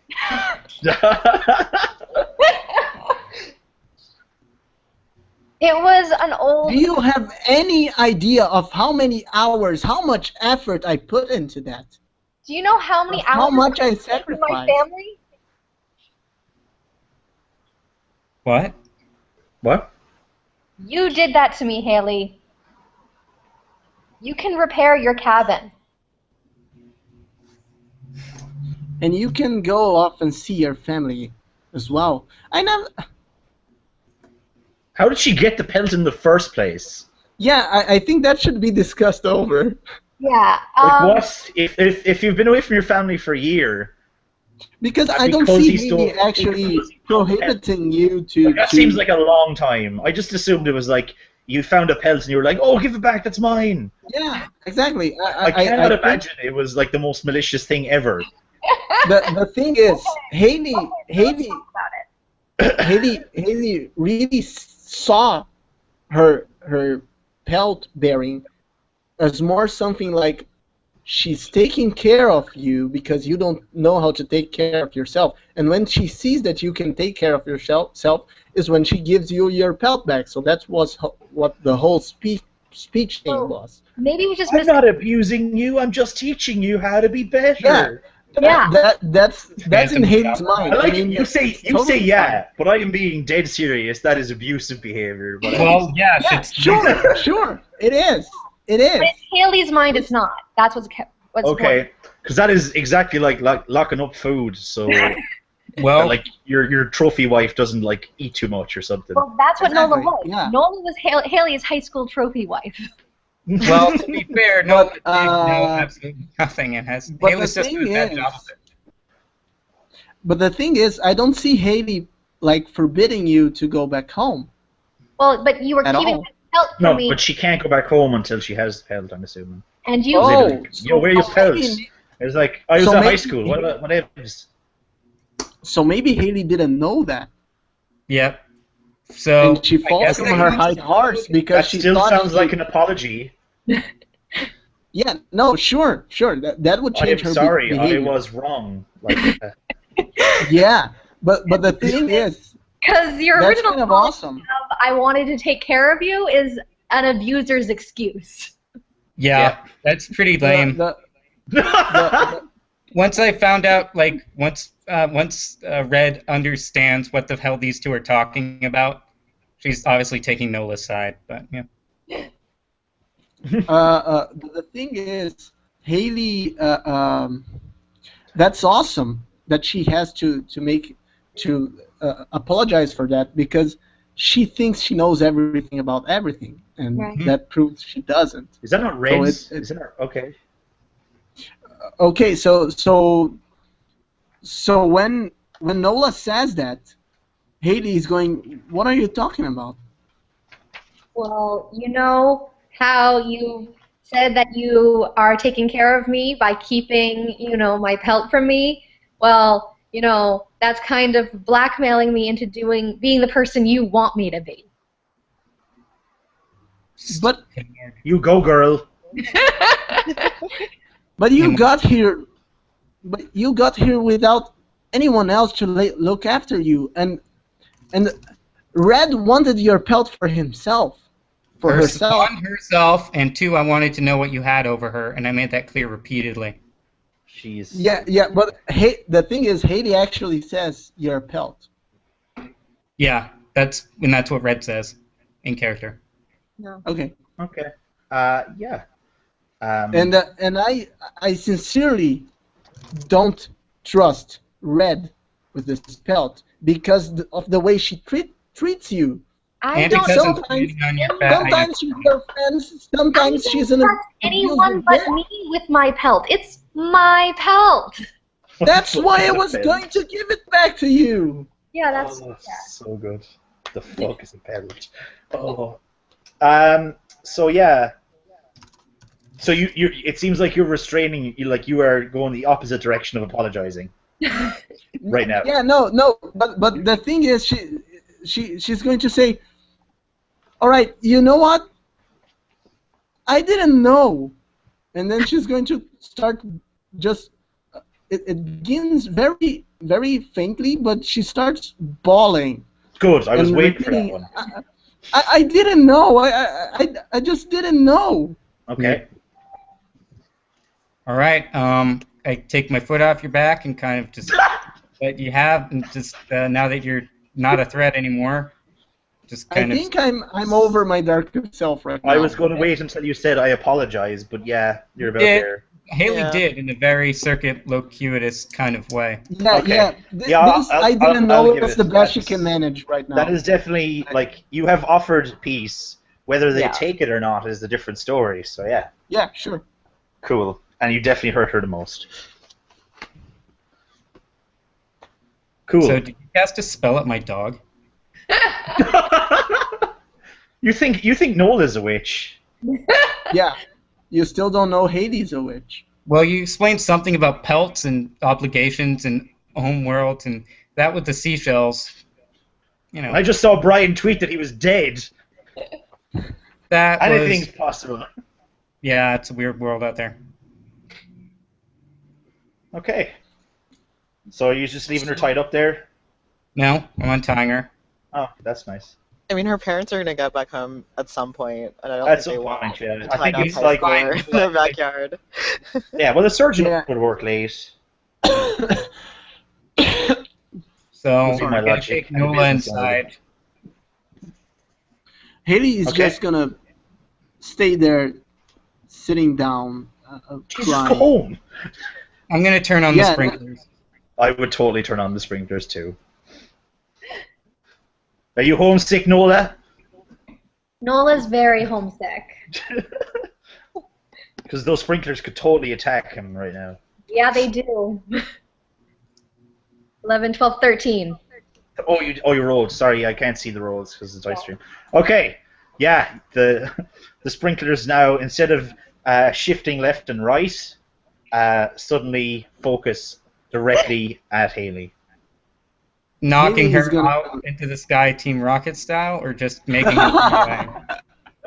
It was an old... Do you have any idea of how many hours, how much effort I put into that? Do you know how many hours how much I with sacrificed? my family? What? What? You did that to me, Haley. You can repair your cabin. And you can go off and see your family as well. I never... How did she get the pelt in the first place? Yeah, I think that should be discussed over. Yeah. Like what? If you've been away from your family for a year... Because I don't see me actually prohibiting you to... Like, that seems like a long time. I just assumed it was like, you found a pelt and you were like, oh, give it back, that's mine. Yeah, exactly. I cannot imagine it was like the most malicious thing ever. The thing is, Haley really saw her pelt bearing as more something like she's taking care of you because you don't know how to take care of yourself. And when she sees that you can take care of yourself is when she gives you your pelt back. So that was what the whole speech thing was. Maybe we just... I'm not abusing you, I'm just teaching you how to be better. Yeah. That's in Haley's mind. I like it. You say yeah, but I am being dead serious. That is abusive behavior. Well, yes, yeah, it's sure. It is. It is. But in Haley's mind, it's not. That's what's okay, because that is exactly like locking up food. So, well, like your trophy wife doesn't like eat too much or something. Well, that's what Nola was. Yeah. Nola was Haley's high school trophy wife. Well, to be fair, no, absolutely nothing. It has. Haley's just doing a bad job of it. But the thing is, I don't see Haley like forbidding you to go back home. Well, but you were keeping the pelt for me. No, but she can't go back home until she has the pelt, I'm assuming. And you... where are your pelts? It's like, I was at high school. What else? So maybe Haley didn't know that. Yep. So and she falls from her high horse because she still sounds like an apology. Yeah, no, sure. That would change her sorry, behavior. I was wrong. Yeah, but the thing is, because your original kind of awesome. I wanted to take care of you is an abuser's excuse. Yeah, that's pretty lame. Once I found out, like, once Red understands what the hell these two are talking about, she's obviously taking Nola's side, but yeah. The thing is, Haley, that's awesome that she has to apologize for that because she thinks she knows everything about everything, and that proves she doesn't. Is that not Red's? Okay. Okay, so when Nola says that, Haley is going, what are you talking about? Well, you know how you said that you are taking care of me by keeping, my pelt from me? Well, that's kind of blackmailing me into being the person you want me to be. But you go, girl. But you got here. But you got here without anyone else to look after you, and Red wanted your pelt for himself, for herself. One, herself, and two, I wanted to know what you had over her, and I made that clear repeatedly. Jeez. Yeah, but the thing is, Haley actually says your pelt. Yeah, that's what Red says in character. No. Okay. Yeah. And I sincerely don't trust Red with this pelt because of the way she treats you. I don't sometimes she's your friends, sometimes she's an trust anyone but me with my pelt. It's my pelt. That's why I was going to give it back to you. Yeah, that's so good. The fuck is a pelt? Oh. So yeah. So you it seems like you're restraining, you are going the opposite direction of apologizing. Right now. Yeah, no, but the thing is, she's going to say, all right, you know what? I didn't know, and then she's going to start just. It begins very, very faintly, but she starts bawling. Good, I was waiting for that one. I didn't know. I just didn't know. Okay. All right. I take my foot off your back and kind of just let you have, and just now that you're not a threat anymore, just kind I think I'm over my darker self right now. I was going to wait until you said I apologize, but yeah, you're about there. Haley did in a very circuitous kind of way. Yeah, okay. I didn't know it was the best you can manage right now. That is definitely, you have offered peace. Whether they take it or not is a different story, so yeah. Yeah, sure. Cool. And you definitely hurt her the most. Cool. So did you cast a spell at my dog? You think Nola's a witch? Yeah. You still don't know Haley's a witch. Well, you explained something about pelts and obligations and home world, and that with the seashells. I just saw Brian tweet that he was dead. Anything's possible. Yeah, it's a weird world out there. Okay. So are you just leaving her tied up there? No, I'm untying her. Oh, that's nice. I mean, her parents are gonna get back home at some point, and I don't think they want yeah. to I think it's like in their backyard. Yeah, well, the surgeon would work late. So we're gonna take Nola inside. Haley is just gonna stay there, sitting down, crying. Go home. I'm gonna turn on the sprinklers. I would totally turn on the sprinklers too. Are you homesick, Nola? Nola's very homesick. Because those sprinklers could totally attack him right now. Yeah, they do. 11, 12, 13. Oh, you rolled. Sorry, I can't see the rolls because it's ice stream. Okay, yeah, the sprinklers now, instead of shifting left and right, suddenly focus directly at Haley. Knocking her out into the sky Team Rocket style, or just making her run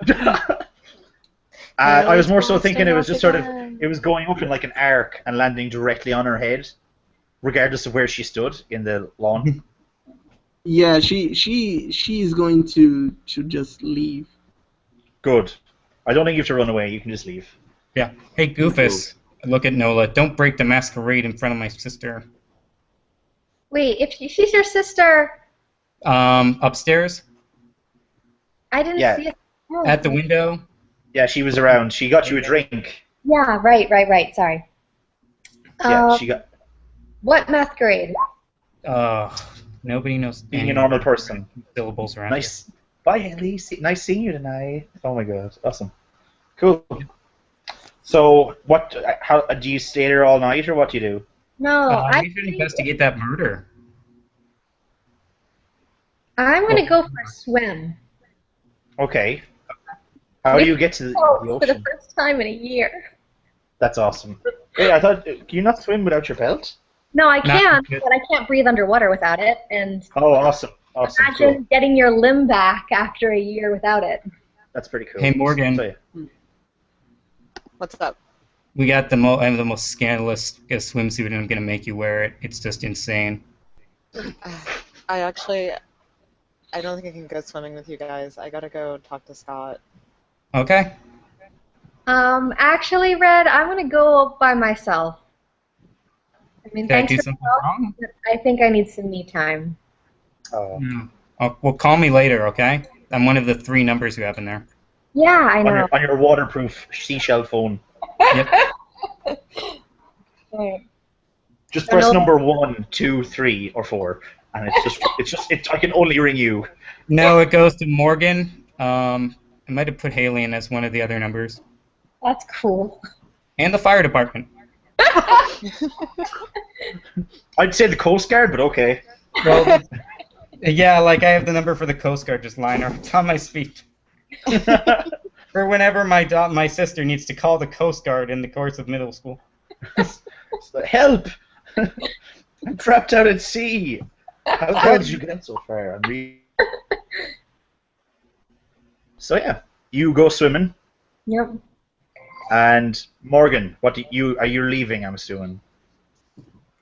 away? I was more so thinking it was just it was going up in like an arc and landing directly on her head, regardless of where she stood in the lawn. Yeah, she's going to just leave. Good. I don't think you have to run away. You can just leave. Yeah. Hey, Goofus. Look at Nola. Don't break the masquerade in front of my sister. Wait, if she's your sister... Upstairs? I didn't see it. Oh. At the window? Yeah, she was around. She got you a drink. Yeah, right. Sorry. Yeah, she got... What masquerade? Nobody knows. Being a normal person. Syllables around. Nice. Bye, Haley. Nice seeing you tonight. Oh my god, awesome. Cool. So what? How do you stay there all night, or what do you do? No, We should investigate that murder. I'm gonna go for a swim. Okay. How do you get to the For the ocean? first time in a year. That's awesome. Wait, I thought, can you not swim without your belt? No, I Not can, good. but I can't breathe underwater without it. And Oh, awesome. Awesome. imagine Cool. getting your limb back after a year without it. That's pretty cool. Hey, Morgan. So, yeah. What's up? We got I have the most scandalous swimsuit, and I'm gonna make you wear it. It's just insane. I don't think I can go swimming with you guys. I gotta go talk to Scott. Okay. Actually, Red, I'm gonna go by myself. I mean, Did I thanks do for the something help, wrong? but I think I need some me time. Oh. No. Oh, well, call me later, okay? I'm one of the 3 numbers you have in there. Yeah, I know. On your waterproof seashell phone. Yep. Right. Just press number 1, 2, 3, or 4, and I can only ring you. No, it goes to Morgan. I might have put Haley in as one of the other numbers. That's cool. And the fire department. I'd say the Coast Guard, but okay. Well, yeah, like I have the number for the Coast Guard just lying on my speech. For whenever my sister needs to call the Coast Guard in the course of middle school. Help! I'm trapped out at sea. How did you get so far? So yeah, you go swimming. Yep. And Morgan, are you leaving? I'm assuming.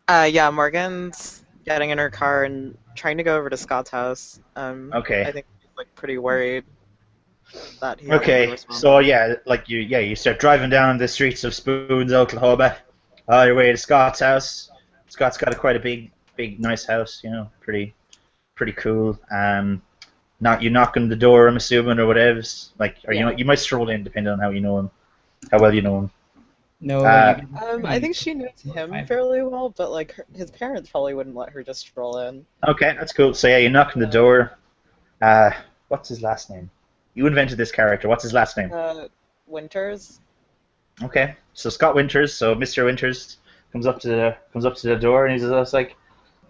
Yeah, Morgan's getting in her car and trying to go over to Scott's house. Okay. I think he's like pretty worried that he. Okay, so yeah, like you start driving down the streets of Spoons, Oklahoma, on your way to Scott's house. Scott's got quite a big, nice house. Pretty cool. You knock on the door, I'm assuming, or whatever. Like, or you might stroll in, depending on how well you know him. No. I think she knows him fairly well, but like his parents probably wouldn't let her just stroll in. Okay, that's cool. So yeah, you knock on the door. What's his last name? You invented this character. What's his last name? Winters. Okay, so Scott Winters. So Mr. Winters comes up to the door, and he's just like,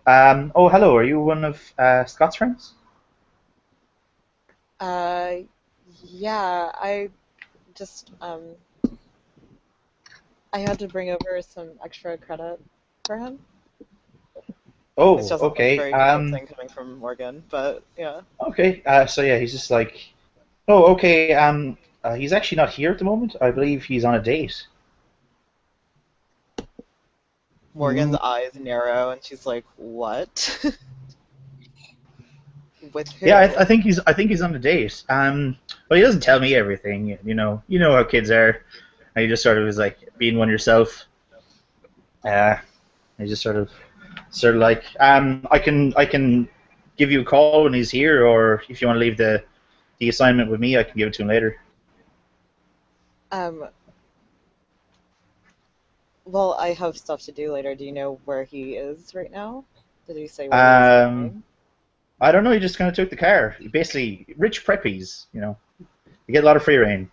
"Oh, hello. Are you one of Scott's friends?" Yeah. I just I had to bring over some extra credit for him. Oh, it's just okay. Very cool thing coming from Morgan, but yeah. Okay. So yeah, he's just like, oh, okay. He's actually not here at the moment. I believe he's on a date. Morgan's eyes narrow, and she's like, "What?" With who? Yeah, I think he's on a date. But he doesn't tell me everything. You know how kids are. And he just sort of is like being one yourself. He just sort of like, I can give you a call when he's here, or if you want to leave the assignment with me, I can give it to him later. Well, I have stuff to do later. Do you know where he is right now? Did he say where he's going? I don't know. He just kind of took the car. Basically, rich preppies. You get a lot of free reign.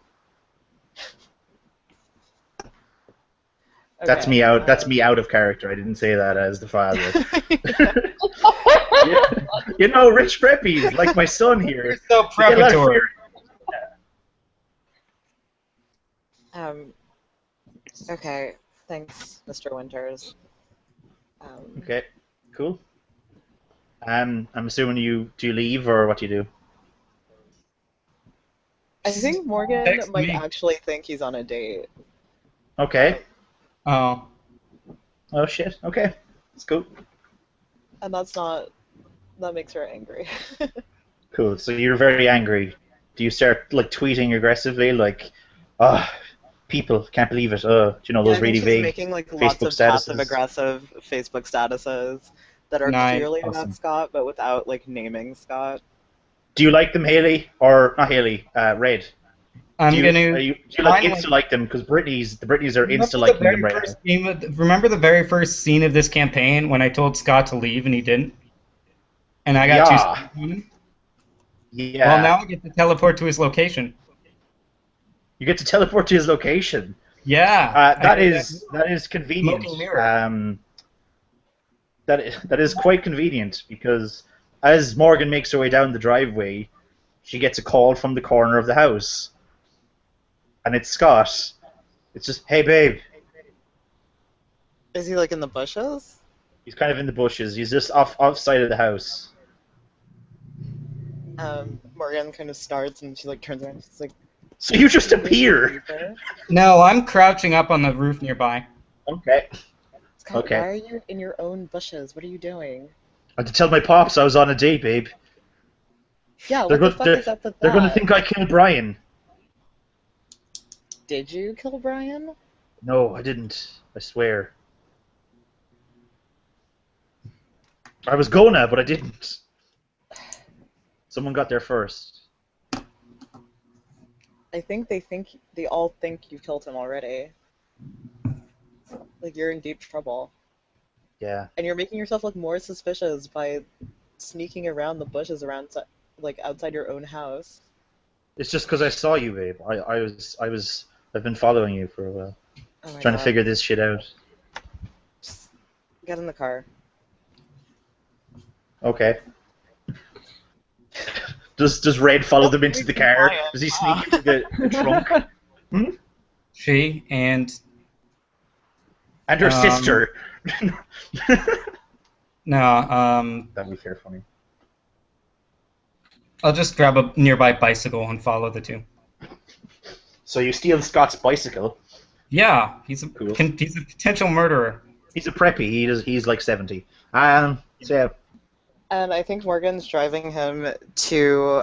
Okay, that's me out. That's me out of character. I didn't say that as the father. Rich preppies like my son here. You're so preparatory. Okay. Thanks, Mr. Winters. Okay. Cool. I'm assuming do you leave or what do you do? I think Morgan might actually think he's on a date. Okay. Oh. Oh shit. Okay. That's cool. And that makes her angry. Cool. So you're very angry. Do you start like tweeting aggressively, like, people can't believe it. Those really vague making like Facebook lots of statuses. passive-aggressive Facebook statuses that are clearly about Scott, but without like naming Scott. Do you like them, Haley, or not Haley? Red. Do you like insta like them? Because the Britneys are insta liking them right now. Remember the very first scene of this campaign when I told Scott to leave and he didn't, and I got too. Yeah. Well, now I get to teleport to his location. You get to teleport to his location. Yeah. That is convenient. Smoking mirror. That is quite convenient because as Morgan makes her way down the driveway, she gets a call from the corner of the house, and it's Scott. It's just, hey babe. Is he like in the bushes? He's kind of in the bushes. He's just outside of the house. Morgan kind of starts and she like turns around and she's like, So you just appear. No, I'm crouching up on the roof nearby. Okay. Scott, Okay. why are you in your own bushes? What are you doing? I had to tell my pops I was on a date, babe. Yeah, what the fuck is up with that? They're gonna think I killed Brian. Did you kill Brian? No, I didn't. I swear. I was gonna, but I didn't. Someone got there first. I think they all think you killed him already. Like you're in deep trouble. Yeah. And you're making yourself look more suspicious by sneaking around the bushes around like outside your own house. It's just because I saw you, babe. I've been following you for a while, trying to figure this shit out. Just get in the car. Okay. Does Red follow them into the car? Does he sneak into the trunk? Hmm? She and her sister. No, That'd be fair funny. I'll just grab a nearby bicycle and follow the two. So you steal Scott's bicycle. Yeah, he's a Cool. he's a potential murderer. He's a preppy. He's like 70. So yeah. And I think Morgan's driving him to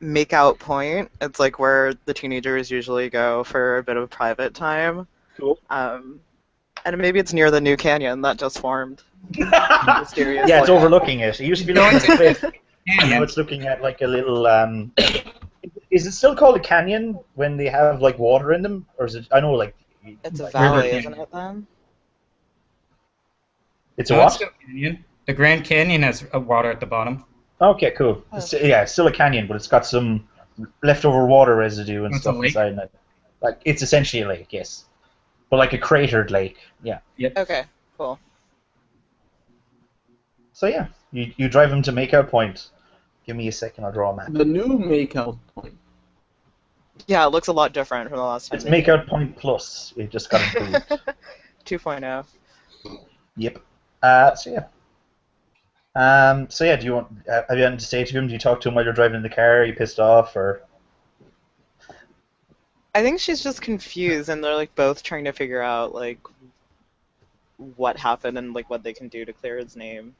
Makeout Point. It's like where the teenagers usually go for a bit of private time. Cool. And maybe it's near the new canyon that just formed. Mysteriously. Yeah, it's overlooking it. It used to be looking at the cliff. Canyon. Now it's looking at like a little. Is it still called a canyon when they have like water in them, or is it? I know like. It's a like, valley, River isn't it then? It's a No, what? it's still a canyon. The Grand Canyon has water at the bottom. Okay, cool. It's still a canyon, but it's got some leftover water residue and It's stuff a lake? inside it. Like it's essentially a lake, yes, but like a cratered lake. Yeah. Yep. Okay, cool. So yeah, you drive them to Makeout Point. Give me a second, I'll draw a map. The new Makeout Point. Yeah, it looks a lot different from the last time. It's Makeout Point Plus. It just got improved. 2.0. Yep. So yeah. So yeah, do you want? Have you anything to say to him? Do you talk to him while you're driving in the car? Are you pissed off or? I think she's just confused, and they're like both trying to figure out like what happened and like what they can do to clear his name.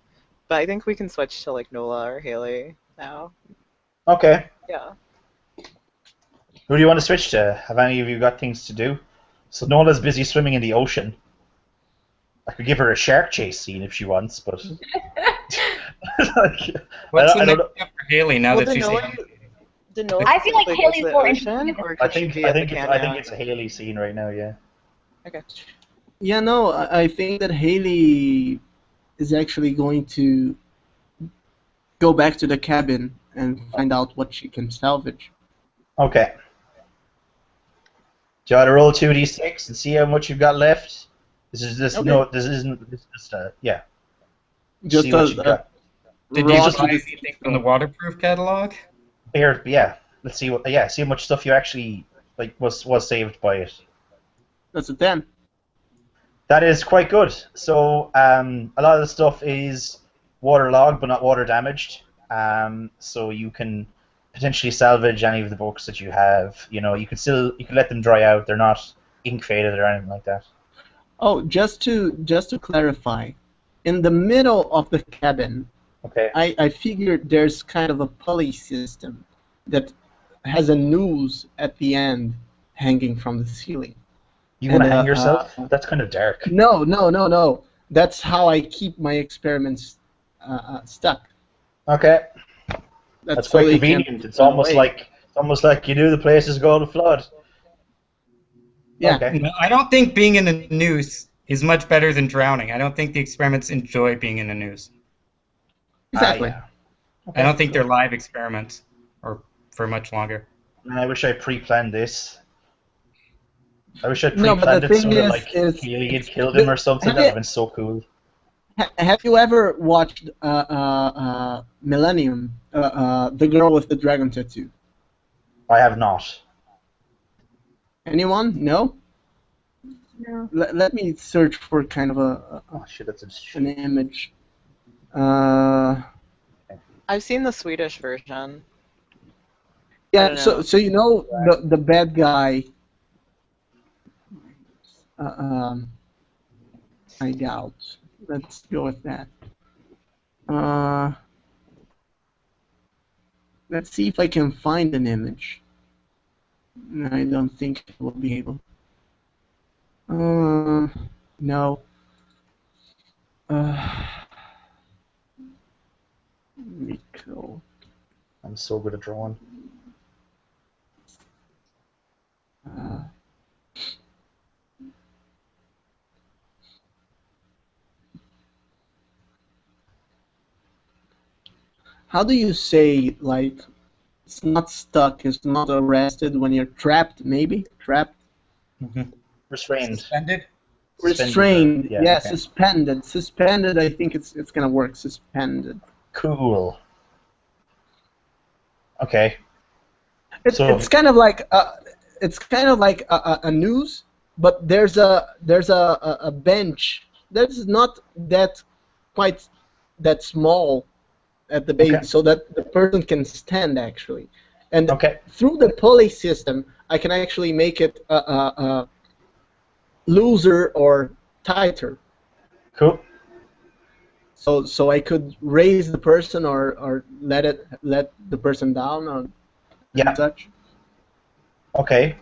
But I think we can switch to like Nola or Haley now. Okay. Yeah. Who do you want to switch to? Have any of you got things to do? So Nola's busy swimming in the ocean. I could give her a shark chase scene if she wants, but. What's the next step for Haley now that she's I feel like Haley's more interesting. I think it's a Haley scene right now. Yeah. Okay. Yeah, no, I think that Haley is actually going to go back to the cabin and find out what she can salvage. Okay. Do you want to roll 2d6 and see how much you've got left? This isn't yeah. Just see what you've got. Did you just buy anything from the waterproof catalog? Here, yeah. Let's see see how much stuff you actually was saved by it. That's a 10. That is quite good. So a lot of the stuff is waterlogged but not water damaged. So you can potentially salvage any of the books that you have. You know, you can let them dry out. They're not ink faded or anything like that. Oh, just to clarify, in the middle of the cabin, okay, I figured there's kind of a pulley system that has a noose at the end hanging from the ceiling. You want to hang yourself? That's kind of dark. No. That's how I keep my experiments stuck. Okay. That's quite convenient. It's almost like you knew the place is going to flood. Yeah. Okay. No, I don't think being in the noose is much better than drowning. I don't think the experiments enjoy being in the noose. Exactly. Yeah. Okay. I don't think they're live experiments or for much longer. I wish I pre-planned this. I wish I'd No, but pre-planned the it thing so that like is Keely had killed him or something. That would have been so cool. Have you ever watched Millennium, the girl with the dragon tattoo? I have not. Anyone? No? No. Let me search for kind of Oh shit, that's an image. I've seen the Swedish version. Yeah, so you know the bad guy. I doubt. Let's go with that. Let's see if I can find an image. I don't think I will be able. No. Rico. I'm so good at drawing. How do you say, like, it's not stuck, it's not arrested when you're trapped, maybe? Trapped? Mm-hmm. Restrained. Suspended? Restrained, yeah, okay. suspended. Suspended, I think it's gonna work, suspended. Cool. Okay. It's kind of like a noose, but there's a bench that's not that quite that small at the base, so that the person can stand actually. And through the pulley system, I can actually make it looser or tighter. Cool. So I could raise the person or let the person down or such. Okay.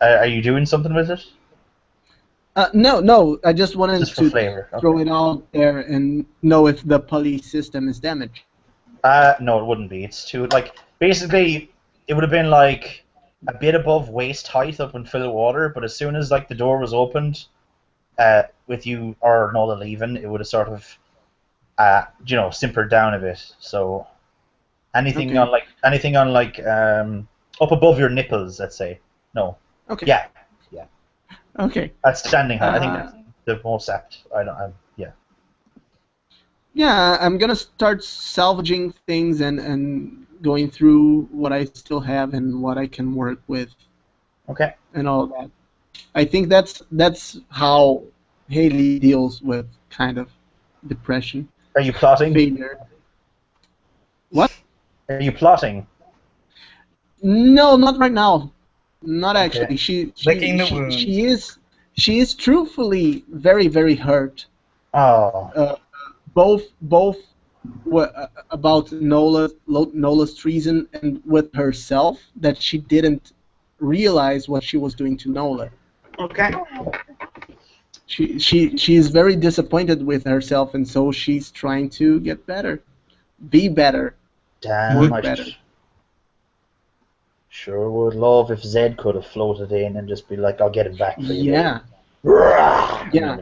Are you doing something with it? No. I just wanted just to flavor. throw it out there and know if the police system is damaged. No, it wouldn't be. It's too basically it would have been like a bit above waist height up and full of water, but as soon as like the door was opened, with you or Nola leaving, it would have sort of simpered down a bit. So anything on like up above your nipples, let's say. No. Okay. Yeah. Okay. That's standing height. I think that's the most apt. Yeah, I'm gonna start salvaging things and going through what I still have and what I can work with. Okay. And all that. I think that's how Haley deals with kind of depression. Are you plotting? Failure. What? Are you plotting? No, not right now. Not actually. Okay. She is truthfully very, very hurt. Oh. Both about Nola's treason and with herself, that she didn't realize what she was doing to Nola. Okay. She is very disappointed with herself, and so she's trying to get better, be better, work better. Sure would love if Zed could have floated in and just be like, "I'll get it back for you." Yeah. Yeah.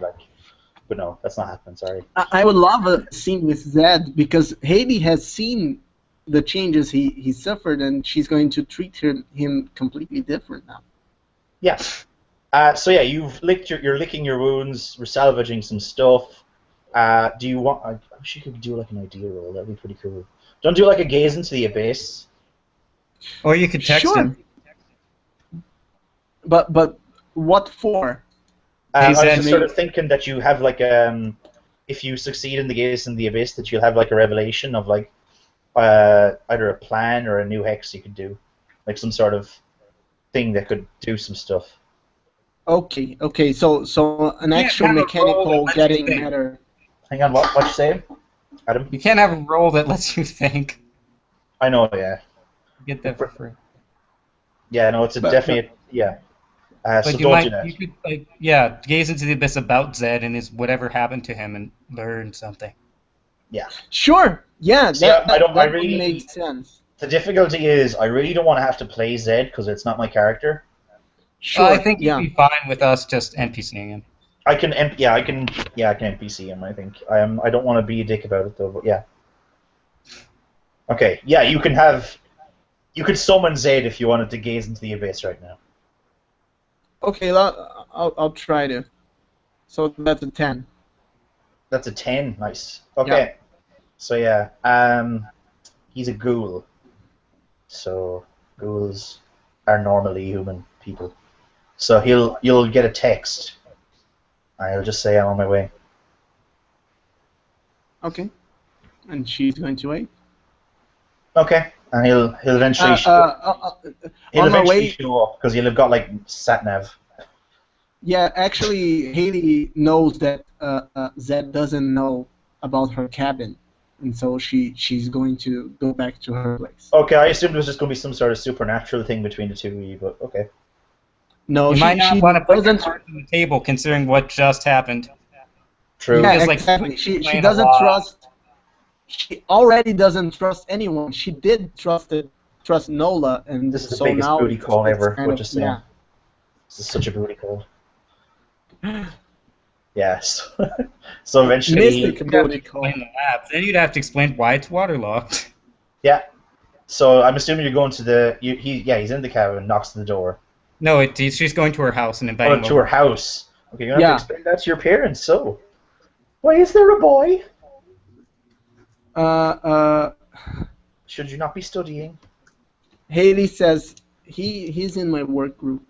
But no, that's not happening. Sorry. I would love a scene with Zed because Haley has seen the changes he suffered, and she's going to treat him completely different now. Yeah. So yeah, you're licking your wounds. We're salvaging some stuff. Do you want? I wish you could do like an idea roll. That'd be pretty cool. Don't do like a gaze into the abyss. Or you could text him. But what for? I was sort of thinking that you have like if you succeed in the gaze in the abyss, that you'll have like a revelation of like either a plan or a new hex you could do, like some sort of thing that could do some stuff. Okay. So an actual mechanical getting better. Hang on, what you saying, Adam? You can't have a roll that lets you think. I know, yeah. You get that for free. Yeah, no, it's definitely yeah. So don't do that. You could gaze into the abyss about Zed and his whatever happened to him and learn something. Yeah. Sure. Yeah. That really makes sense. The difficulty is I really don't want to have to play Zed because it's not my character. Sure. I think you'd be fine with us just NPCing him. I can NPC him. I think I don't want to be a dick about it though. But yeah. Okay. Yeah, you could summon Zed if you wanted to gaze into the abyss right now. Okay, I'll try to. So that's a 10. That's a 10. Nice. Okay. Yeah. So yeah, he's a ghoul. So ghouls are normally human people. So you'll get a text. I'll just say I'm on my way. Okay. And she's going to wait. Okay. And he'll eventually show up because he'll have got like sat nav. Yeah, actually, Haley knows that Zed doesn't know about her cabin, and so she's going to go back to her place. Okay, I assumed it was just going to be some sort of supernatural thing between the two of you, but okay. No, you might not want to put your cards on the table considering what just happened. True. Yeah, exactly. She doesn't trust. She already doesn't trust anyone. She did trust Nola, and this is so the biggest now booty call ever. Kind of, just saying. yeah. This is such a booty call. Yes. So eventually, booty call. In the lab. Then you'd have to explain why it's waterlocked. Yeah. So I'm assuming you're going to he's in the cabin, knocks on the door. No, she's going to her house and inviting him to her house. Okay, you're going to have to explain that to your parents. So, why is there a boy? Should you not be studying? Haley says he's in my work group.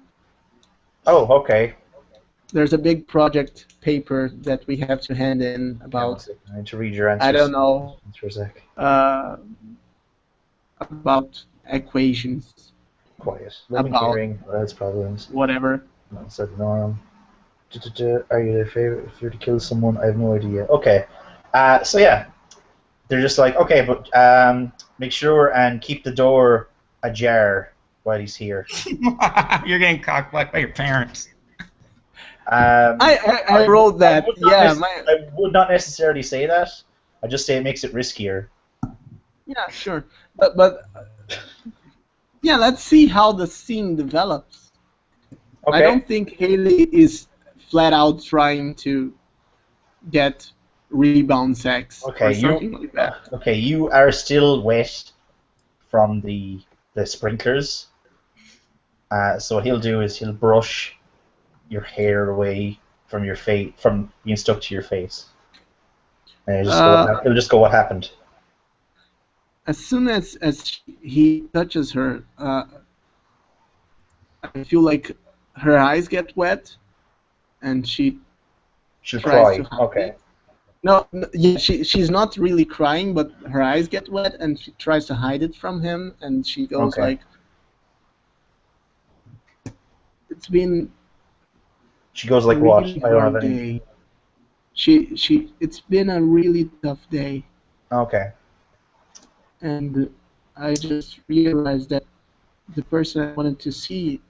Oh, okay. There's a big project paper that we have to hand in about. I need to read your answers. I don't know. For a sec. About equations. Quiet. Living hearing. That's problems. Whatever. That's the norm. Are you the favorite? If you're to kill someone, I have no idea. Okay. So yeah, they're just like, okay, but make sure and keep the door ajar while he's here. You're getting cockblocked by your parents. I wrote that. I would not necessarily say that. I just say it makes it riskier. Yeah, sure. But yeah, let's see how the scene develops. Okay. I don't think Haley is flat out trying to get rebound sex or something like that. Okay, you are still wet from the sprinklers. So what he'll do is he'll brush your hair away from your face, from being stuck to your face. And he'll just go, what happened? As soon as he touches her, I feel like her eyes get wet, and she'll cry. Okay. No, yeah, she's not really crying, but her eyes get wet, and she tries to hide it from him, and she goes like, "It's been." She goes like, "What? I don't have any." It's been a really tough day. Okay. And I just realized that the person I wanted to see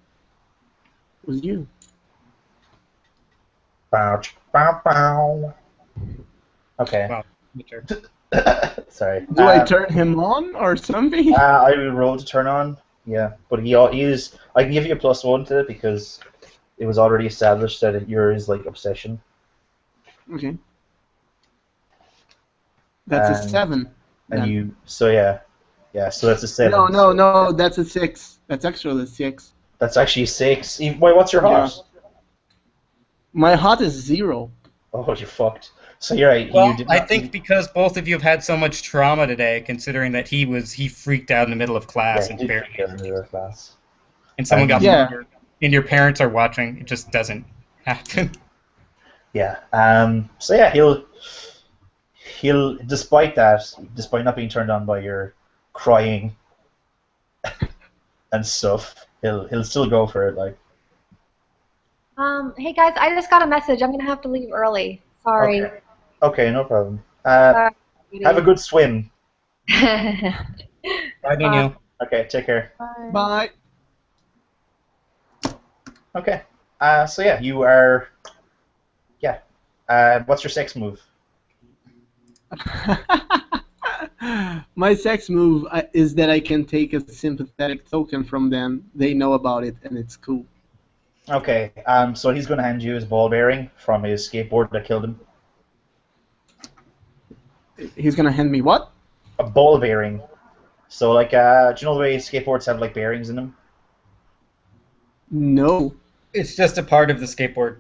was you. Bow, bow, bow. Okay. Wow. Sorry. Do I turn him on or something? I will roll to turn on. Yeah, but he is. I can give you a +1 to it because it was already established that you're his like obsession. Okay. That's a 7. And so that's a 7. No, that's a 6. That's actually a 6. That's actually 6. Wait, what's your hot? Yeah. My hot is 0. Oh, you're fucked. So you're right. Well, I think because both of you have had so much trauma today, considering that he freaked out in the middle of class and someone got murdered, and your parents are watching. It just doesn't happen. Yeah. So yeah, he'll despite not being turned on by your crying and stuff, he'll still go for it. Like. Hey guys, I just got a message. I'm gonna have to leave early. Sorry. Okay, no problem. Have a good swim. Bye, Daniel. Okay, take care. Bye. Okay. So yeah, you are. Yeah. What's your sex move? My sex move is that I can take a sympathetic token from them. They know about it, and it's cool. Okay. So he's going to hand you his ball bearing from his skateboard that killed him. He's going to hand me what? A ball bearing. So like, do you know the way skateboards have like bearings in them? No. It's just a part of the skateboard.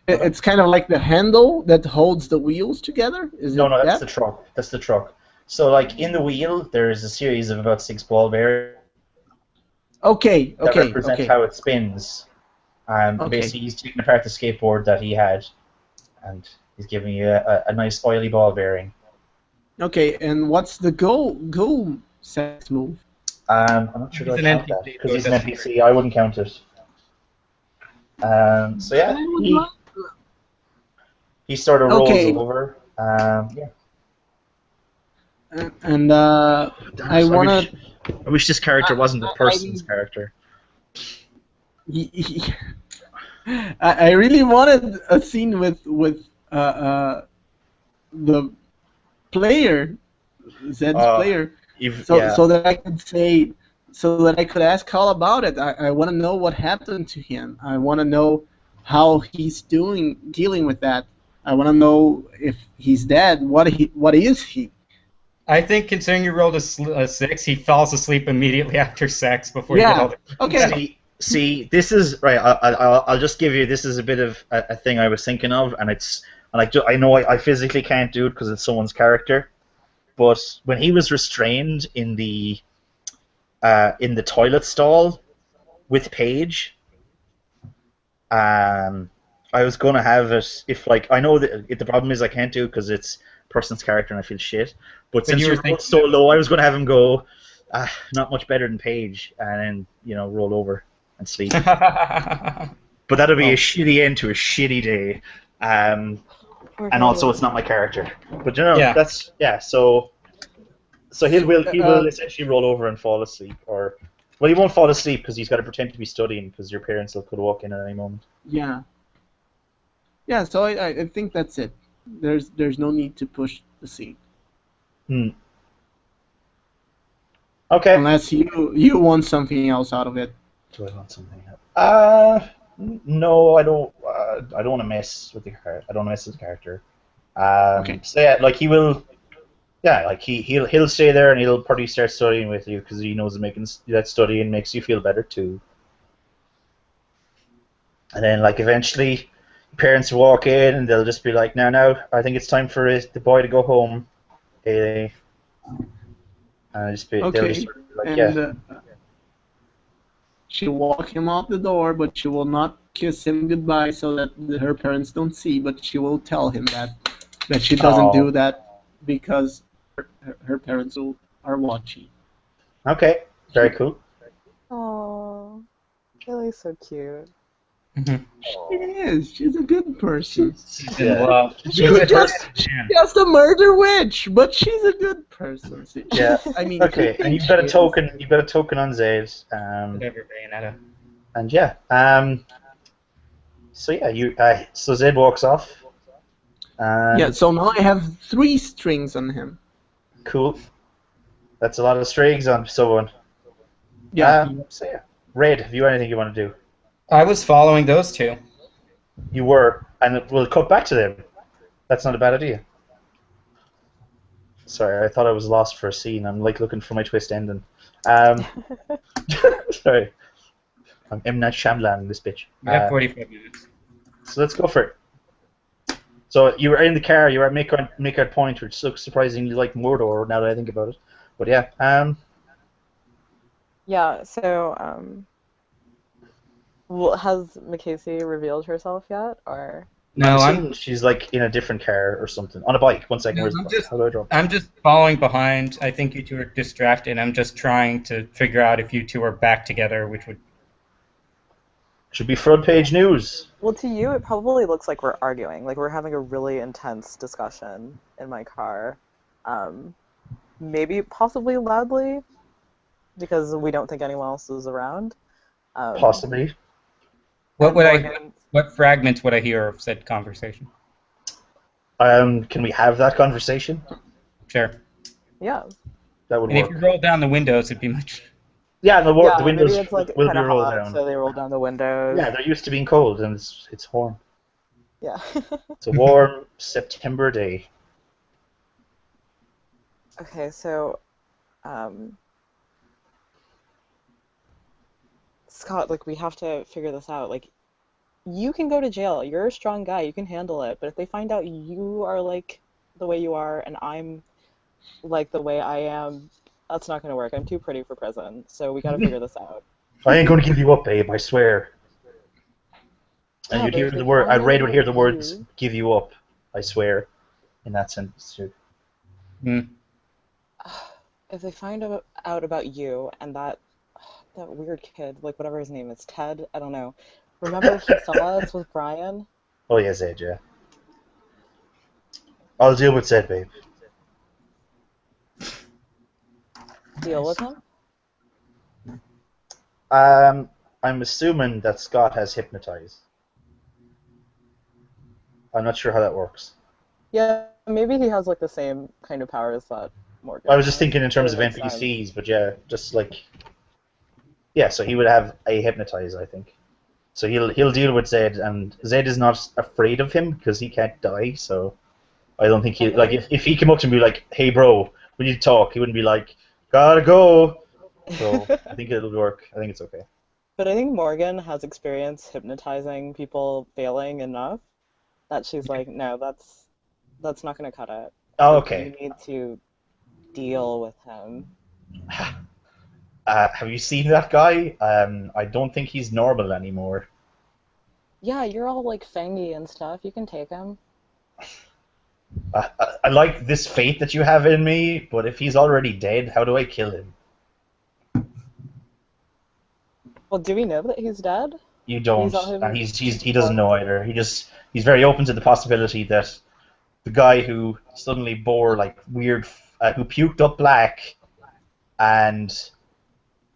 It's kind of like the handle that holds the wheels together. Is No, it no, that's that? the truck. That's the truck. So, like, in the wheel, there is a series of about 6 ball bearings Okay, that okay, represent okay, how it spins. okay, Basically, he's taking apart the skateboard that he had, and he's giving you a nice oily ball bearing. okay. And what's the go sex move? I'm not sure He's do I an count that NPC, because so it he's an doesn't. NPC. I wouldn't count it. So I yeah, would he sort of rolls Okay, over. Yeah. and Damn I it, wanna. I wish this character wasn't a I person's need. character. I really wanted a scene with the player, Zed's Uh, player, so yeah. that I could say, so that I could ask Carl about it. I want to know what happened to him. I want to know how he's dealing with that. I want to know if he's dead. What is he? I think considering you rolled a 6, he falls asleep immediately after sex before you get all Yeah. the. Okay. See, this is right. I'll just give you. This is a bit of a thing I was thinking of, and I know I physically can't do it because it's someone's character. But when he was restrained in the toilet stall with Paige, I was gonna have it if like I know that the problem is I can't do it because it's person's character and I feel shit. But But since you you were rolled thinking so low, I was gonna have him go, not much better than Paige, and then roll over and sleep. But that'll be a shitty end to a shitty day. And also it's not my character. But Yeah. that's So he will essentially roll over and fall asleep, or well, he won't fall asleep because he's got to pretend to be studying because your parents could walk in at any moment. Yeah. Yeah. So I think that's it. There's no need to push the scene. Okay. Unless you want something else out of it. Do I want something else? No, I don't. I don't want to mess with the character. I don't want to mess with the character. Okay. So yeah, like he will. Yeah, like he'll stay there and he'll probably start studying with you because he knows that studying makes you feel better too. And then like eventually, parents walk in and they'll just be like, "Now, I think it's time for the boy to go home." And they'll just Okay. sort of be like, "Yeah." And she'll walk him out the door, but she will not kiss him goodbye so that her parents don't see. But she will tell him that she doesn't do Oh. that because her parents are watching. Okay. Very cool. Oh, Lily's so cute. She is. She's a good person. She's in love. She's a good person. Just a murder witch, but she's a good person. Yeah. I mean, Okay, and you've got a token. You've got a token on Zayd. Whatever, Bayonetta. And yeah. So yeah, so Zayd walks off. Yeah. So now I have 3 strings on him. Cool. That's a lot of strings on someone. Yeah. So yeah, Red, have you anything you want to do? I was following those two. You were, and we'll cut back to them. That's not a bad idea. Sorry, I thought I was lost for a scene. I'm like looking for my twist ending. Sorry. I'm M. Night Shyamalan in this bitch. We have 45 minutes. So let's go for it. So you were in the car. You were at Make Point, which looks surprisingly like Mordor now that I think about it. But yeah. Yeah. So has Macasey revealed herself yet, or? No, she's like in a different car or something on a bike. 1 second. No, Where's the bike? How do I drop? I'm just following behind. I think you two are distracted. I'm just trying to figure out if you two are back together, which would. Should be front page news. Well, to you, it probably looks like we're arguing. Like we're having a really intense discussion in my car. Maybe, possibly loudly, because we don't think anyone else is around. Possibly. What fragments would I hear of said conversation? Can we have that conversation? Sure. Yeah. That would and work. If you roll down the windows, it'd be much. Yeah, the windows maybe it's like will be kind of rolled hot, down. so they roll down the windows. Yeah, they're used to being cold, and it's warm. Yeah. It's a warm September day. Okay, so Scott, like, we have to figure this out. Like, you can go to jail. You're a strong guy. You can handle it. But if they find out you are like the way you are and I'm like the way I am, that's not gonna work. I'm too pretty for prison. So we gotta figure this out. I ain't going to give you up, babe. I swear. And Yeah, you'd but hear if they the word. find out Ray would hear about the words you, "give you up." I swear, in that sentence too. Mm. if they find out about you and that weird kid, like whatever his name is, Ted, I don't know. Remember he saw us with Brian? Oh yes, Ed. Yeah. I'll deal with Zed, babe. Deal with him? I'm assuming that Scott has hypnotized. I'm not sure how that works. Yeah, maybe he has like the same kind of powers that Morgan I was just has. thinking in It terms would of make sense. NPCs, but yeah, just like so he would have a hypnotize, I think. So he'll deal with Zed, and Zed is not afraid of him because he can't die. So I don't think he I like think if he came up to me like, "Hey, bro, we need to talk," he wouldn't be like, "Gotta go." So I think it'll work. I think it's okay. But I think Morgan has experience hypnotizing people failing enough that she's like, no, that's not gonna cut it. Oh, Like you okay. need to deal with him. Have you seen that guy? I don't think he's normal anymore. Yeah, you're all like fangy and stuff. You can take him. I like this faith that you have in me, but if he's already dead, how do I kill him? Well, do we know that he's dead? You We don't, saw and him he doesn't know once. either. He's very open to the possibility that the guy who suddenly bore like weird, who puked up black, and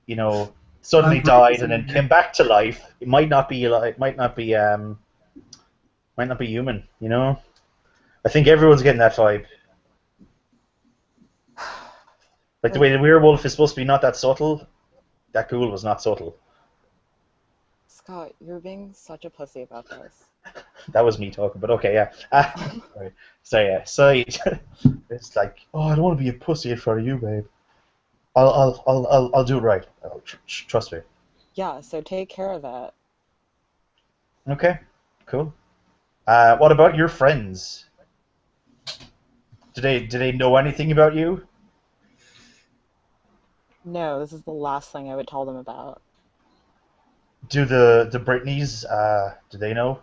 you know suddenly died and then came back to life. It might not be might not be human. You know, I think everyone's getting that vibe. Like the way Like, the werewolf is supposed to be not that subtle, that ghoul was not subtle. Scott, you're being such a pussy about this. That was me talking, but okay, yeah. Sorry. So yeah, it's like, oh, I don't want to be a pussy in front of you, babe. I'll do it right. Trust me. Yeah, so take care of that. Okay, cool. What about your friends? Do they know anything about you? No, this is the last thing I would tell them about. Do the Britneys? Do they know?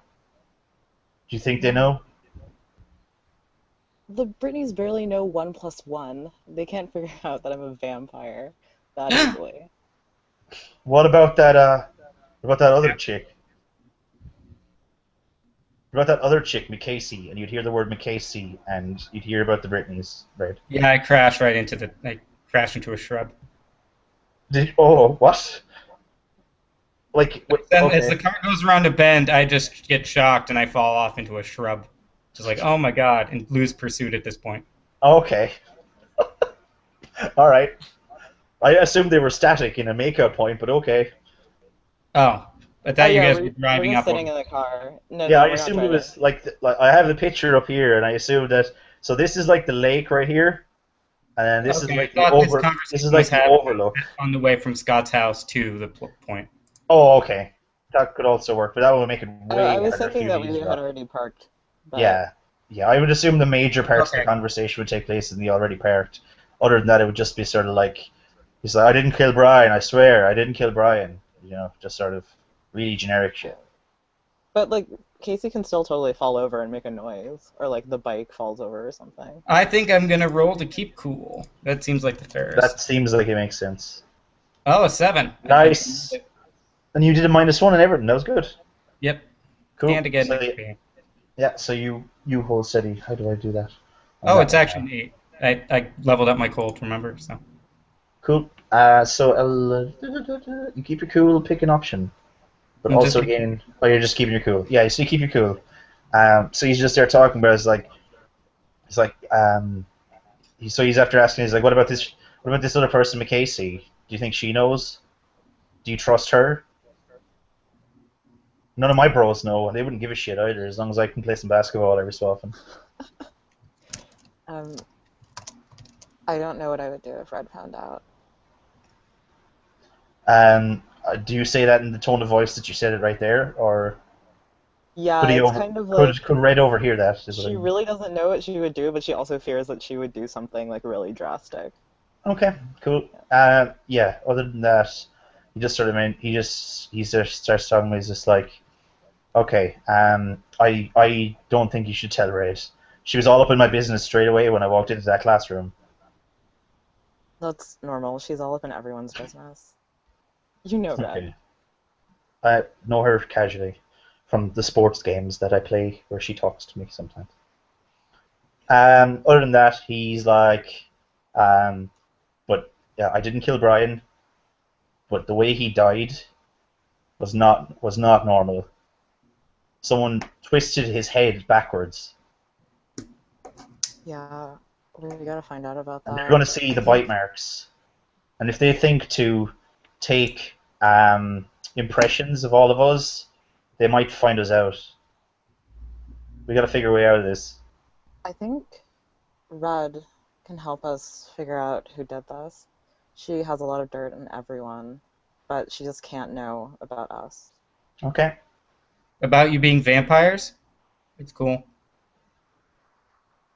Do you think they No. know? The Britneys barely know 1+1. They can't figure out that I'm a vampire that easily. What about that? What about that other chick? What about that other chick, McCasey? And you'd hear the word McCasey, and you'd hear about the Britneys, right? Yeah, I crashed into a shrub. Oh, what? Like, Then as the okay. car goes around a bend, I just get shocked and I fall off into a shrub. Just like, oh my god, and lose pursuit at this point. Okay. All right. I assumed they were static in a makeout point, but okay. Oh, I Oh thought you yeah, guys were we're driving just up. sitting in the car. No, Yeah, I no, we're not assumed it driving. was like I have the picture up here, and I assumed that. So this is like the lake right here, and then this is Okay, I like the thought this over. This is conversation was like the happening overlook. on the way from Scott's house to the point. Oh, okay. That could also work, but that would make it I way was harder for thinking you to that we had eavesdrop. already parked, but Yeah, yeah. I would assume the major parts of the Okay. conversation would take place in the already parked. Other than that, it would just be sort of like he's like, "I didn't kill Brian. I swear, I didn't kill Brian." You know, just sort of really generic shit. like Casey can still totally fall over and make a noise, or like the bike falls over or something. I think I'm gonna roll to keep cool. That seems like the That fairest. seems like it makes sense. Oh, a 7. Nice. And you did a -1 and everything. That was good. Yep. Cool. And again, So XP. yeah, so you hold steady. How do I do that? On Oh, that it's one. actually an 8. I leveled up my cold, remember? So. Cool. So you keep your cool, pick an option, but I'm just also again, oh, you're just keeping your cool. Yeah, so you keep your cool. So he's just there talking about it's like so he's after asking, he's like, what about this? What about this other person, McCasey? Do you think she knows? Do you trust her? None of my bros know. They wouldn't give a shit either, as long as I can play some basketball every so often. Um, I don't know what I would do if Red found out. Do you say that in the tone of voice that you said it right there, or Yeah, it's kind of like could Red overhear that? she really doesn't know what she would do, but she also fears that she would do something like really drastic. Okay, cool. Yeah. Other than that, he just sort of he just starts talking. He's just like, okay, I don't think you should tell Red. She was all up in my business straight away when I walked into that classroom. That's normal. She's all up in everyone's business. You know, Red. Okay. I know her casually from the sports games that I play where she talks to me sometimes. Other than that, he's like, but yeah, I didn't kill Brian, but the way he died was not normal. Someone twisted his head backwards. Yeah, we gotta find out about And that. they're going to see the bite marks. And if they think to take impressions of all of us, they might find us out. We got to figure a way out of this. I think Red can help us figure out who did this. She has a lot of dirt on everyone, but she just can't know about us. Okay. About you being vampires? It's cool.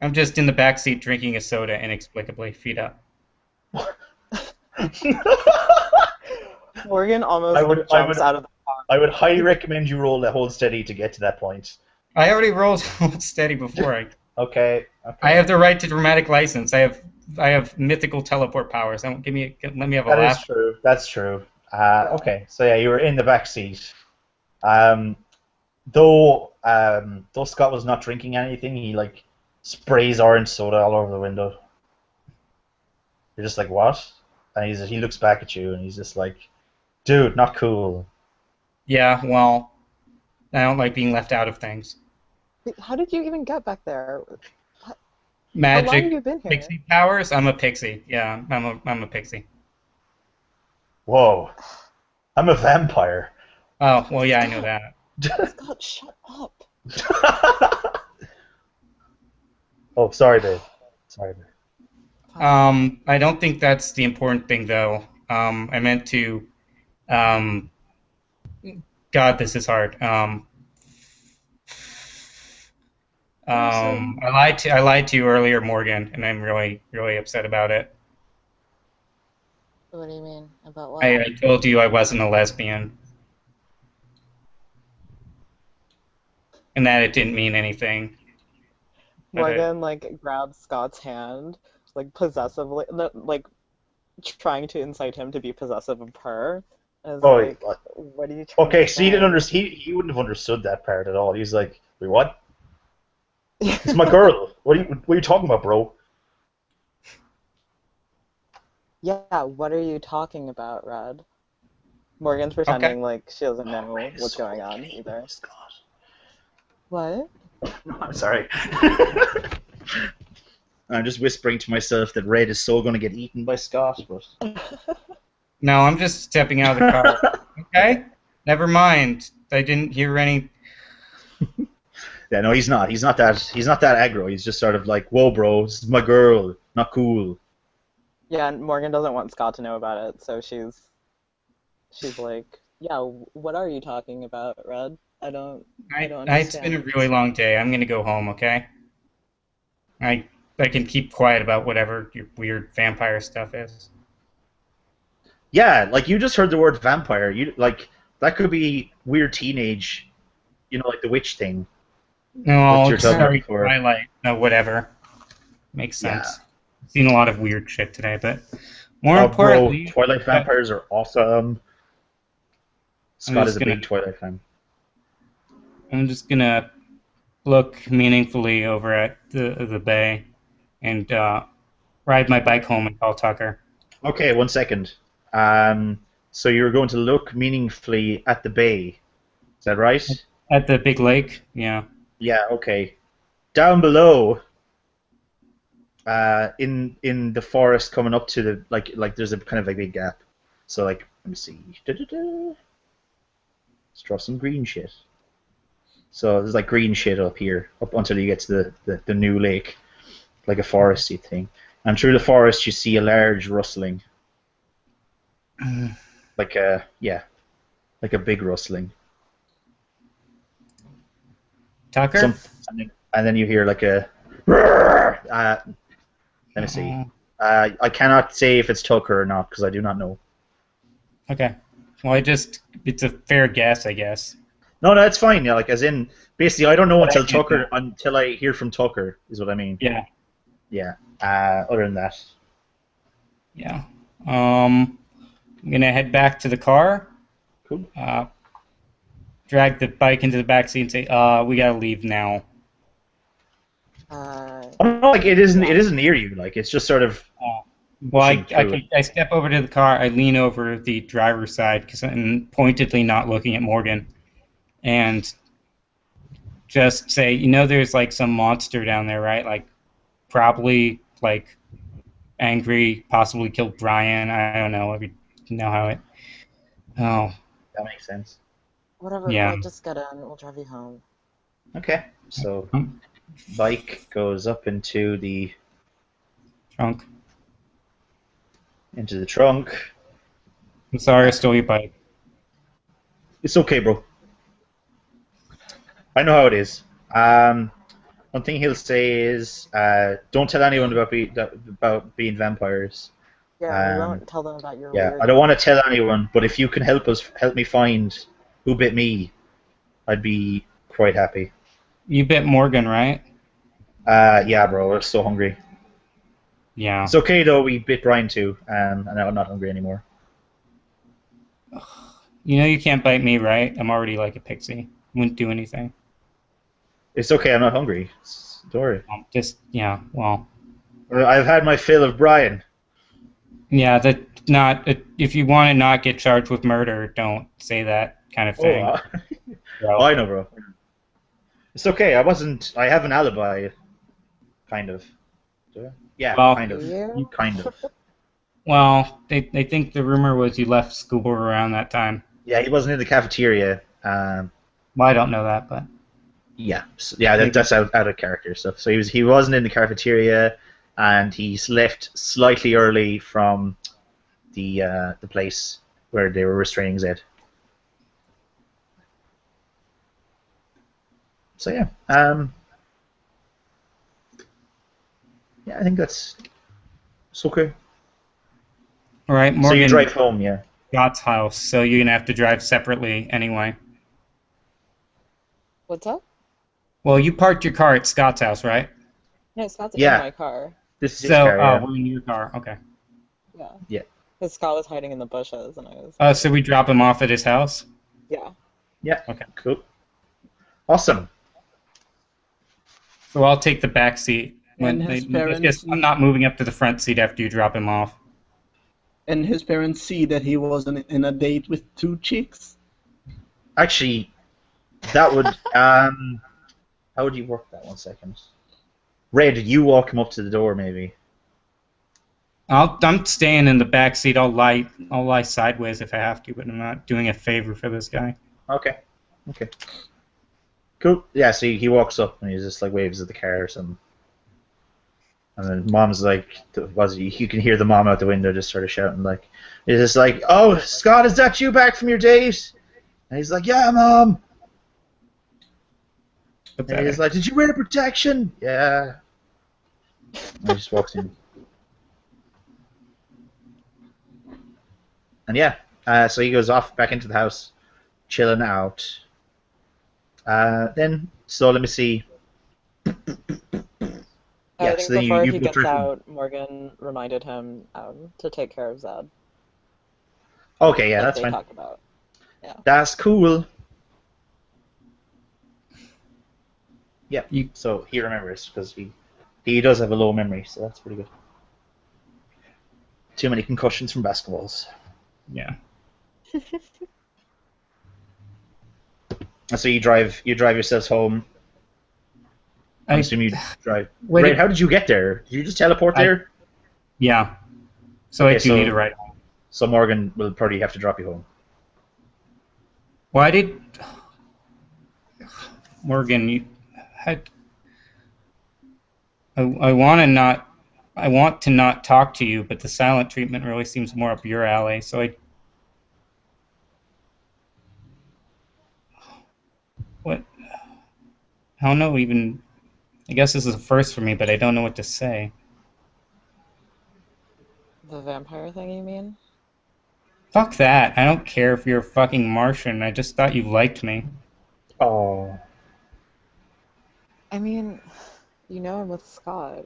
I'm just in the backseat drinking a soda inexplicably, feet up. Morgan almost jumps out of the car. I would highly recommend you roll that hold steady to get to that point. I already rolled hold steady before. Okay. I have the right to dramatic license. I have mythical teleport powers. Let me have a laugh. That is true. That's true. Okay. So yeah, you were in the back seat. Though Scott was not drinking anything, he like sprays orange soda all over the window. You're just like, what? And he looks back at you and he's just like, dude, not cool. Yeah, well, I don't like being left out of things. How did you even get back there? Magic. How long have you been here? Pixie powers? I'm a pixie. Yeah, I'm a pixie. Whoa. I'm a vampire. Oh, well, yeah, I know that. Scott, shut up. Oh, sorry, babe. Sorry, babe. I don't think that's the important thing, though. I meant to. God, this is hard. I lied to you earlier, Morgan, and I'm really, really upset about it. What do you mean? About what? I told you I wasn't a lesbian. And that it didn't mean anything. Morgan, like, grabs Scott's hand, like, possessively, like, trying to incite him to be possessive of her. And like, what are you trying to so he wouldn't have understood that part at all. He's like, wait, what? It's my girl. What are you talking about, bro? Yeah, what are you talking about, Red? Morgan's pretending like she doesn't know what's going on either. What? No, I'm sorry. I'm just whispering to myself that Red is so going to get eaten by Scott, but... No, I'm just stepping out of the car. Okay? Never mind. I didn't hear any... Yeah, no, he's not. He's not that aggro. He's just sort of like, whoa, bro, this is my girl. Not cool. Yeah, and Morgan doesn't want Scott to know about it, so she's like, yeah, what are you talking about, Red? I don't understand. It's been a really long day. I'm going to go home, okay? I can keep quiet about whatever your weird vampire stuff is. Yeah, like you just heard the word vampire. You like that could be weird teenage, like the witch thing. No, sorry, Twilight. No, whatever. Makes sense. Yeah. I've seen a lot of weird shit today, but more importantly, bro, Twilight vampires are awesome. Scott is a big Twilight fan. I'm just gonna look meaningfully over at the bay and ride my bike home and call Tucker. Okay, 1 second. So you're going to look meaningfully at the bay. Is that right? At the big lake, yeah. Yeah, okay. Down below, in the forest coming up to the like there's a kind of a big gap. So like, let me see. Let's draw some green shit. So there's like green shit up here, up until you get to the new lake, like a foresty thing. And through the forest, you see a large rustling. Yeah. like a big rustling. Tucker? And then you hear like a. Let me see. I cannot say if it's Tucker or not because I do not know. Okay. Well, it's a fair guess, I guess. No, it's fine. Yeah, like as in, basically, I don't know until I hear from Tucker. Is what I mean. Yeah. Yeah. Other than that. Yeah. I'm gonna head back to the car. Cool. Drag the bike into the backseat and say, we gotta leave now. Like it isn't. It isn't near you. Like it's just sort of. Well, I step over to the car. I lean over the driver's side because I'm pointedly not looking at Morgan, and just say, there's like some monster down there, right? Like probably like angry, possibly killed Brian. I don't know. You know how it. Oh. That makes sense. Whatever. Yeah. Just get in. We'll drive you home. Okay. So, bike goes up into the trunk. Into the trunk. I'm sorry, I stole your bike. It's okay, bro. I know how it is. One thing he'll say is, don't tell anyone about being vampires. Yeah, we won't tell them about your weird... I don't want to tell anyone, but if you can help me find who bit me, I'd be quite happy. You bit Morgan, right? Yeah, bro, I'm so hungry. Yeah. It's okay, though, we bit Brian too, and I'm not hungry anymore. You can't bite me, right? I'm already like a pixie. Wouldn't do anything. It's okay, I'm not hungry. Don't worry. Well... I've had my fill of Brian. Yeah, if you want to not get charged with murder, don't say that kind of thing. I know, bro. It's okay. I have an alibi, kind of. Yeah, well, kind of. You kind of. Well, they think the rumor was you left school around that time. Yeah, he wasn't in the cafeteria. Well, I don't know that, but. Yeah, that's out of character stuff. So he wasn't in the cafeteria. And he's left slightly early from the place where they were restraining Zed. So yeah, I think it's okay. All right, Morgan. So you drive home, yeah. Scott's house, so you're gonna have to drive separately anyway. What's up? Well, you parked your car at Scott's house, right? No, Scott's in my car. This is his car, yeah. We're in your car. Okay. Yeah. Yeah. Because Scott was hiding in the bushes, and I was. So we drop him off at his house. Yeah. Yeah. Okay. Cool. Awesome. So I'll take the back seat. And his parents. I'm not moving up to the front seat after you drop him off. And his parents see that he was in a date with 2 chicks. Actually, that would. How would you work that? 1 second. Red, you walk him up to the door, maybe. I'm staying in the back seat. I'll lie sideways if I have to, but I'm not doing a favor for this guy. Okay. Cool. Yeah. So he walks up and he just like waves at the car or something. And then Mom's like, you can hear the mom out the window just sort of shouting like, it's just like, oh, Scott, is that you back from your date? And he's like, yeah, Mom. And he's like, did you wear protection? Yeah. And he just walks in. And yeah, so he goes off back into the house, chilling out. So let me see. I think before he gets out, Morgan reminded him to take care of Zed. Okay, yeah, that's fine. Talk about. Yeah. That's cool. Yeah, so he remembers because he does have a low memory, so that's pretty good. Too many concussions from basketballs. Yeah. And so you drive yourselves home. I assume you drive. Wait, how did you get there? Did you just teleport there? Yeah. So I do need a ride home. So Morgan will probably have to drop you home. Why did Morgan? I want to not talk to you, but the silent treatment really seems more up your alley. So I don't know even. I guess this is a first for me, but I don't know what to say. The vampire thing, you mean? Fuck that. I don't care if you're a fucking Martian. I just thought you liked me. Oh. I mean, you know I'm with Scott.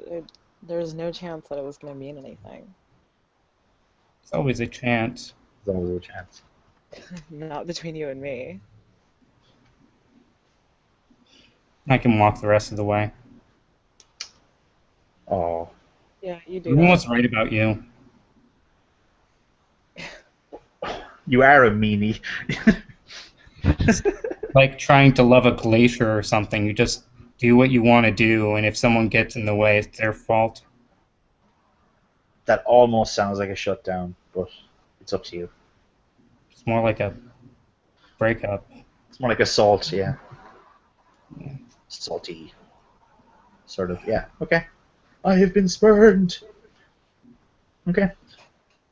There's no chance that it was gonna mean anything. It's always a chance. There's always a chance. Not between you and me. I can walk the rest of the way. Oh. Yeah, you do Everyone that. was right about you. You are a meanie. Like trying to love a glacier or something. You just do what you want to do, and if someone gets in the way, it's their fault. That almost sounds like a shutdown, but it's up to you. It's more like a breakup. It's more like a salt, yeah. Salty. Sort of, yeah. Okay. I have been spurned. Okay.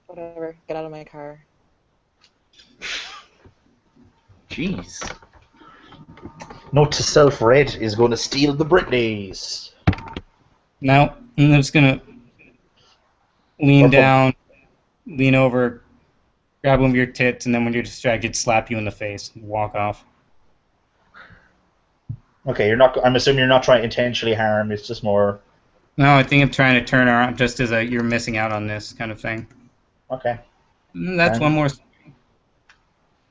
Whatever. Get out of my car. Jeez. Note to self, Red is going to steal the Britneys. Now, I'm just gonna lean down, lean over, grab one of your tits, and then when you're distracted, slap you in the face and walk off. Okay, you're not. I'm assuming you're not trying to intentionally harm. It's just more. No, I think I'm trying to turn around just as a you're missing out on this kind of thing. Okay. That's one more.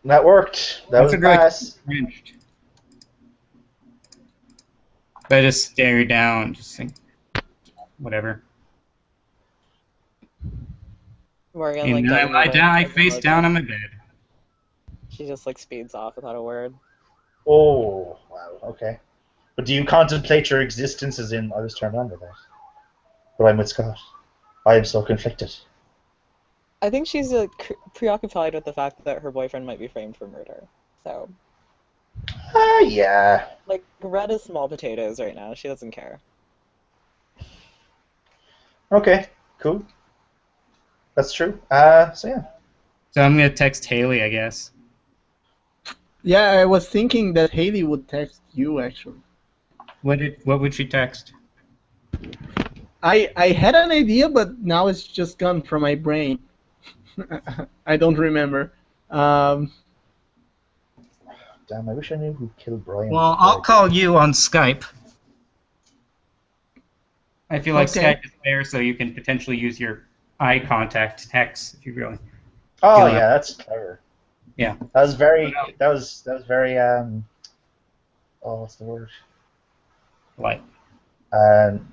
That worked. That was a pass. I just stare you down, just think, whatever. Morgan, And like, then I doesn't lie even down, I face acknowledge down it. on my bed. She just like speeds off without a word. Oh, wow. Okay. But do you contemplate your existence as in, I was turned on to that? But I'm with Scott. I am so conflicted. I think she's like preoccupied with the fact that her boyfriend might be framed for murder. So. Yeah. Like, Red is small potatoes right now. She doesn't care. Okay, cool. That's true. So yeah. So I'm gonna text Haley, I guess. Yeah, I was thinking that Haley would text you actually. What would she text? I had an idea, but now it's just gone from my brain. I don't remember. Damn, I wish I knew who killed Brian. Well, I'll call you on Skype. I feel like Skype is there, so you can potentially use your eye contact text if you really. Oh yeah, that's clever. Yeah. That was very. That was very. Oh, what's the word? What?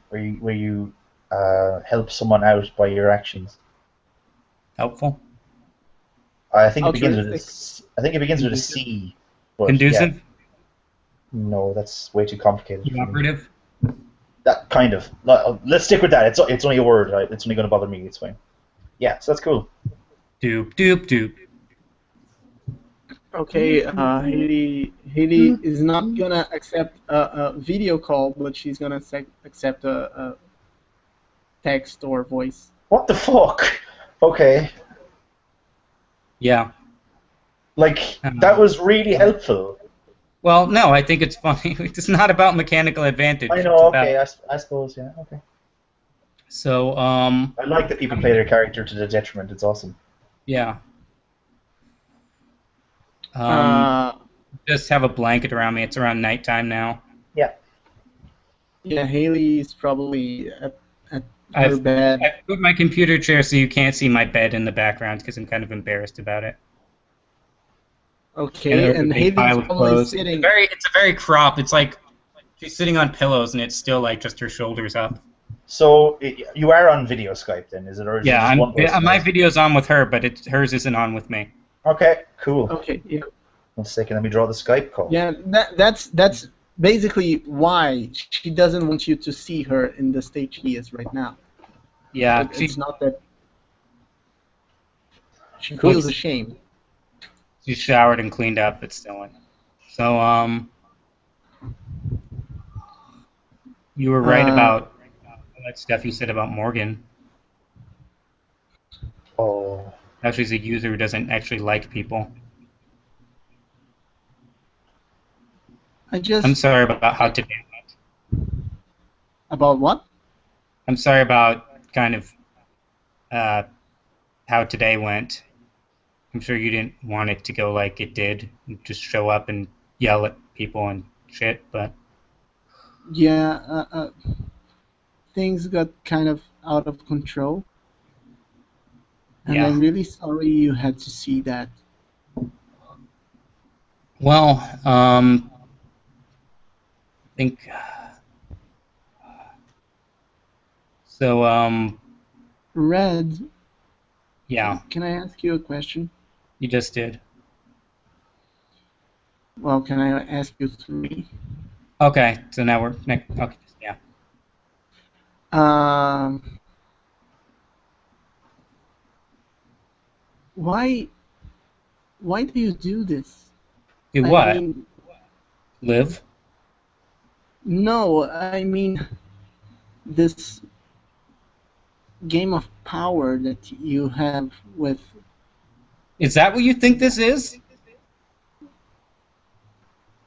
Where you help someone out by your actions. Helpful. I think it begins with a. I think it begins with a C. Conducive. Yeah. No, that's way too complicated. Cooperative. That kind of. Let's stick with that. It's only a word, right? It's only going to bother me. It's fine. Yeah, so that's cool. Doop doop doop. Okay, Haley is not gonna accept a video call, but she's gonna accept a text or voice. What the fuck? Okay. Yeah. Like, that was really helpful. Well, no, I think it's funny. It's not about mechanical advantage. I know, okay, I suppose, yeah, okay. So, I like that people play their character to the detriment, it's awesome. Yeah. Just have a blanket around me. It's around nighttime now. Yeah. Yeah, Haley's probably at her bed. I've put my computer chair so you can't see my bed in the background because I'm kind of embarrassed about it. Okay, and Haley's probably sitting. It's a very crop. It's like she's sitting on pillows and it's still like just her shoulders up. So you are on video Skype then, is it? Or is it just one person? My video's on with her, but hers isn't on with me. Okay, cool. Okay, yeah. 1 second, let me draw the Skype call. Yeah, that's basically why she doesn't want you to see her in the state she is right now. Yeah, it's not that she feels ashamed. She showered and cleaned up, but still. So you were right about that stuff you said about Morgan. Oh. How she's a user who doesn't actually like people. I'm sorry about how today About what? I'm sorry about kind of how today went. I'm sure you didn't want it to go like it did, just show up and yell at people and shit, but... Yeah, things got kind of out of control. And Yeah. I'm really sorry you had to see that. Well, I think... So, Red, yeah, can I ask you a question? you just did. Well, can I ask you three? Okay, so now we're... Okay, yeah. Why do you do this? Do I what? mean, Live? no, I mean this game of power that you have with... Is that what you think this is?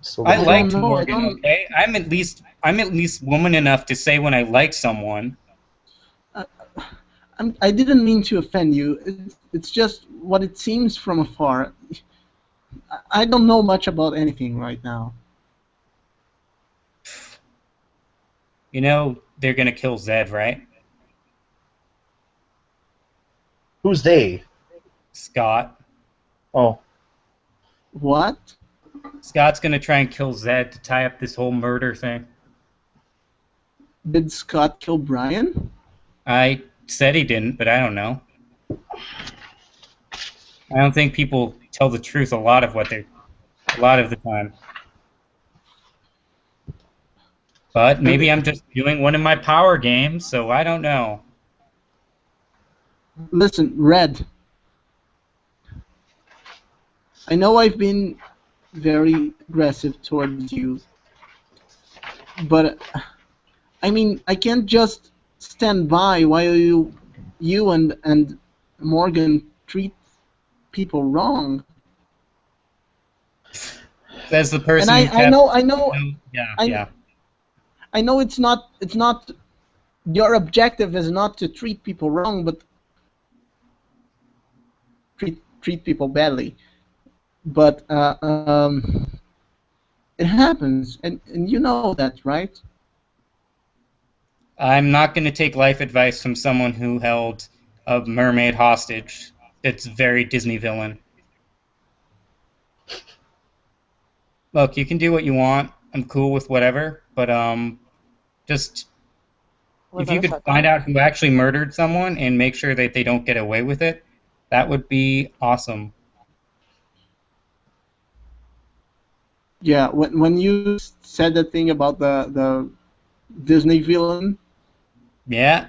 So I I don't liked know. Morgan, okay? I'm at least woman enough to say when I like someone. I didn't mean to offend you. It's just what it seems from afar. I don't know much about anything right now. You know they're gonna kill Zed, right? Who's they? Scott. Oh. What? Scott's gonna try and kill Zed to tie up this whole murder thing. Did Scott kill Brian? I said he didn't, but I don't know. I don't think people tell the truth a lot of the time. But maybe I'm just doing one of my power games, so I don't know. Listen, Red. I know I've been very aggressive towards you, but I mean I can't just stand by while you and Morgan treat people wrong. As the person And who kept... Yeah. I know it's not your objective is not to treat people wrong, but treat people badly. But it happens, and you know that, right? I'm not going to take life advice from someone who held a mermaid hostage. It's very Disney villain. Look, you can do what you want. I'm cool with whatever, but just Was if that you a could find shotgun? out who actually murdered someone and make sure that they don't get away with it, that would be awesome. Yeah, when you said the thing about the Disney villain, Yeah.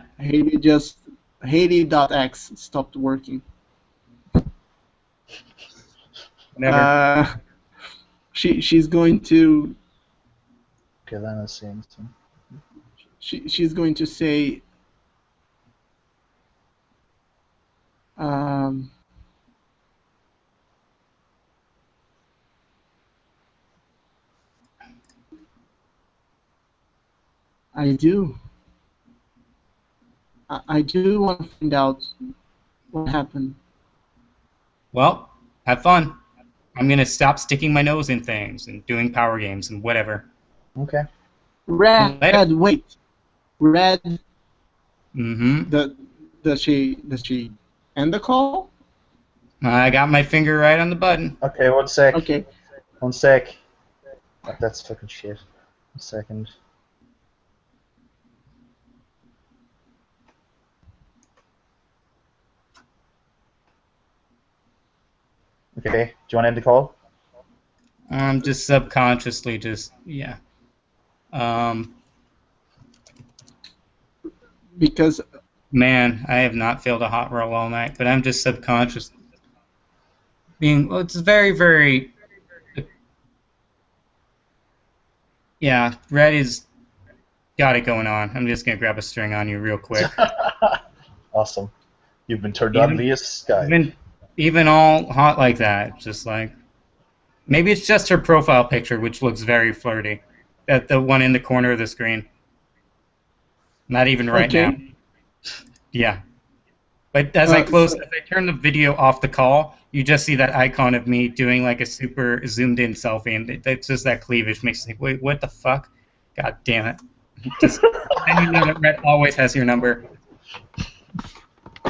Haiti.x stopped working. Whatever. She's going to... Okay, Lana's saying something. She's going to say I do. I do want to find out what happened. Well, have fun. I'm going to stop sticking my nose in things and doing power games and whatever. Okay. Red, wait. Red. Mm-hmm. Does she end the call? I got my finger right on the button. Okay, one sec. Okay. One sec. That's fucking shit. 1 second. Okay, do you want to end the call? I'm just subconsciously yeah. Because... Man, I have not failed a hot roll all night, but I'm just subconscious. Well, it's very, very... Yeah, Red is got it going on. I'm just going to grab a string on you real quick. Awesome. You've been turned on via Skype. Even all hot like that, just like... Maybe it's just her profile picture, which looks very flirty. The one in the corner of the screen. Not even right Okay. now. Yeah. But as I turn the video off the call, you just see that icon of me doing like a super zoomed in selfie, and it's just that cleavage makes me think, wait, what the fuck? God damn it. Just, then you know that Red always has your number.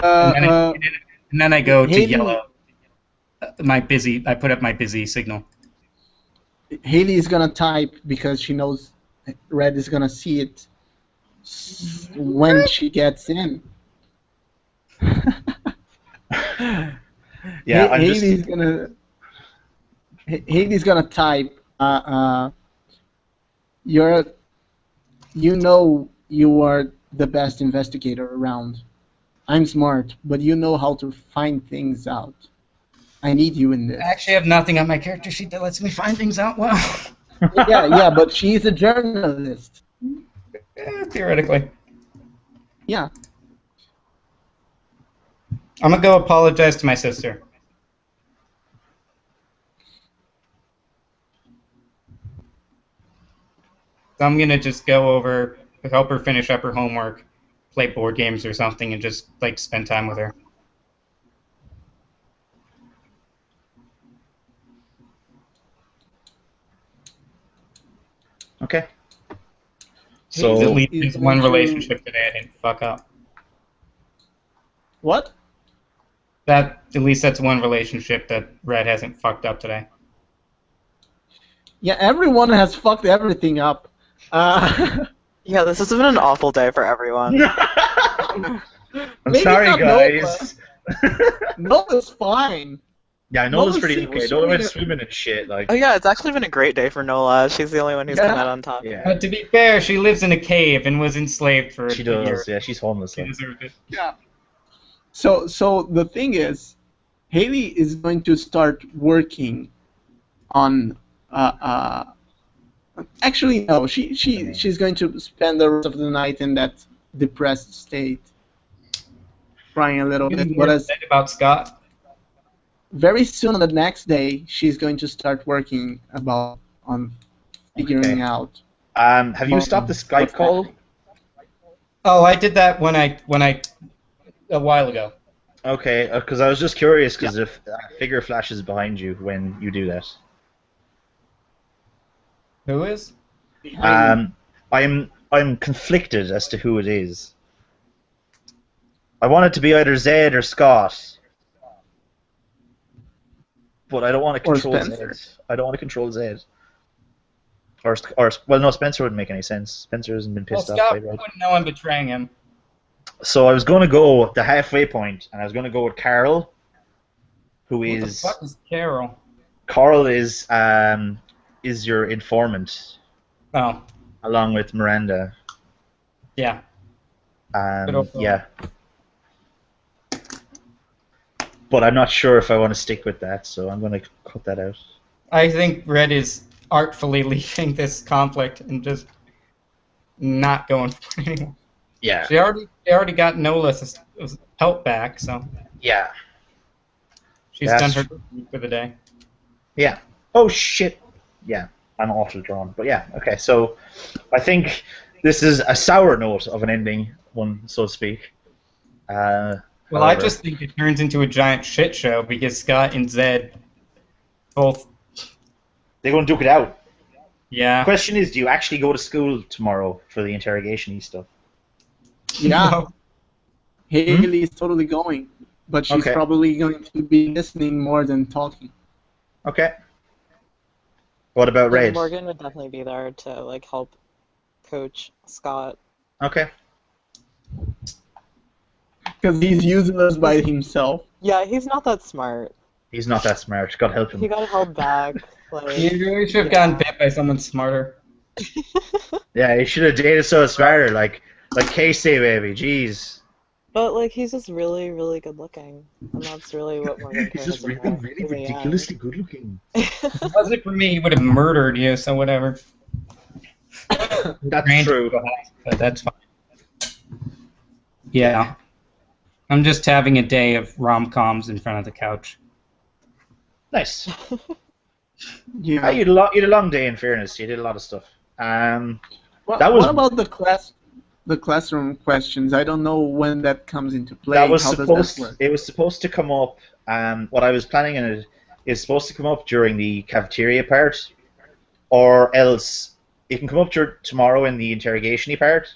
And then I go to yellow. I put up my busy signal. Haley is gonna type because she knows Red is gonna see it when she gets in. Yeah, Haley's gonna type. You are the best investigator around. I'm smart, but you know how to find things out. I need you in this. I actually have nothing on my character sheet that lets me find things out well. yeah, but she's a journalist. Theoretically. Yeah. I'm gonna go apologize to my sister. So I'm gonna just go over, help her finish up her homework, play board games or something, and just like spend time with her. Okay. So at least there's one relationship today I didn't fuck up. What? At least that's one relationship that Red hasn't fucked up today. Yeah, everyone has fucked everything up. Yeah, this has been an awful day for everyone. I'm sorry, guys. Nola's fine. Yeah, Nola's pretty okay. Nola went swimming and shit. Like. Oh yeah, it's actually been a great day for Nola. She's the only one who's come out on top. Yeah. But to be fair, she lives in a cave and was enslaved for She a year. does. Yeah, she's homeless. She deserved it. Yeah. So the thing is, Haley is going to start working on. Actually, no. She's going to spend the rest of the night in that depressed state, crying a little bit. What is about Scott? Very soon, on the next day, she's going to start working on figuring out. Have you stopped the Skype call? Oh, I did that when I a while ago. Okay, because I was just curious because if a figure flashes behind you when you do that. Who is? I'm conflicted as to who it is. I want it to be either Zed or Scott. But I don't want to control Zed. I don't want to control Zed. Or well, no, Spencer wouldn't make any sense. Spencer hasn't been pissed off. Scott wouldn't know I'm betraying him. So I was going to go the halfway point, and I was going to go with Carl, who is. What the fuck is Carol? Carl is your informant. Oh. Along with Miranda. Yeah. Yeah. But I'm not sure if I want to stick with that, so I'm going to cut that out. I think Red is artfully leaving this conflict and just not going for it anymore. Yeah. They already got Nola's help back, so. Yeah. She's done her for the day. Yeah. Oh shit. Yeah. I'm awful drawn, but yeah. Okay. So, I think this is a sour note of an ending, one so to speak. Well, I just think it turns into a giant shit show because Scott and Zed both. They're going to duke it out. Yeah. The question is, do you actually go to school tomorrow for the interrogation-y stuff? Yeah. No. Haley is totally going, but she's probably going to be listening more than talking. Okay. What about Red? Morgan would definitely be there to like help coach Scott. Okay. Because he's useless by himself. Yeah, he's not that smart. He's not that smart. Gotta help him. He got held back. Like, he really should have gotten bit by someone smarter. Yeah, he should have dated someone smarter, like Casey, baby. Jeez. But like, he's just really, really good looking, and that's really what Morgan cares He's just really, about. really ridiculously good looking. If it wasn't for me, he would have murdered you. So whatever. That's true. But that's fine. Yeah. I'm just having a day of rom-coms in front of the couch. Nice. Yeah. You had a long day, in fairness. You did a lot of stuff. What about the class? the classroom questions. I don't know when that comes into play. That was How does that supposed. work? It was supposed to come up. What I was planning on it is supposed to come up during the cafeteria part, or else it can come up tomorrow in the interrogation-y part,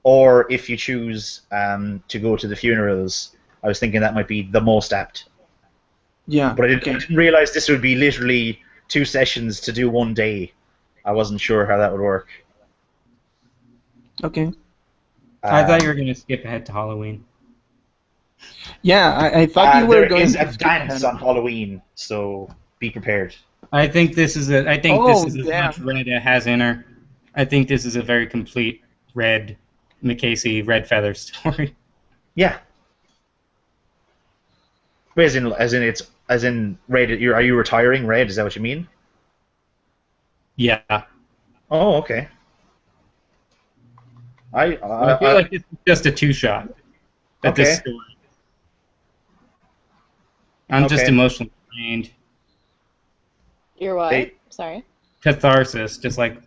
or if you choose to go to the funerals. I was thinking that might be the most apt. Yeah. But I Okay. didn't realize this would be literally 2 sessions to do one day. I wasn't sure how that would work. Okay. I thought you were going to skip ahead to Halloween. Yeah, I thought you were going There is to a skip dance ahead. on Halloween, so be prepared. I think this is as much Red it has in her. I think this is a very complete Red McCasey Red Feather story. Yeah. As in Red. Are you retiring, Red? Is that what you mean? Yeah. Oh, okay. I feel like this is just a 2-shot. At this story. I'm just emotionally drained. You're what? Sorry. Catharsis, just like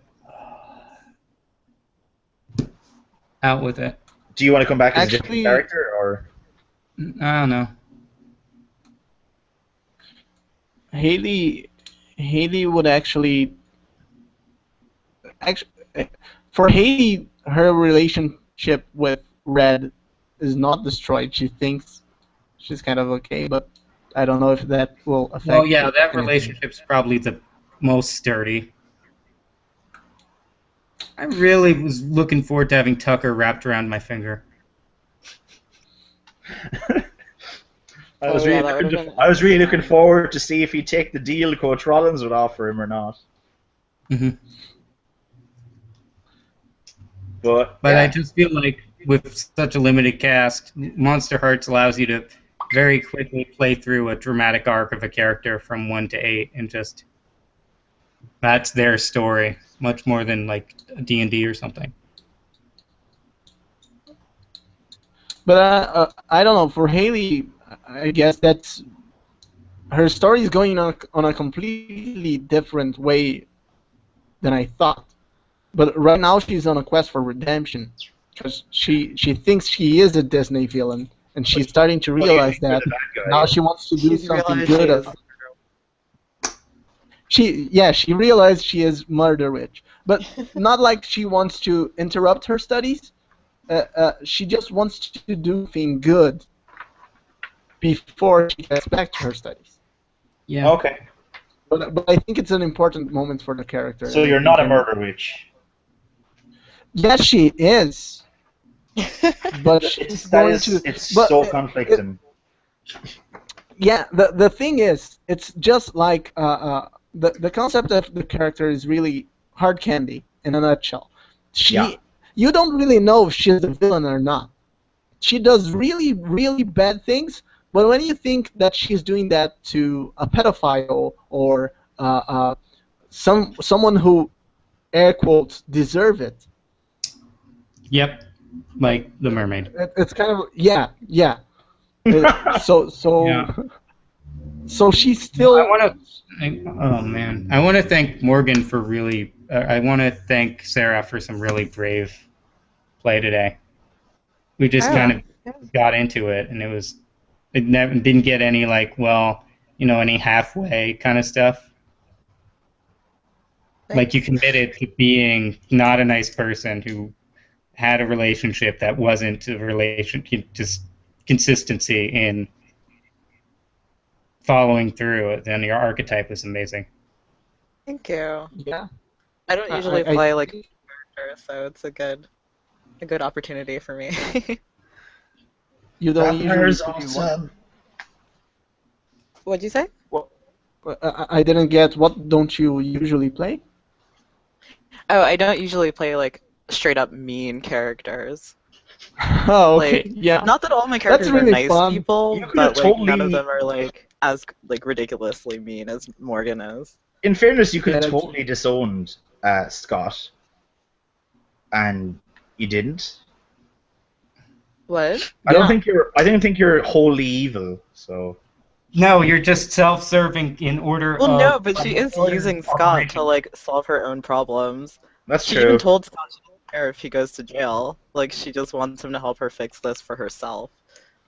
out with it. Do you want to come back as a different character, or? I don't know. Haley would actually for Haley, her relationship with Red is not destroyed. She thinks she's kind of okay, but I don't know if that will affect. Well, yeah, that relationship's probably the most sturdy. I really was looking forward to having Tucker wrapped around my finger. I was really looking forward to see if he'd take the deal Coach Rollins would offer him or not. Mm-hmm. But yeah. I just feel like with such a limited cast, Monsterhearts allows you to very quickly play through a dramatic arc of a character from 1 to 8, and just that's their story, much more than like a D&D or something. But I don't know. For Haley, I guess that's her story is going on a completely different way than I thought. But right now she's on a quest for redemption because she thinks she is a Disney villain, and she's starting to realize that now she wants to do something good. She realized she is Murder Witch, but not like she wants to interrupt her studies. She just wants to do something good before she gets back to her studies. Yeah. Okay. But I think it's an important moment for the character. So you're not a Murder Witch? Yes, she is. But it's so conflicting. Yeah, the thing is, it's just like the concept of the character is really hard candy in a nutshell. You don't really know if she's a villain or not. She does really, really bad things, but when you think that she's doing that to a pedophile or someone who, air quotes, deserve it. Yep, like the mermaid. It's kind of yeah. So she's still. I want to thank Morgan for really. I want to thank Sarah for some really brave play today. We just kind of got into it, and it didn't get any any halfway kind of stuff. Thanks. Like you committed to being not a nice person who had a relationship that wasn't a relationship, just consistency in following through, and your archetype is amazing. Thank you. Yeah. I don't usually play characters, so it's a good opportunity for me. You don't usually awesome. What'd you say? Well, I didn't get. What don't you usually play? Oh, I don't usually play straight up mean characters. Oh, okay. Yeah. Not that all my characters are nice people, but none of them are as ridiculously mean as Morgan is. In fairness, you could have totally disowned Scott, and you didn't. What? I don't think you're wholly evil. So. No, you're just self-serving in order. Well, but she is using Scott to solve her own problems. That's true. She even told Scott she didn't care if he goes to jail. Like, she just wants him to help her fix this for herself.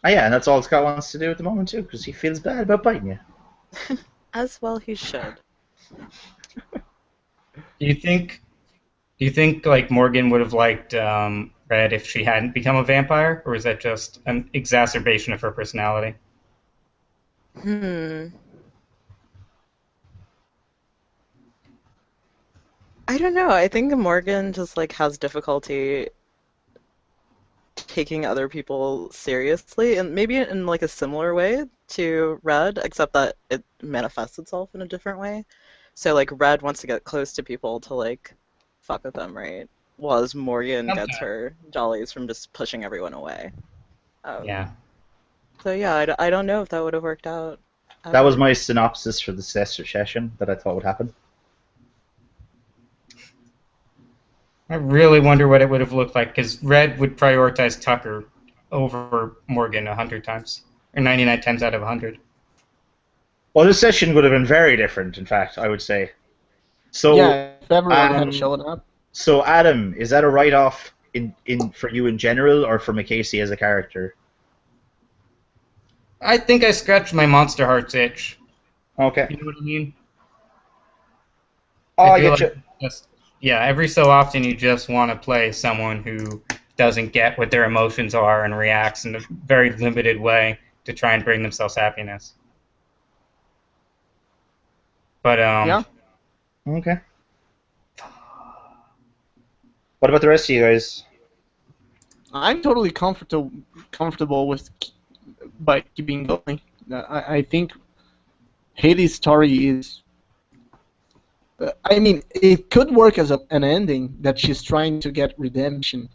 Oh yeah, and that's all Scott wants to do at the moment too, because he feels bad about biting you. As well he should. Do you think like Morgan would have liked Red if she hadn't become a vampire, or is that just an exacerbation of her personality? I don't know. I think Morgan just like has difficulty taking other people seriously, and maybe in like a similar way to Red, except that it manifests itself in a different way. So like Red wants to get close to people to like fuck with them, right? Whereas Morgan gets her jollies from just pushing everyone away. Yeah. So yeah, I don't know if that would have worked out. That was my synopsis for the session that I thought would happen. I really wonder what it would have looked like, because Red would prioritize Tucker over Morgan 100 times, or 99 times out of 100. Well, this session would have been very different, in fact, I would say. So, yeah, if everyone had shown up. So, Adam, is that a write-off in for you in general, or for McCasey as a character? I think I scratched my Monsterhearts itch. Okay. You know what I mean? Oh, I get you. Yeah, every so often you just want to play someone who doesn't get what their emotions are and reacts in a very limited way to try and bring themselves happiness. But yeah. Okay. What about the rest of you guys? I'm totally comfortable with by keeping going. I think Haley's story is. I mean, it could work as an ending that she's trying to get redemption.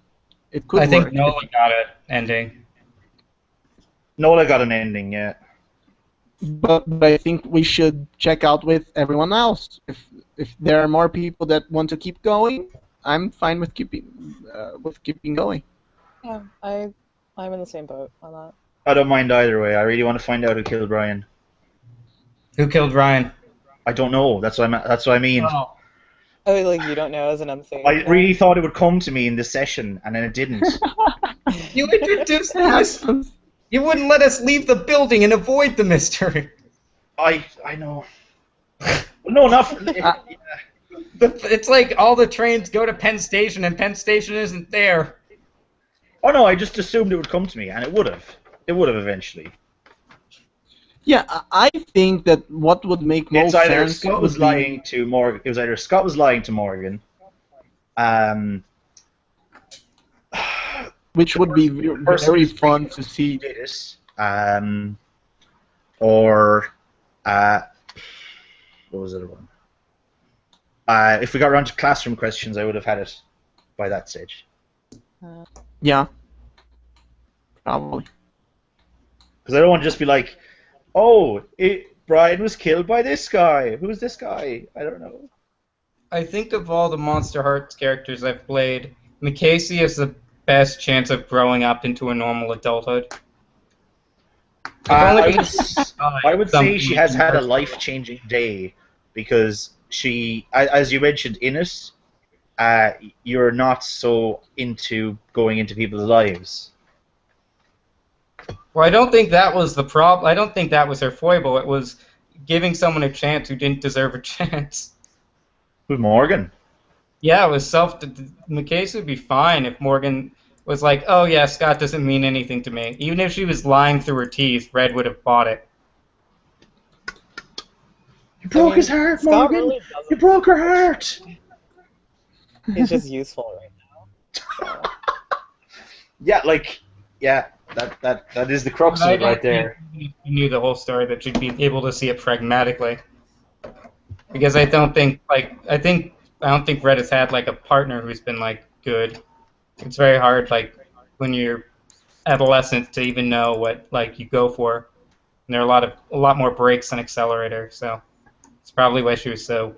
It could work. I think Nola got an ending. Nola got an ending, yeah. But I think we should check out with everyone else. If there are more people that want to keep going, I'm fine with keeping going. Yeah, I'm in the same boat on that. I don't mind either way. I really want to find out who killed Ryan. Who killed Ryan? I don't know. That's what I mean. Oh, like you don't know as an MC. I really thought it would come to me in this session, and then it didn't. You introduced us. You wouldn't let us leave the building and avoid the mystery. I know. No, not. It's like all the trains go to Penn Station, and Penn Station isn't there. Oh no! I just assumed it would come to me, and it would have. It would have eventually. Yeah, I think that what would make most sense. It's either Scott was lying to Morgan. It was either Scott was lying to Morgan, which would be very fun to see. Or what was the other one? If we got around to classroom questions, I would have had it by that stage. Yeah, probably. Because I don't want to just be like, oh, Brian was killed by this guy. Who's this guy? I don't know. I think of all the Monsterhearts characters I've played, McCasey has the best chance of growing up into a normal adulthood. I would say she has had a life-changing day, because she, as you mentioned, in it, you're not so into going into people's lives. Well, I don't think that was the problem. I don't think that was her foible. It was giving someone a chance who didn't deserve a chance. Who's Morgan? Yeah, it was McCasey would be fine if Morgan was like, oh yeah, Scott doesn't mean anything to me. Even if she was lying through her teeth, Red would have bought it. You broke his heart, Morgan! Really you broke her heart! He's just useful right now. Yeah, that is the crux of it right there. You knew the whole story, that you'd be able to see it pragmatically. Because I don't think Red has had like a partner who's been like good. It's very hard, like when you're adolescent, to even know what like you go for. And there are a lot more brakes than accelerator, so it's probably why she was so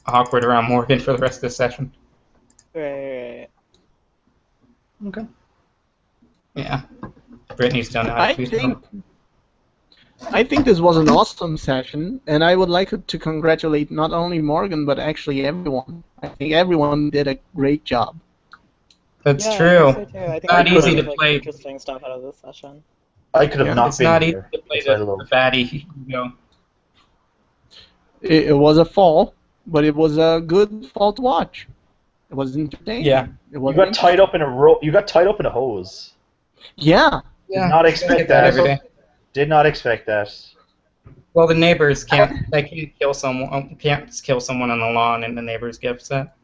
awkward around Morgan for the rest of the session. Right. Okay. Yeah. Brittany's done it. I think this was an awesome session, and I would like to congratulate not only Morgan, but actually everyone. I think everyone did a great job. That's Yeah, true. I think so too. I think Not we easy got to like play. interesting stuff out of this session. I could have not It's been not easy here. to play That's what I the love. fatty. You know. It was a fall, but it was a good fall to watch. It was entertaining. Yeah. It was You got tied up in a rope. You got tied up in a hose. Yeah. Did not expect Get that that. every day. Did not expect that. Well, the neighbors can't. They can't kill someone. Can't kill someone on the lawn, and the neighbors get upset.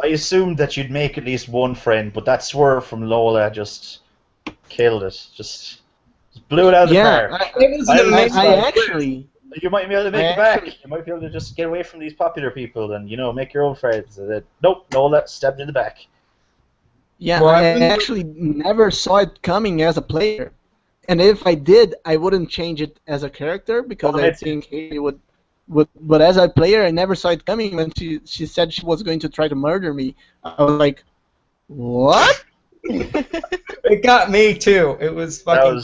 I assumed that you'd make at least one friend, but that swerve from Lola just killed it. Just blew it out of the Yeah. park. It was an amazing. I actually. You might be able to make I it back. actually- You might be able to just get away from these popular people and make your own friends. And then, nope, Nola stabbed in the back. Yeah, Well, I I wouldn't- actually never saw it coming as a player. And if I did, I wouldn't change it as a character because I think Haley would. But as a player, I never saw it coming. When she said she was going to try to murder me, I was like, what? It got me too. It was fucking.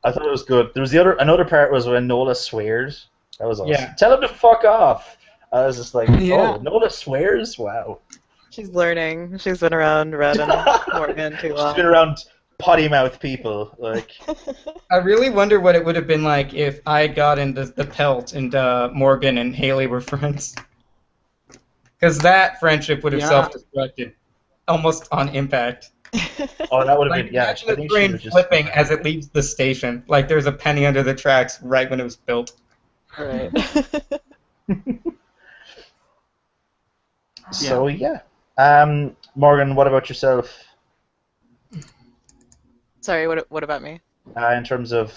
I thought it was good. There was another part was when Nola swears. That was awesome. Yeah. Tell him to fuck off. I was just like, Yeah. oh, Nola swears? Wow. She's learning. She's been around Red and Morgan too long. She's been around potty mouth people. Like, I really wonder what it would have been like if I had gotten the pelt and Morgan and Haley were friends. Because that friendship would have self-destructed almost on impact. oh, that would have Like, been, yeah. imagine I the think she train was just flipping as it leaves the station. Like there's a penny under the tracks right when it was built. Right. So, yeah. Morgan, what about yourself? Sorry, what about me? In terms of,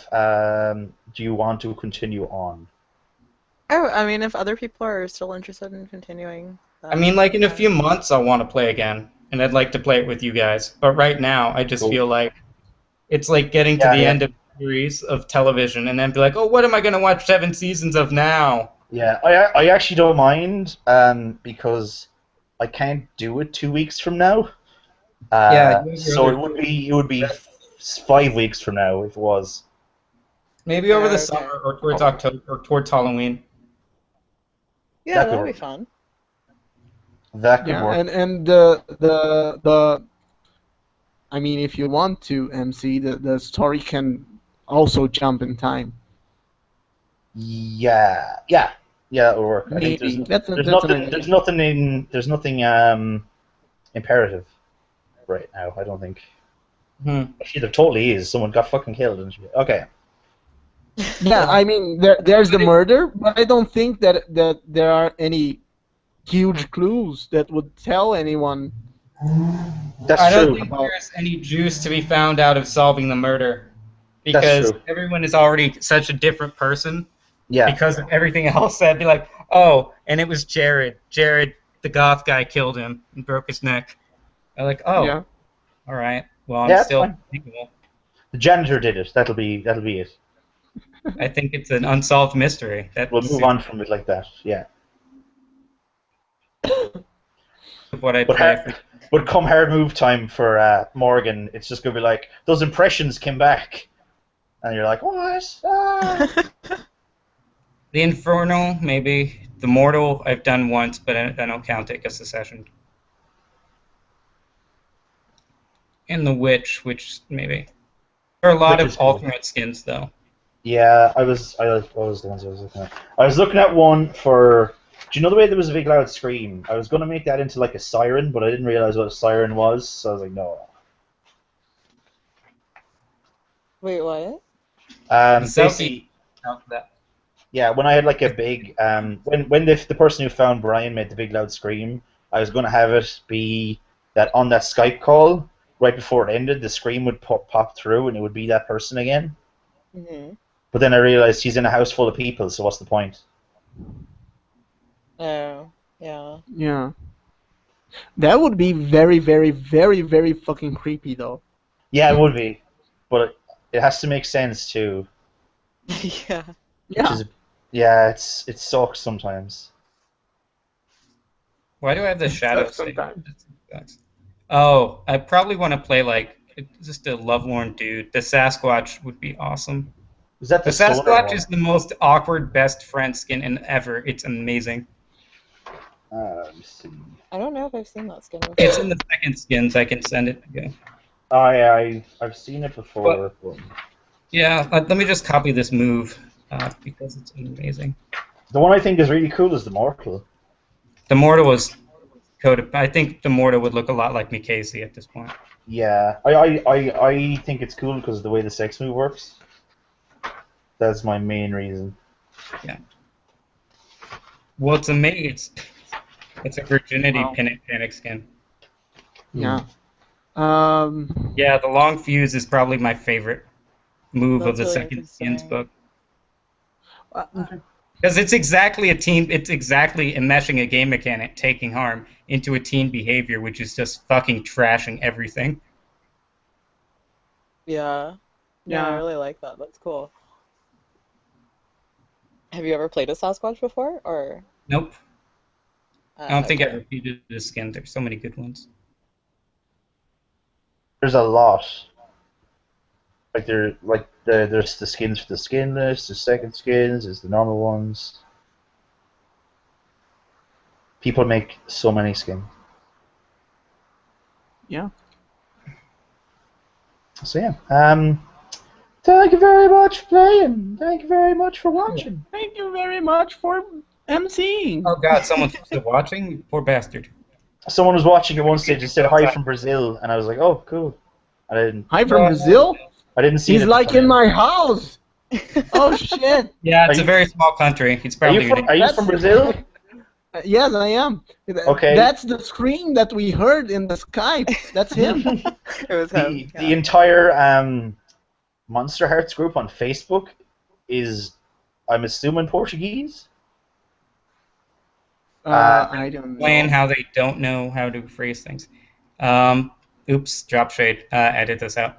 do you want to continue on? Oh, I mean, if other people are still interested in continuing. I mean, like in a few months I'll want to play again, and I'd like to play it with you guys. But right now I just feel like it's like getting to the end of a series of television and then be like, oh, what am I going to watch 7 seasons of now? Yeah, I actually don't mind, because I can't do it 2 weeks from now. So it would be 5 weeks from now if it was. Maybe over the summer or towards October or towards Halloween. Yeah, that'd be fun. That could work. And the I mean, if you want to, MC, the story can also jump in time. Yeah, that would work. Maybe. I think There's there's nothing imperative right now. I don't think. Actually, there totally is. Someone got fucking killed. And okay. Yeah, I mean, there's the murder, but I don't think that there are any huge clues that would tell anyone. That's I don't true. think there's any juice to be found out of solving the murder. Because everyone is already such a different person. Yeah. Because of everything else, I'd be like, oh, and it was Jared. Jared, the goth guy, killed him and broke his neck. I'm like, oh, yeah. All right. Well, I'm still thinking. The janitor did it. That'll be it. I think it's an unsolved mystery. We'll move on from it like that. Yeah. What I But come hard move time for Morgan, it's just gonna be like those impressions came back, and you're like, what? Ah. The Infernal, maybe. The Mortal, I've done once, but I don't count it as a session. And the Witch, which maybe. There are a lot of alternate skins, though. Yeah, what was the ones I was looking at? I was looking at one for. Do you know the way there was a big loud scream? I was gonna make that into like a siren, but I didn't realize what a siren was, so I was like, no. Wait, what? Basically, yeah, when I had like a big when the person who found Brian made the big loud scream, I was gonna have it be that on that Skype call right before it ended, the scream would pop through and it would be that person again. Mm-hmm. But then I realized he's in a house full of people, so what's the point? Oh, yeah. Yeah. That would be very, very, very, very fucking creepy, though. Yeah, it would be, but it has to make sense too. Yeah. Yeah. It sucks sometimes. Why do I have the shadows? Oh, I probably want to play like just a lovelorn dude. The Sasquatch would be awesome. Is that the Sasquatch is the most awkward best friend skin ever. It's amazing. Let me see. I don't know if I've seen that skin before. It's in the second skins. I can send it again. I've seen it before. But... Yeah, let me just copy this move because it's amazing. The one I think is really cool is the Mortal. The Mortal was coded. I think the Mortal would look a lot like Mikasi at this point. Yeah, I think it's cool because of the way the sex move works. That's my main reason. Yeah. Well, it's amazing. It's a virginity panic skin. Yeah. Yeah, the long fuse is probably my favorite move of the really second skins book. Okay. Because it's exactly enmeshing a game mechanic, taking harm, into a teen behavior, which is just fucking trashing everything. Yeah. Yeah. I really like that. That's cool. Have you ever played a Sasquatch before, or? Nope. I don't think I repeated the skin. There's so many good ones. There's a lot. There's the skins for the skinless, the second skins, there's the normal ones. People make so many skins. Yeah. So yeah. Thank you very much for playing. Thank you very much for watching. Thank you very much for emceeing. Oh god, someone's still watching? You poor bastard. Someone was watching at one stage and said hi from Brazil, and I was like, oh, cool. I didn't. Hi from Brazil? I didn't see. He's like in my house. Oh shit. Yeah, it's a very small country. It's probably. Are you from Brazil? Yes, I am. Okay. That's the scream that we heard in the Skype. That's him. It was him. The entire Monsterhearts group on Facebook is, I'm assuming, Portuguese. I don't know. Explain how they don't know how to phrase things. Oops, drop shade. Edit this out.